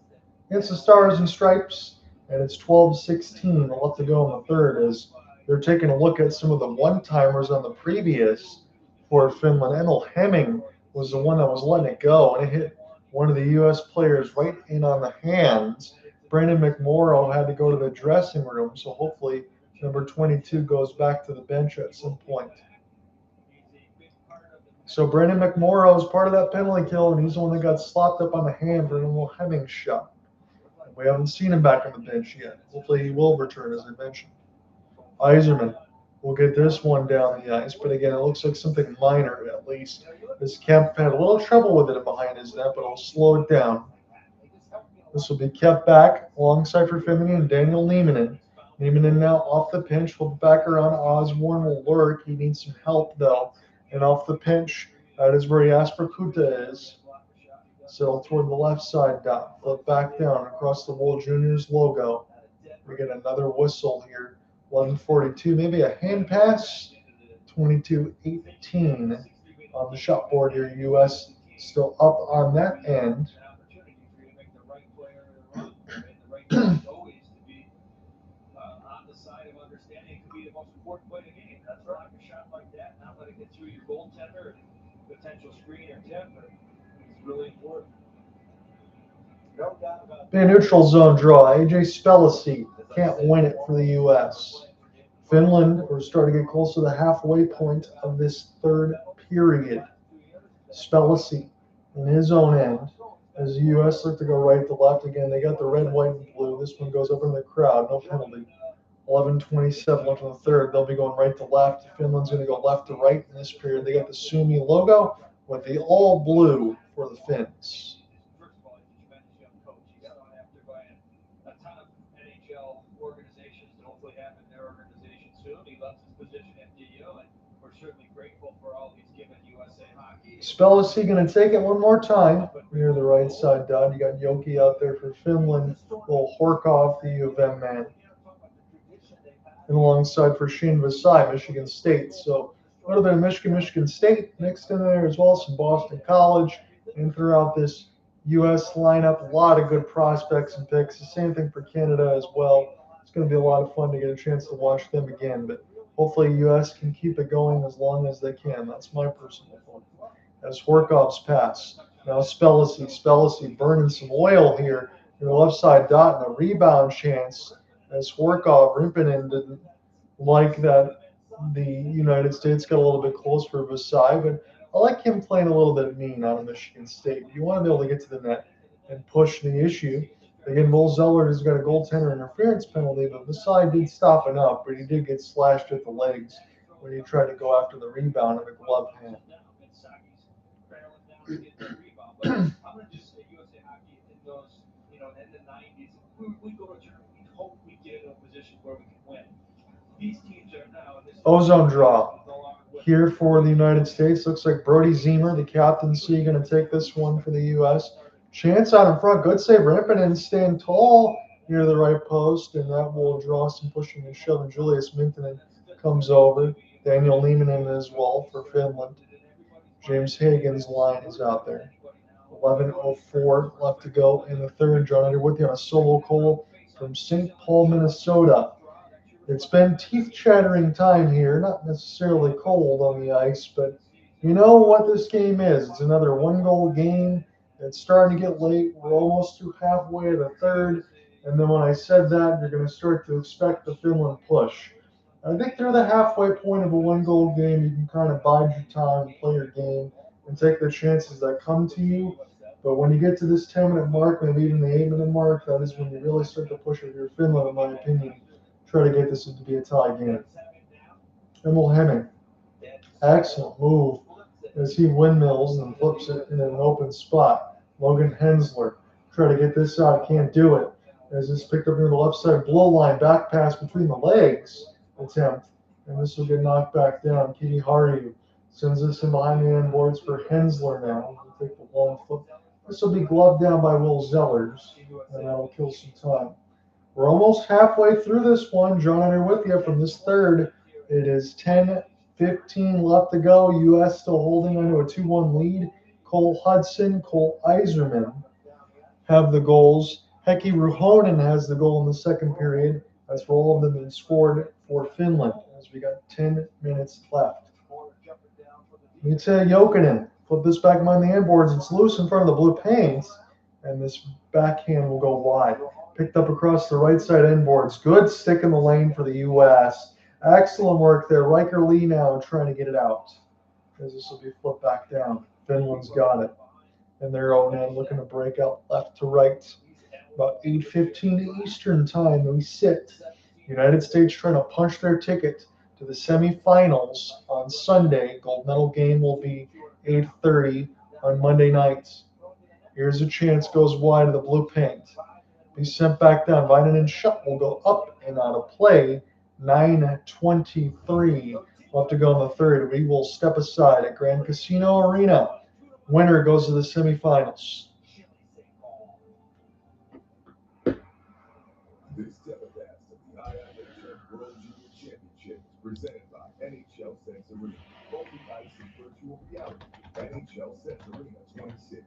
Speaker 1: It's the Stars and Stripes, and it's 12:16 left to go in the third as they're taking a look at some of the one-timers on the previous for Finland. Emil Hemming was the one that was letting it go, and it hit one of the U.S. players right in on the hands. Brandon McMorrow had to go to the dressing room, so hopefully number 22 goes back to the bench at some point. So Brandon McMorrow is part of that penalty kill, and he's the one that got slopped up on the hand for a little Hemming shot. We haven't seen him back on the bench yet. Hopefully he will return, as I mentioned. Yzerman will get this one down the ice, but again, it looks like something minor at least. This Kempf had a little trouble with it behind his net, but it'll slow it down. This will be kept back alongside for Finland and Daniel Nieminen. Nieminen now off the pinch, will back around. Osborne will lurk. He needs some help though. And off the pinch, that is where Jasper Kuta is. Settle toward the left side, flip back down across the World Juniors logo. We get another whistle here. 11:42, maybe a hand pass. 22:18 on the shot board here. U.S. still up on that end.
Speaker 2: Goaltender, potential screen or tip, it's really important. No doubt about
Speaker 1: Be a neutral zone draw. AJ Spellacy can't win it for the U.S. Finland, we're starting to get close to the halfway point of this third period. Spellacy in his own end. As the U.S. look to go right to left again, they got the red, white, and blue. This one goes up in the crowd. No penalty. 11:27 left in the third. They'll be going right to left. Finland's going to go left to right in this period. They got the Suomi logo with the all blue for the Finns.
Speaker 2: First of all, he's a tremendous young coach. He's gone after by a ton of NHL organizations to hopefully have in their organization soon. He loves his position at DO, and we're certainly grateful for all he's given USA Hockey.
Speaker 1: Spellacy going to take it one more time near the right side, Dodd. You got Yoki out there for Finland. Will Horkov, the U of M man. And alongside for Shane Vasai, Michigan State. So a little bit of Michigan State mixed in there as well, some Boston College, and throughout this U.S. lineup, a lot of good prospects and picks. The same thing for Canada as well. It's going to be a lot of fun to get a chance to watch them again. But hopefully, U.S. can keep it going as long as they can. That's my personal fun. As Swerkov's pass. Now Spellacy burning some oil here in the left side dot and a rebound chance as Swerkov Rimpinen didn't like that the United States got a little bit close for Vasai, but I like him playing a little bit mean out of Michigan State. You want to be able to get to the net and push the issue. Again, Will Zeller has got a goaltender interference penalty, but Vasai did stop enough, but he did get slashed at the legs when he tried to go after the rebound in the glove hand.
Speaker 2: I'm gonna just say USA Hockey in those, in the 90s, we go to Germany. We hope we get in a position where we can win. These teams are now in this
Speaker 1: Ozone draw here for the United States. Looks like Brody Ziemer, the captaincy, going to take this one for the U.S. Chance out in front. Good save. Rimpinen staying tall near the right post, and that will draw some pushing and shoving. Julius Mintinen comes over. Daniel Nieminen as well for Finland. James Hagens' line is out there. 11:04 left to go in the third. John Under with you on a solo goal from St. Paul, Minnesota. It's been teeth-chattering time here, not necessarily cold on the ice, but you know what this game is. It's another one-goal game. It's starting to get late. We're almost through halfway of the third, and then when I said that, you're going to start to expect the Finland push. I think through the halfway point of a one-goal game, you can kind of bide your time, play your game, and take the chances that come to you. But when you get to this 10-minute mark, maybe even the 8-minute mark, that is when you really start to push with your Finland, in my opinion. Try to get this to be a tie game. Emil Hemming. Excellent move as he windmills and flips it in an open spot. Logan Hensler. Try to get this out. Can't do it. As it's picked up near the left side blow line. Back pass between the legs attempt. And this will get knocked back down. Kiwi Hardy sends this in behind the end boards for Hensler now. He'll take the long flip. This will be gloved down by Will Zellers. And that'll kill some time. We're almost halfway through this one. John Under with you from this third. It is 10:15 left to go. U.S. still holding onto a 2-1 lead. Cole Hutson, Cole Iserman have the goals. Heikki Ruohonen has the goal in the second period. As for all of them been scored for Finland as we got 10 minutes left. Mita Jokinen. Flip this back behind the end boards. It's loose in front of the blue paint. And this backhand will go wide. Picked up across the right side end boards. Good stick in the lane for the U.S. Excellent work there. Riker Lee now trying to get it out. As this will be flipped back down. Finland's got it. And their own end looking to break out left to right. About 8:15 Eastern time we sit. United States trying to punch their ticket to the semifinals on Sunday. Gold medal game will be 8:30 on Monday nights. Here's a chance, goes wide of the blue paint. He's sent back down. Vinen shot will go up and out of play. 9:23 left to go in the third. We will step aside at Grand Casino Arena. Winner goes to the semifinals.
Speaker 3: This telecast of the IIHF World Junior Championship is presented by NHL Sense Arena. Open ice and virtual reality. NHL Sense Arena 26.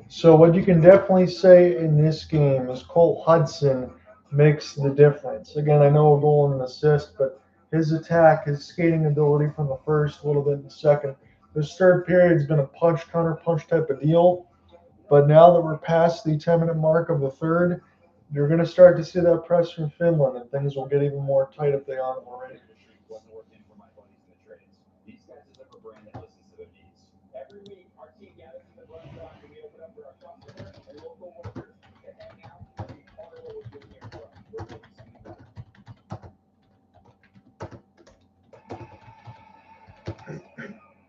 Speaker 1: So what you can definitely say in this game is Cole Hutson makes the difference. Again, I know a goal and an assist, but his attack, his skating ability from the first, a little bit in the second. This third period has been a punch, counter punch type of deal. But now that we're past the 10-minute mark of the third, you're going to start to see that press from Finland, and things will get even more tight if they aren't already.
Speaker 2: Wasn't working for my buddies in the trades. These guys is a brand that listens to their needs. Every week, our team gathers in the run block and we open up for our customers and local workers to hang out and be part of what we're doing here for us. We're doing something better.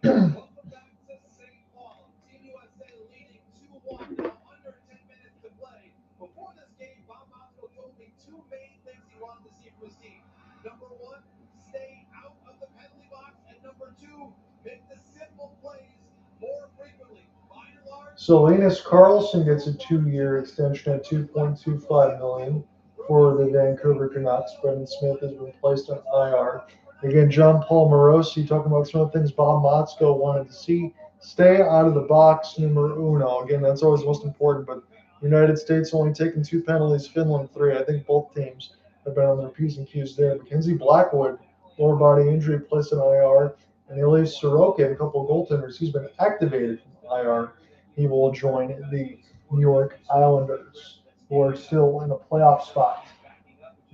Speaker 2: Welcome back to St. Paul. Team USA leading 2-1 now, under 10 minutes to play. Before this game, Bob Motzko told me two main things he wanted to see from his team. Number one, stay out of the penalty box, and number two, make the simple plays more frequently. By and large,
Speaker 1: So Linus Carlson gets a 2-year extension at $2.25 million for the Vancouver Canucks. Brendan Smith has been placed on IR. Again, John Paul Morosi talking about some of the things Bob Motzko wanted to see. Stay out of the box, numero uno. Again, that's always the most important, but the United States only taken 2 penalties, Finland 3. I think both teams have been on their P's and Q's there. Mackenzie Blackwood, lower body injury, placed on IR. And Elias Sorokin, a couple of goaltenders, he's been activated from IR. He will join the New York Islanders, who are still in a playoff spot.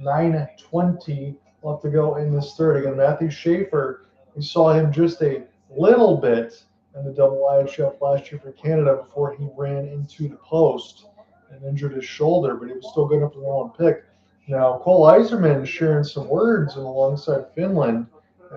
Speaker 1: 9:20 left to go in this third. Again, Matthew Schaefer, we saw him just a little bit in the IIHF last year for Canada before he ran into the post and injured his shoulder, but he was still good enough for the one pick. Now, Cole Yzerman sharing some words alongside Finland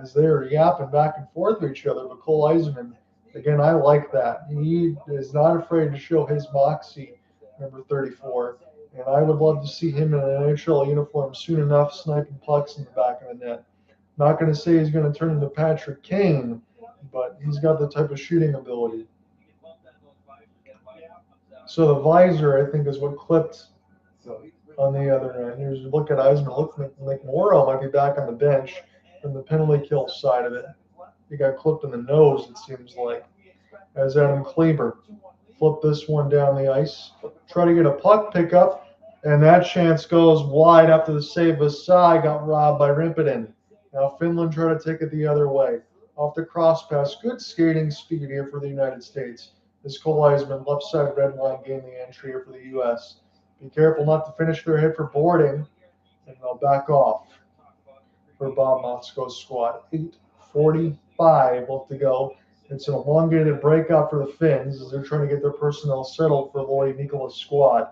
Speaker 1: as they are yapping back and forth with each other, but Cole Yzerman, again, I like that. He is not afraid to show his moxie, number 34. And I would love to see him in an NHL uniform soon enough, sniping pucks in the back of the net. Not going to say he's going to turn into Patrick Kane, but he's got the type of shooting ability. So the visor, I think, is what clipped on the other end. Here's a look at Yzerman. Look, McMorrow might be back on the bench from the penalty kill side of it. He got clipped in the nose, it seems like, as Adam Kleber flip this one down the ice. Try to get a puck pickup, and that chance goes wide after the save. Vasai got robbed by Rimpinen. Now Finland try to take it the other way. Off the cross pass. Good skating speed here for the United States. This Cole Yzerman, left side red line, gained the entry here for the U.S. Be careful not to finish their hit for boarding, and they'll back off for Bob Motzko's squad. 8:45 left to go. It's an elongated breakout for the Finns as they're trying to get their personnel settled for Lloyd Nikola's squad.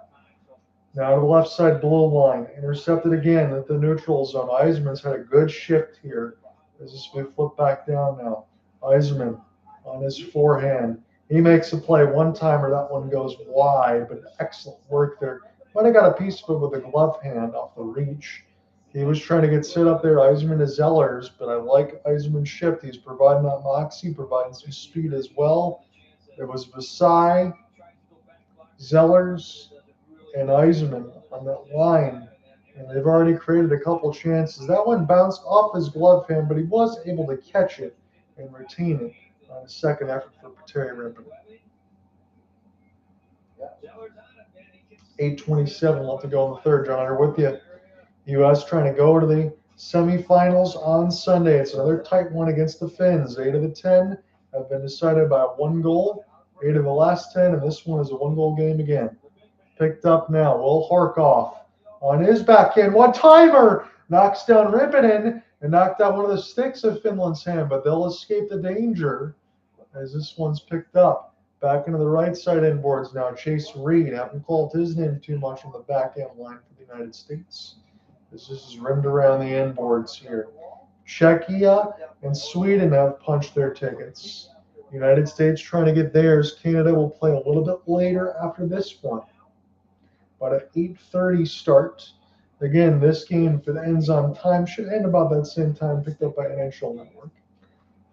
Speaker 1: Now to the left side blue line, intercepted again at the neutral zone. Yzerman's had a good shift here as this will be flipped back down now. Yzerman on his forehand. He makes a play one-timer. That one goes wide, but excellent work there. Might have got a piece of it with a glove hand off the reach. He was trying to get set up there. Yzerman is Zellers, but I like Yzerman's shift. He's providing that moxie, providing some speed as well. There was Vasai, Zellers, and Yzerman on that line, and they've already created a couple chances. That one bounced off his glove hand, but he was able to catch it and retain it on a second effort for Terry Rimpin. 8:27 left to go in the third. John, are with you. U.S. trying to go to the semifinals on Sunday. It's another tight one against the Finns. 8 of the 10 have been decided by 1 goal. 8 of the last 10, and this one is a 1-goal game again. Picked up now. Will Horkoff on his backhand. One-timer knocks down Rimpinen and knocked out one of the sticks of Finland's hand, but they'll escape the danger as this one's picked up. Back into the right side end boards now. Chase Reed. Haven't called his name too much on the backhand line for the United States. This is rimmed around the end boards here. Czechia and Sweden have punched their tickets. United States trying to get theirs. Canada will play a little bit later after this one. But at 8:30 start. Again, this game, if it ends on time, should end about that same time picked up by NHL Network.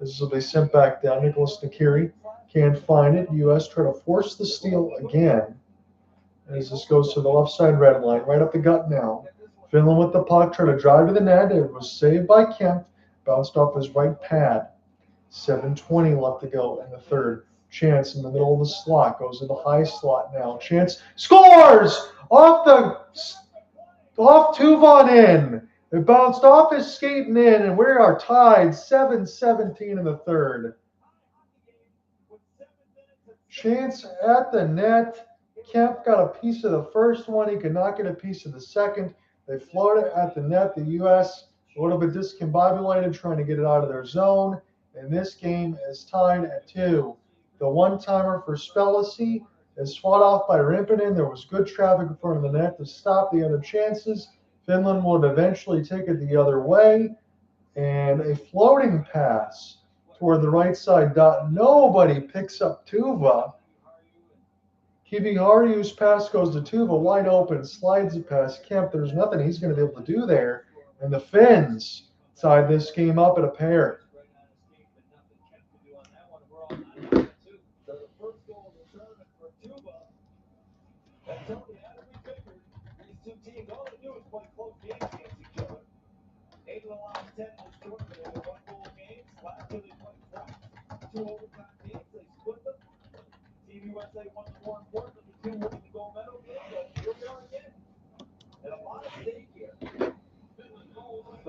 Speaker 1: This will be sent back down. Nicholas Nakiri can't find it. U.S. try to force the steal again. As this goes to the left side red line, right up the gut now. Finland with the puck, try to drive to the net. It was saved by Kempf. Bounced off his right pad. 7:20 left to go in the third. Chance in the middle of the slot. Goes to the high slot now. Chance scores! Off Tuvon in. It bounced off his skating in, and we are tied 7:17 in the third. Chance at the net. Kempf got a piece of the first one. He could not get a piece of the second. They floated at the net. The U.S. a little bit discombobulated, trying to get it out of their zone. And this game is tied at 2. The one-timer for Spellacy is fought off by Rimpinen. There was good traffic in front of the net to stop the other chances. Finland would eventually take it the other way. And a floating pass toward the right side dot. Nobody picks up Tuva. Kiviharju's pass goes to Tuva, wide open, slides it past Kempf. There's nothing he's going to be able to do there. And the Finns tied this game up at a pair.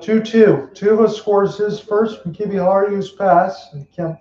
Speaker 1: 2-2. Tuva scores his first from Kiviharju's pass, and Kempf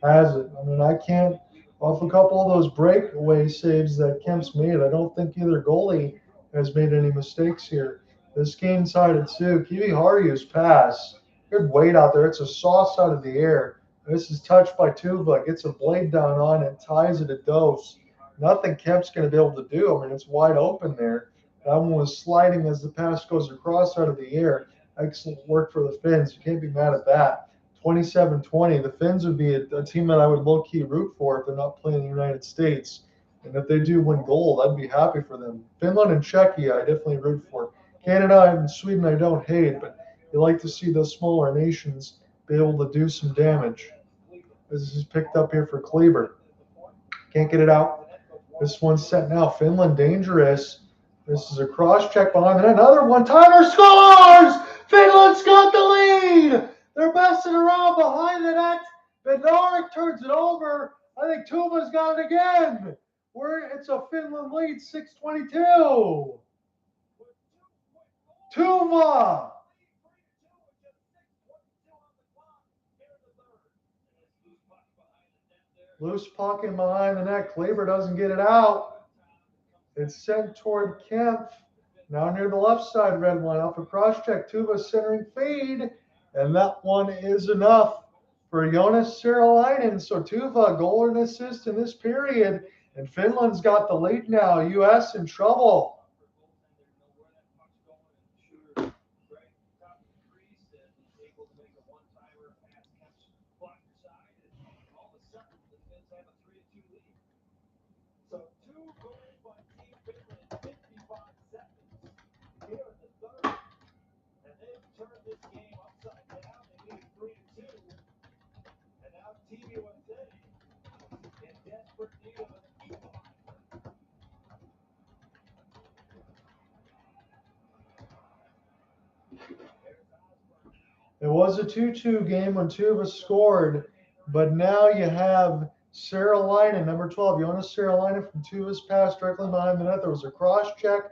Speaker 1: has it. I mean, I can't, off a couple of those breakaway saves that Kemp's made, I don't think either goalie has made any mistakes here. This game's tied at 2. Kiviharju's pass, good weight out there. It's a sauce out of the air. This is touched by Tuva, gets a blade down on it, ties it a dose. Nothing Kemp's going to be able to do. I mean, it's wide open there. That one was sliding as the pass goes across out of the air. Excellent work for the Finns. You can't be mad at that. 27-20. The Finns would be a team that I would low-key root for if they're not playing the United States. And if they do win gold, I'd be happy for them. Finland and Czechia, I definitely root for. Canada and Sweden, I don't hate, but you like to see those smaller nations be able to do some damage. This is picked up here for Kleber. Can't get it out. This one's set now. Finland dangerous. This is a cross check behind the net. Another one-timer scores! Finland's got the lead! They're messing around behind the net. Bednarik turns it over. I think Tuva's got it again. It's a Finland lead, 6:22. Tuva! Loose puck in behind the net. Kleber doesn't get it out. It's sent toward Kempf. Now near the left side red line. Off a cross check. Tuva centering feed. And that one is enough for Jonas Seralainen. So Tuva, goal and assist in this period. And Finland's got the lead now. U.S. in trouble.
Speaker 2: So 2 goals by Team Finland, 55 seconds here in the third. And they've turned this game upside down. They lead 3-2. And now Team USA in desperate need of an equalizer.
Speaker 1: It was a 2-2 game when Tuva scored, but now you have Seralainen, number 12, Jonas Seralainen from Tuva's pass directly behind the net. There was a cross check.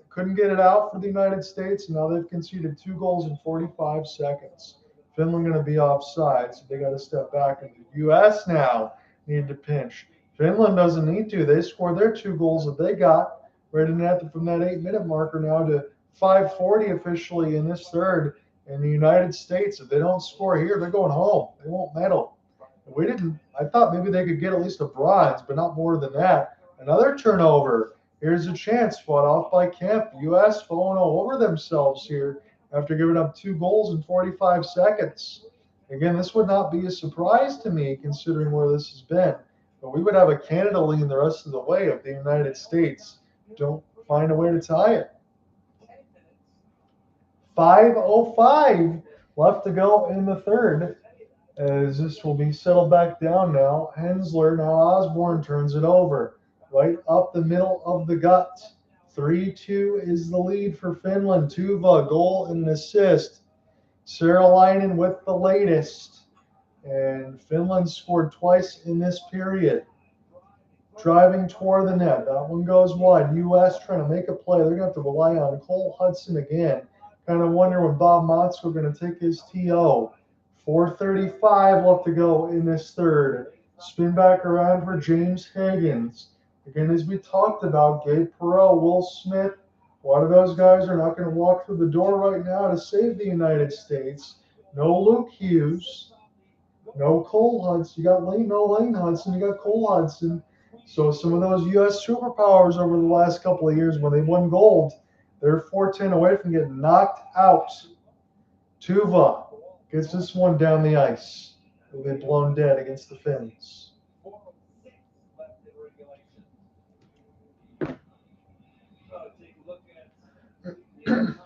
Speaker 1: Couldn't get it out for the United States, and now they've conceded 2 goals in 45 seconds. Finland going to be offside, so they got to step back. And the U.S. now need to pinch. Finland doesn't need to. They scored their 2 goals that they got right in at from that 8-minute marker now to 5:40 officially in this third. In the United States, if they don't score here, they're going home. They won't medal. I thought maybe they could get at least a bronze, but not more than that. Another turnover. Here's a chance fought off by Kempf. U.S. falling all over themselves here after giving up 2 goals in 45 seconds. Again, this would not be a surprise to me considering where this has been. But we would have a Canada lead the rest of the way if the United States don't find a way to tie it. 5:05 left to go in the third, as this will be settled back down now. Hensler, now Osburn turns it over, right up the middle of the gut. 3-2 is the lead for Finland. Tuva, goal and an assist. Seralainen with the latest. And Finland scored twice in this period. Driving toward the net. That one goes wide. U.S. trying to make a play. They're going to have to rely on Cole Hutson again. Kind of wonder when Bob Motzko going to take his TO. 4:35 left to go in this third. Spin back around for James Hagens. Again, as we talked about, Gabe Perreault, Will Smith, a lot of those guys are not going to walk through the door right now to save the United States. No Luke Hughes. No Cole Hudson. You got no Lane Hudson. You got Cole Hudson. So some of those U.S. superpowers over the last couple of years when they won gold, they're 4-10 away from getting knocked out. Tuva gets this one down the ice. They'll be blown dead against the Finns.
Speaker 2: 4:06 left in regulation. Take a look at the time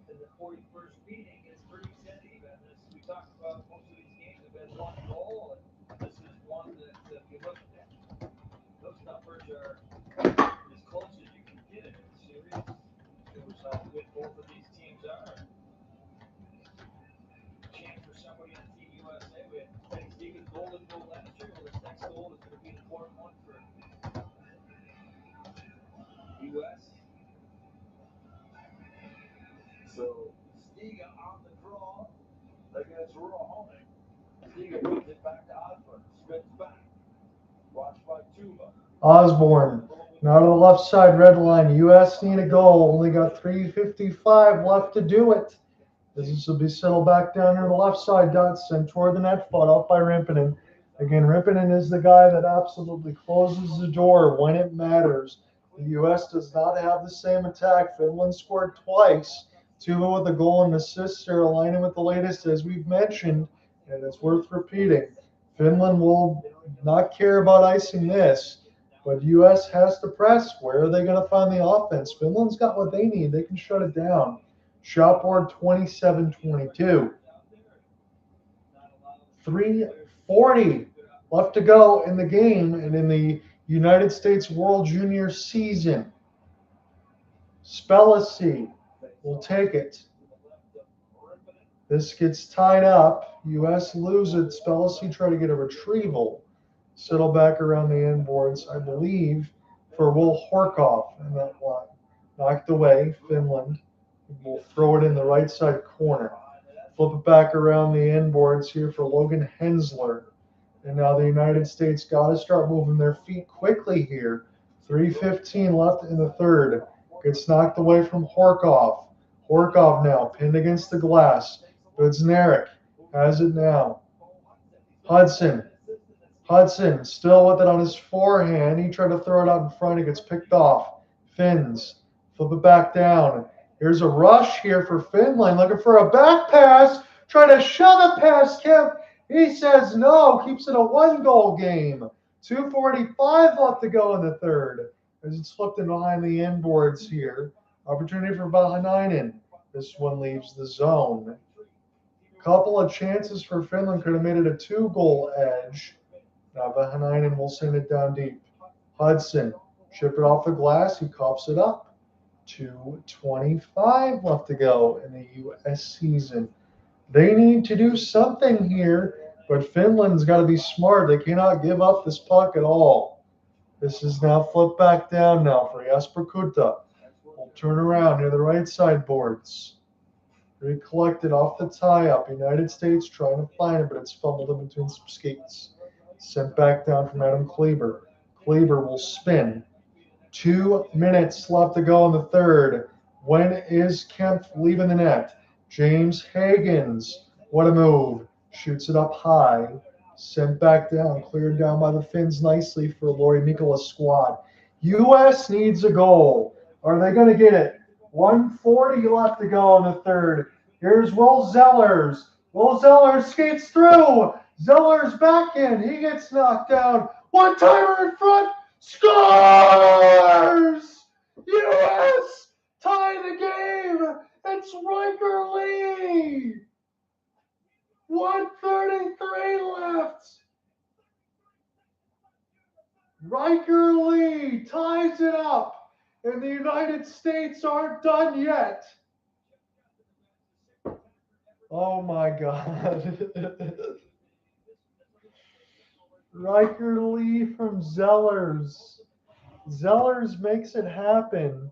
Speaker 2: in the 41st meeting is pretty dead even. As we talked about, most of these games have been 1 goal, and this is one that if you look at those numbers are as close as you can get in a series. Shows how good both of these teams are. Chance for somebody on Team USA. We had Stiga's golden goal last year. Well, this next goal is going to be the 4th one for US.
Speaker 10: So
Speaker 2: Stiga on the draw against Rheaume-Mullen. Stiga brings it back to Osburn. Spins back. Watched by Tuba.
Speaker 1: Osburn. Now to the left side red line. U.S. need a goal. Only got 3:55 left to do it. This will be settled back down here to the left side. Hutson toward the net, fought off by Rimponen. Again, Rimponen is the guy that absolutely closes the door when it matters. The U.S. does not have the same attack. Finland scored twice. Tuba with a goal and assist here, aligning with the latest, as we've mentioned, and it's worth repeating. Finland will not care about icing this, but U.S. has to press. Where are they going to find the offense? Finland's got what they need. They can shut it down. Shot board 27-22. 3:40 left to go in the game and in the United States World Junior season. Spellacy will take it. This gets tied up. U.S. lose it. Spellacy try to get a retrieval. Settle back around the end boards, I believe, for Will Horkoff in that line. Knocked away, Finland. We'll throw it in the right side corner. Flip it back around the end boards here for Logan Hensler. And now the United States got to start moving their feet quickly here. 3:15 left in the third. Gets knocked away from Horkoff. Horkoff now pinned against the glass. Budznerek has it now. Hutson still with it on his forehand. He tried to throw it out in front. It gets picked off. Finns flip it back down. Here's a rush here for Finland, looking for a back pass, trying to shove it past Kempf. He says no, keeps it a one-goal game. 2:45 left to go in the third. As it's flipped in behind the inboards here. Opportunity for Vaahanainen. This one leaves the zone. Couple of chances for Finland, could have made it a two-goal edge. Now Vaahanainen will send it down deep. Hutson, chip it off the glass, he coughs it up. 2:25 left to go in the U.S. season. They need to do something here, but Finland's got to be smart. They cannot give up this puck at all. This is now flipped back down now for Jesper Kutta. We'll turn around near the right side boards. Recollected off the tie-up. United States trying to find it, but it's fumbled in between some skates. Sent back down from Adam Kleber. Kleber will spin. 2 minutes left to go in the third. When is Kempf leaving the net? James Hagens. What a move. Shoots it up high. Sent back down. Cleared down by the Finns nicely for Lauri Mikola's squad. U.S. needs a goal. Are they going to get it? 1:40 left to go in the third. Here's Will Zellers. Will Zellers skates through. Zellers backhand. He gets knocked down. One-timer in front. Scores! U.S. tie the game. It's Riker Lee. 1:33 left. Riker Lee ties it up, and the United States aren't done yet. Oh my God. Riker Lee from Zellers. Zellers makes it happen.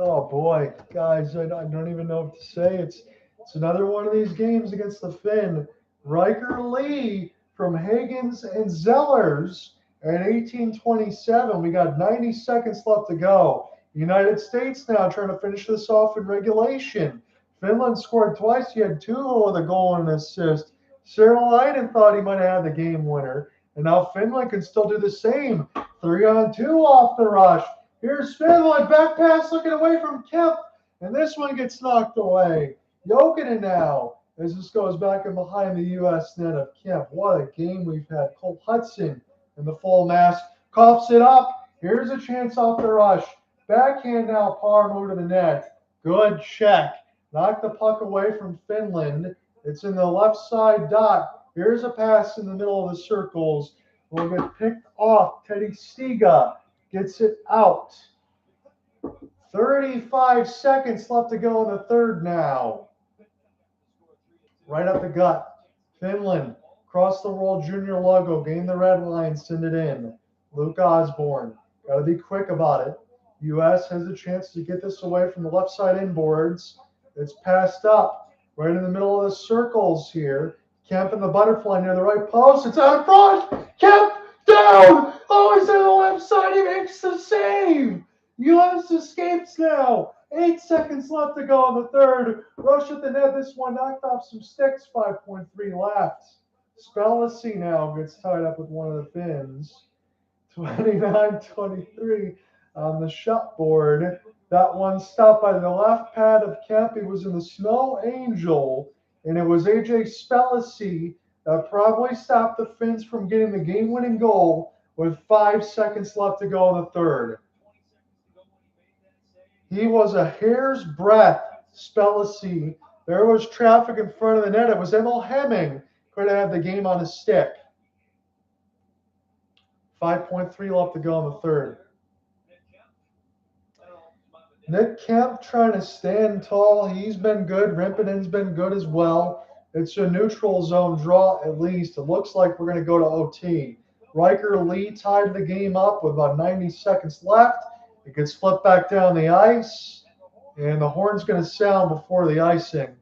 Speaker 1: Oh boy, guys, I don't even know what to say. It's another one of these games against the Finn. Riker Lee from Hagens and Zellers at 18:27. We got 90 seconds left to go. United States now trying to finish this off in regulation. Finland scored twice. He had 2 with a goal and an assist. Cyril Leiden thought he might have had the game winner. And now Finland can still do the same. 3-on-2 off the rush. Here's Finland, back pass looking away from Kempf, and this one gets knocked away. Jokinen now, as this goes back and behind the U.S. net of Kempf. What a game we've had. Cole Hutson in the full mask, coughs it up. Here's a chance off the rush. Backhand now, power move to the net. Good check. Knocked the puck away from Finland. It's in the left side dot. Here's a pass in the middle of the circles. Will get picked off. Teddy Stiga gets it out. 35 seconds left to go in the third now. Right up the gut. Finland, across the world junior logo, gain the red line, send it in. Luke Osburn, got to be quick about it. U.S. has a chance to get this away from the left side inboards. It's passed up right in the middle of the circles here. Kempf in the butterfly near the right post. It's out in front. Kempf down. Oh, he's on the left side. He makes the save. U.S. escapes now. 8 seconds left to go in the third. Rush at the net. This one knocked off some sticks. 5.3 left. Spellacy now gets tied up with one of the Finns. 29-23 on the shot board. That one stopped by the left pad of Kempf. He was in the Snow Angel, and it was AJ Spellacy that probably stopped the Finns from getting the game-winning goal with 5 seconds left to go in the third. He was a hair's breadth, Spellacy. There was traffic in front of the net. It was Emil Hemming could have had the game on his stick. 5.3 left to go in the third. Nick Kempf trying to stand tall. He's been good. Rimpinen's been good as well. It's a neutral zone draw at least. It looks like we're going to go to OT. Riker Lee tied the game up with about 90 seconds left. It gets flipped back down the ice, and the horn's going to sound before the icing.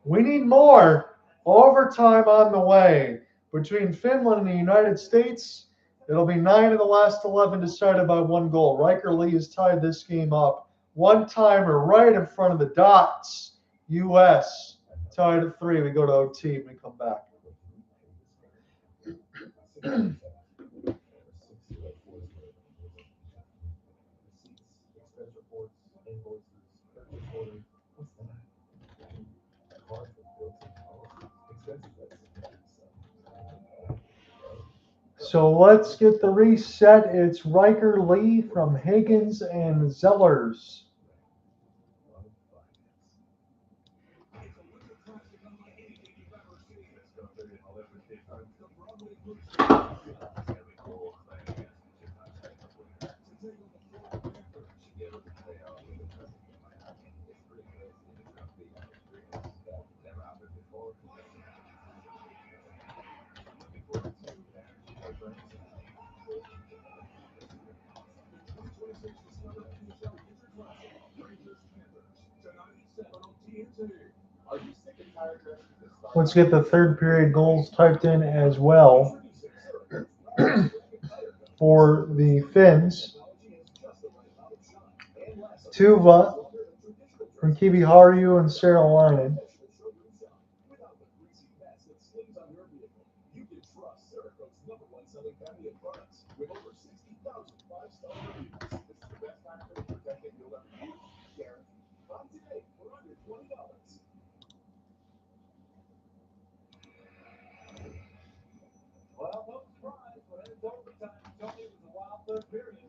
Speaker 1: We need more. Overtime on the way. Between Finland and the United States, it'll be 9 of the last 11 decided by 1 goal. Riker Lee has tied this game up. One-timer right in front of the dots. U.S. tied at 3. We go to OT and we come back. So let's get the reset. It's Riker Lee from Hagens and Zellers. Let's get the third period goals typed in as well for the Finns. Tuva from Kiviharju and Saralainen.
Speaker 2: Well, no surprise, when it's overtime, Tony was a wild third period.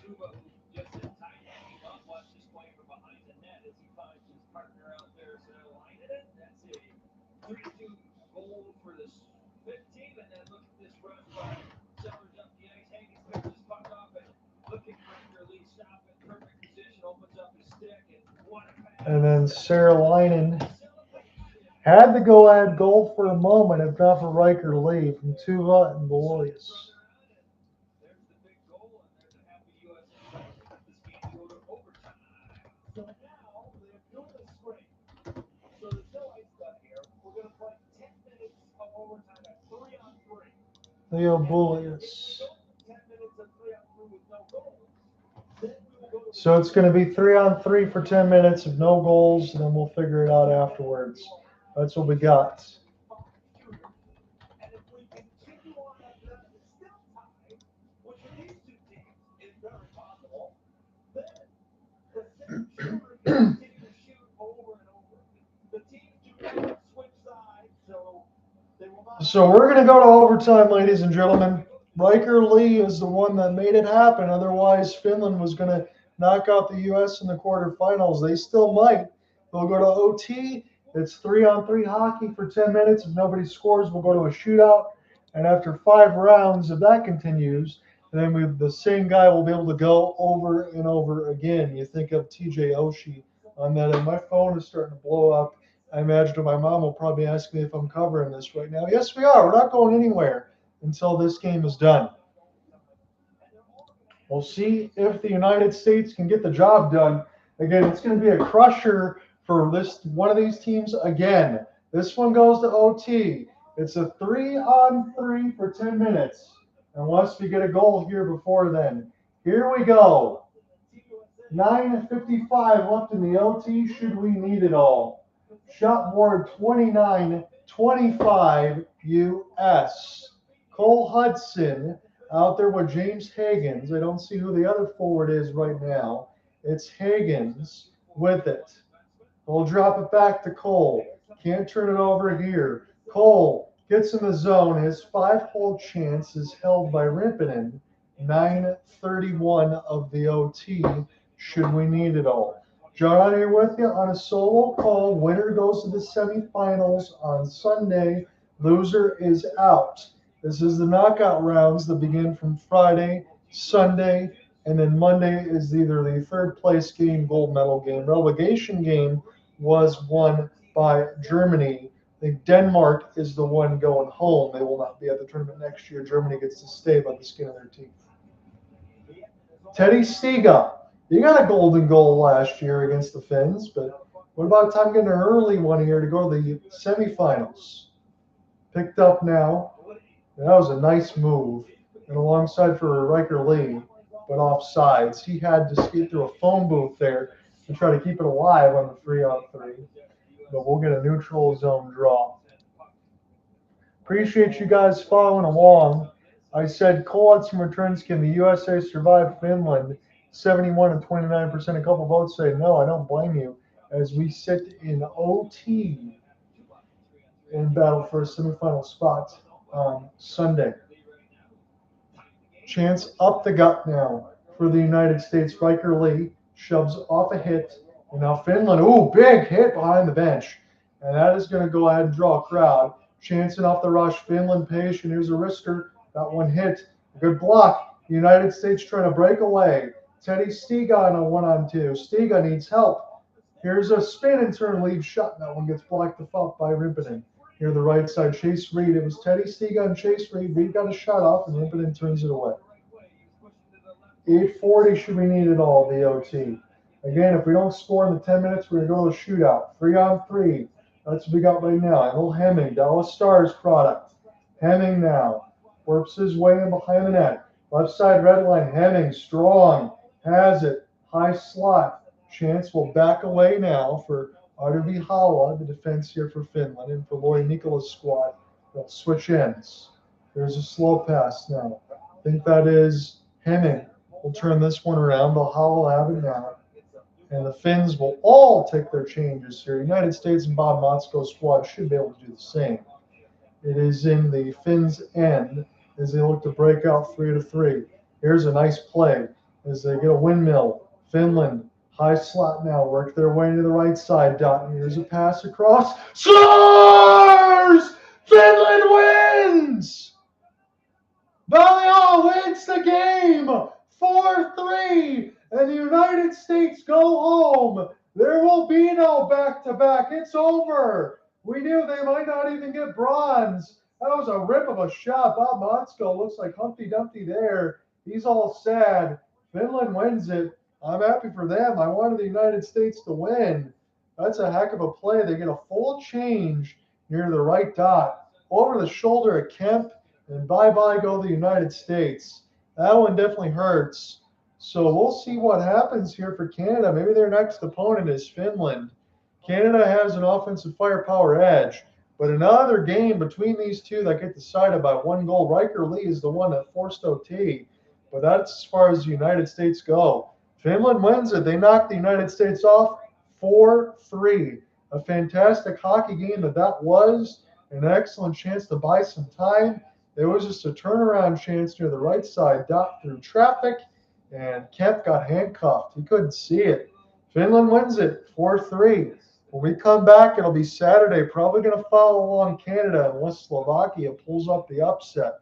Speaker 2: Tuva, who just in time to keep up, watches play from behind the net as he finds his partner out there, Saralainen. That's a 3-2 goal for this Finns team, and then look at this run by Sellers up the ice. Hagens picks his puck up and looking for Riker Lee, stop in perfect position, opens up his stick, and what a pass.
Speaker 1: And then Saralainen had the go-ahead goal for a moment, if not for Riker Lee from Tuva and Belois.
Speaker 2: So now they're doing a scrape. So there's no ice cut here. We're going to play 10 minutes of overtime at 3-on-3.
Speaker 1: Leo Belois.
Speaker 2: 10 minutes of 3-on-3 with no goals. Then we will go to
Speaker 1: So it's going to be 3-on-3 for 10 minutes of no goals, and then we'll figure it out afterwards. That's what we got.
Speaker 2: and if we continue on after that, it's still tied, which for these two teams is very possible, then the same shooter can continue to shoot over and over. The teams do not switch sides, so they will not.
Speaker 1: So we're going to go to overtime, ladies and gentlemen. Riker Lee is the one that made it happen. Otherwise, Finland was going to knock out the U.S. in the quarterfinals. They still might. They'll go to OT, It's 3-on-3 hockey for 10 minutes. If nobody scores, we'll go to a shootout. And after 5 rounds, if that continues, then the same guy will be able to go over and over again. You think of TJ Oshie on that, and my phone is starting to blow up. I imagine my mom will probably ask me if I'm covering this right now. Yes, we are. We're not going anywhere until this game is done. We'll see if the United States can get the job done. Again, it's going to be a crusher for one of these teams again. This one goes to OT. It's a 3-on-3 for 10 minutes, unless we get a goal here before then. Here we go. 9:55 left in the OT, should we need it all. Shot board 29-25 US. Cole Hutson out there with James Hagens. I don't see who the other forward is right now. It's Hagens with it. We'll drop it back to Cole. Can't turn it over here. Cole gets in the zone. His 5-hole chance is held by Rimpinen. 9:31 of the OT, should we need it all. John here with you on a solo call. Winner goes to the semifinals on Sunday. Loser is out. This is the knockout rounds that begin from Friday, Sunday, and then Monday is either the third place game, gold medal game. Relegation game was won by Germany. I think Denmark is the one going home. They will not be at the tournament next year. Germany gets to stay by the skin of their teeth. Teddy Stiga. You got a golden goal last year against the Finns, but what about time getting an early one here to go to the semifinals? Picked up now. That was a nice move. And alongside for Riker Lee, but off sides. He had to skate through a phone booth there to try to keep it alive on the 3-on-3. But we'll get a neutral zone draw. Appreciate you guys following along. I said Cole Hutson returns. Can the USA survive Finland? 71 and 29%. A couple votes say no. I don't blame you. As we sit in OT and battle for a semifinal spot on Sunday. Chance up the gut now for the United States. Riker Lee shoves off a hit. And now Finland, ooh, big hit behind the bench. And that is going to go ahead and draw a crowd. Chancing off the rush. Finland patient. Here's a wrister. That one hit. A good block. The United States trying to break away. Teddy Stiga on a 1-on-2. Stiga needs help. Here's a spin and turn lead shot. And that one gets blocked the foul by Rimpinen. Here the right side, Chase Reed. It was Teddy Stiga and Chase Reed. Reed got a shot off, and Rimpinen turns it away. 8:40 should we need it all, the OT. Again, if we don't score in the 10 minutes, we're going to go to a shootout. 3-on-3. That's what we got right now. Emil Hemming, Dallas Stars product. Hemming now. Works his way in behind the net. Left side red line. Hemming, strong. Has it. High slot. Chance will back away now for Arvi Hawa, the defense here for Finland, and for Lori Nikola's squad. They'll switch ends. There's a slow pass now. I think that is Hemming. We'll turn this one around. The Hawa will have it now. And the Finns will all take their changes here. United States and Bob Motzko's squad should be able to do the same. It is in the Finns' end as they look to break out 3-3. Here's a nice play as they get a windmill. Finland, high slot now, work their way to the right side. Dot. Here's a pass across. Scores! Finland wins! Valiant wins the game! 4-3! And the United States go home. There will be no back-to-back. It's over. We knew they might not even get bronze. That was a rip of a shot. Bob Motzko looks like Humpty Dumpty there. He's all sad. Finland wins it. I'm happy for them. I wanted the United States to win. That's a heck of a play. They get a full change near the right dot. Over the shoulder at Kempf, and bye-bye go the United States. That one definitely hurts. So we'll see what happens here for Canada. Maybe their next opponent is Finland. Canada has an offensive firepower edge. But another game between these two that get decided by one goal. Riker Lee is the one that forced OT. But that's as far as the United States go. Finland wins it. They knock the United States off 4-3. A fantastic hockey game that was. An excellent chance to buy some time. There was just a turnaround chance near the right side. Dot through traffic. And Kempf got handcuffed. He couldn't see it. Finland wins it 4-3. When we come back, it'll be Saturday. Probably going to follow along Canada unless Slovakia pulls up the upset.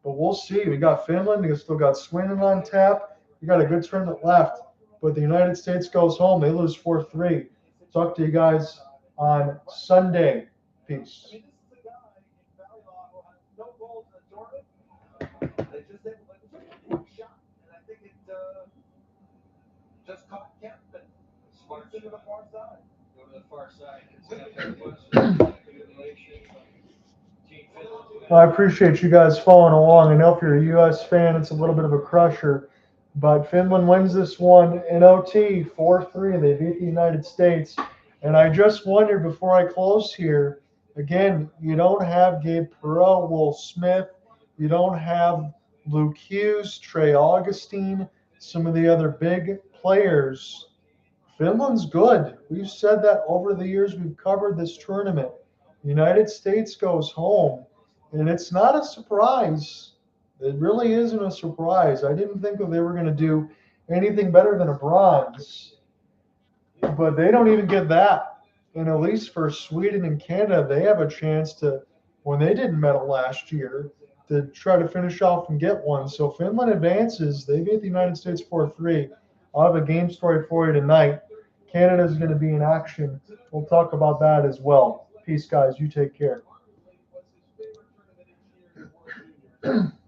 Speaker 1: But we'll see. We got Finland. We still got Sweden on tap. We got a good tournament left. But the United States goes home. They lose 4-3. Talk to you guys on Sunday. Peace.
Speaker 7: No goals in the tournament. They just didn't one shot, and I think it just caught Kempf and sparked it to the far side.
Speaker 2: Go to the far side.
Speaker 1: Well, I appreciate you guys following along. I know if you're a U.S. fan, it's a little bit of a crusher. But Finland wins this one in OT 4-3. They beat the United States. And I just wonder before I close here, again, you don't have Gabe Perreault, Will Smith. You don't have Luke Hughes, Trey Augustine, some of the other big players. Finland's good. We've said that over the years we've covered this tournament. The United States goes home, and it's not a surprise. It really isn't a surprise. I didn't think that they were going to do anything better than a bronze, but they don't even get that. And at least for Sweden and Canada, they have a chance to, when they didn't medal last year, to try to finish off and get one. So Finland advances. They beat the United States 4-3. I'll have a game story for you tonight. Canada's going to be in action. We'll talk about that as well. Peace, guys. You take care.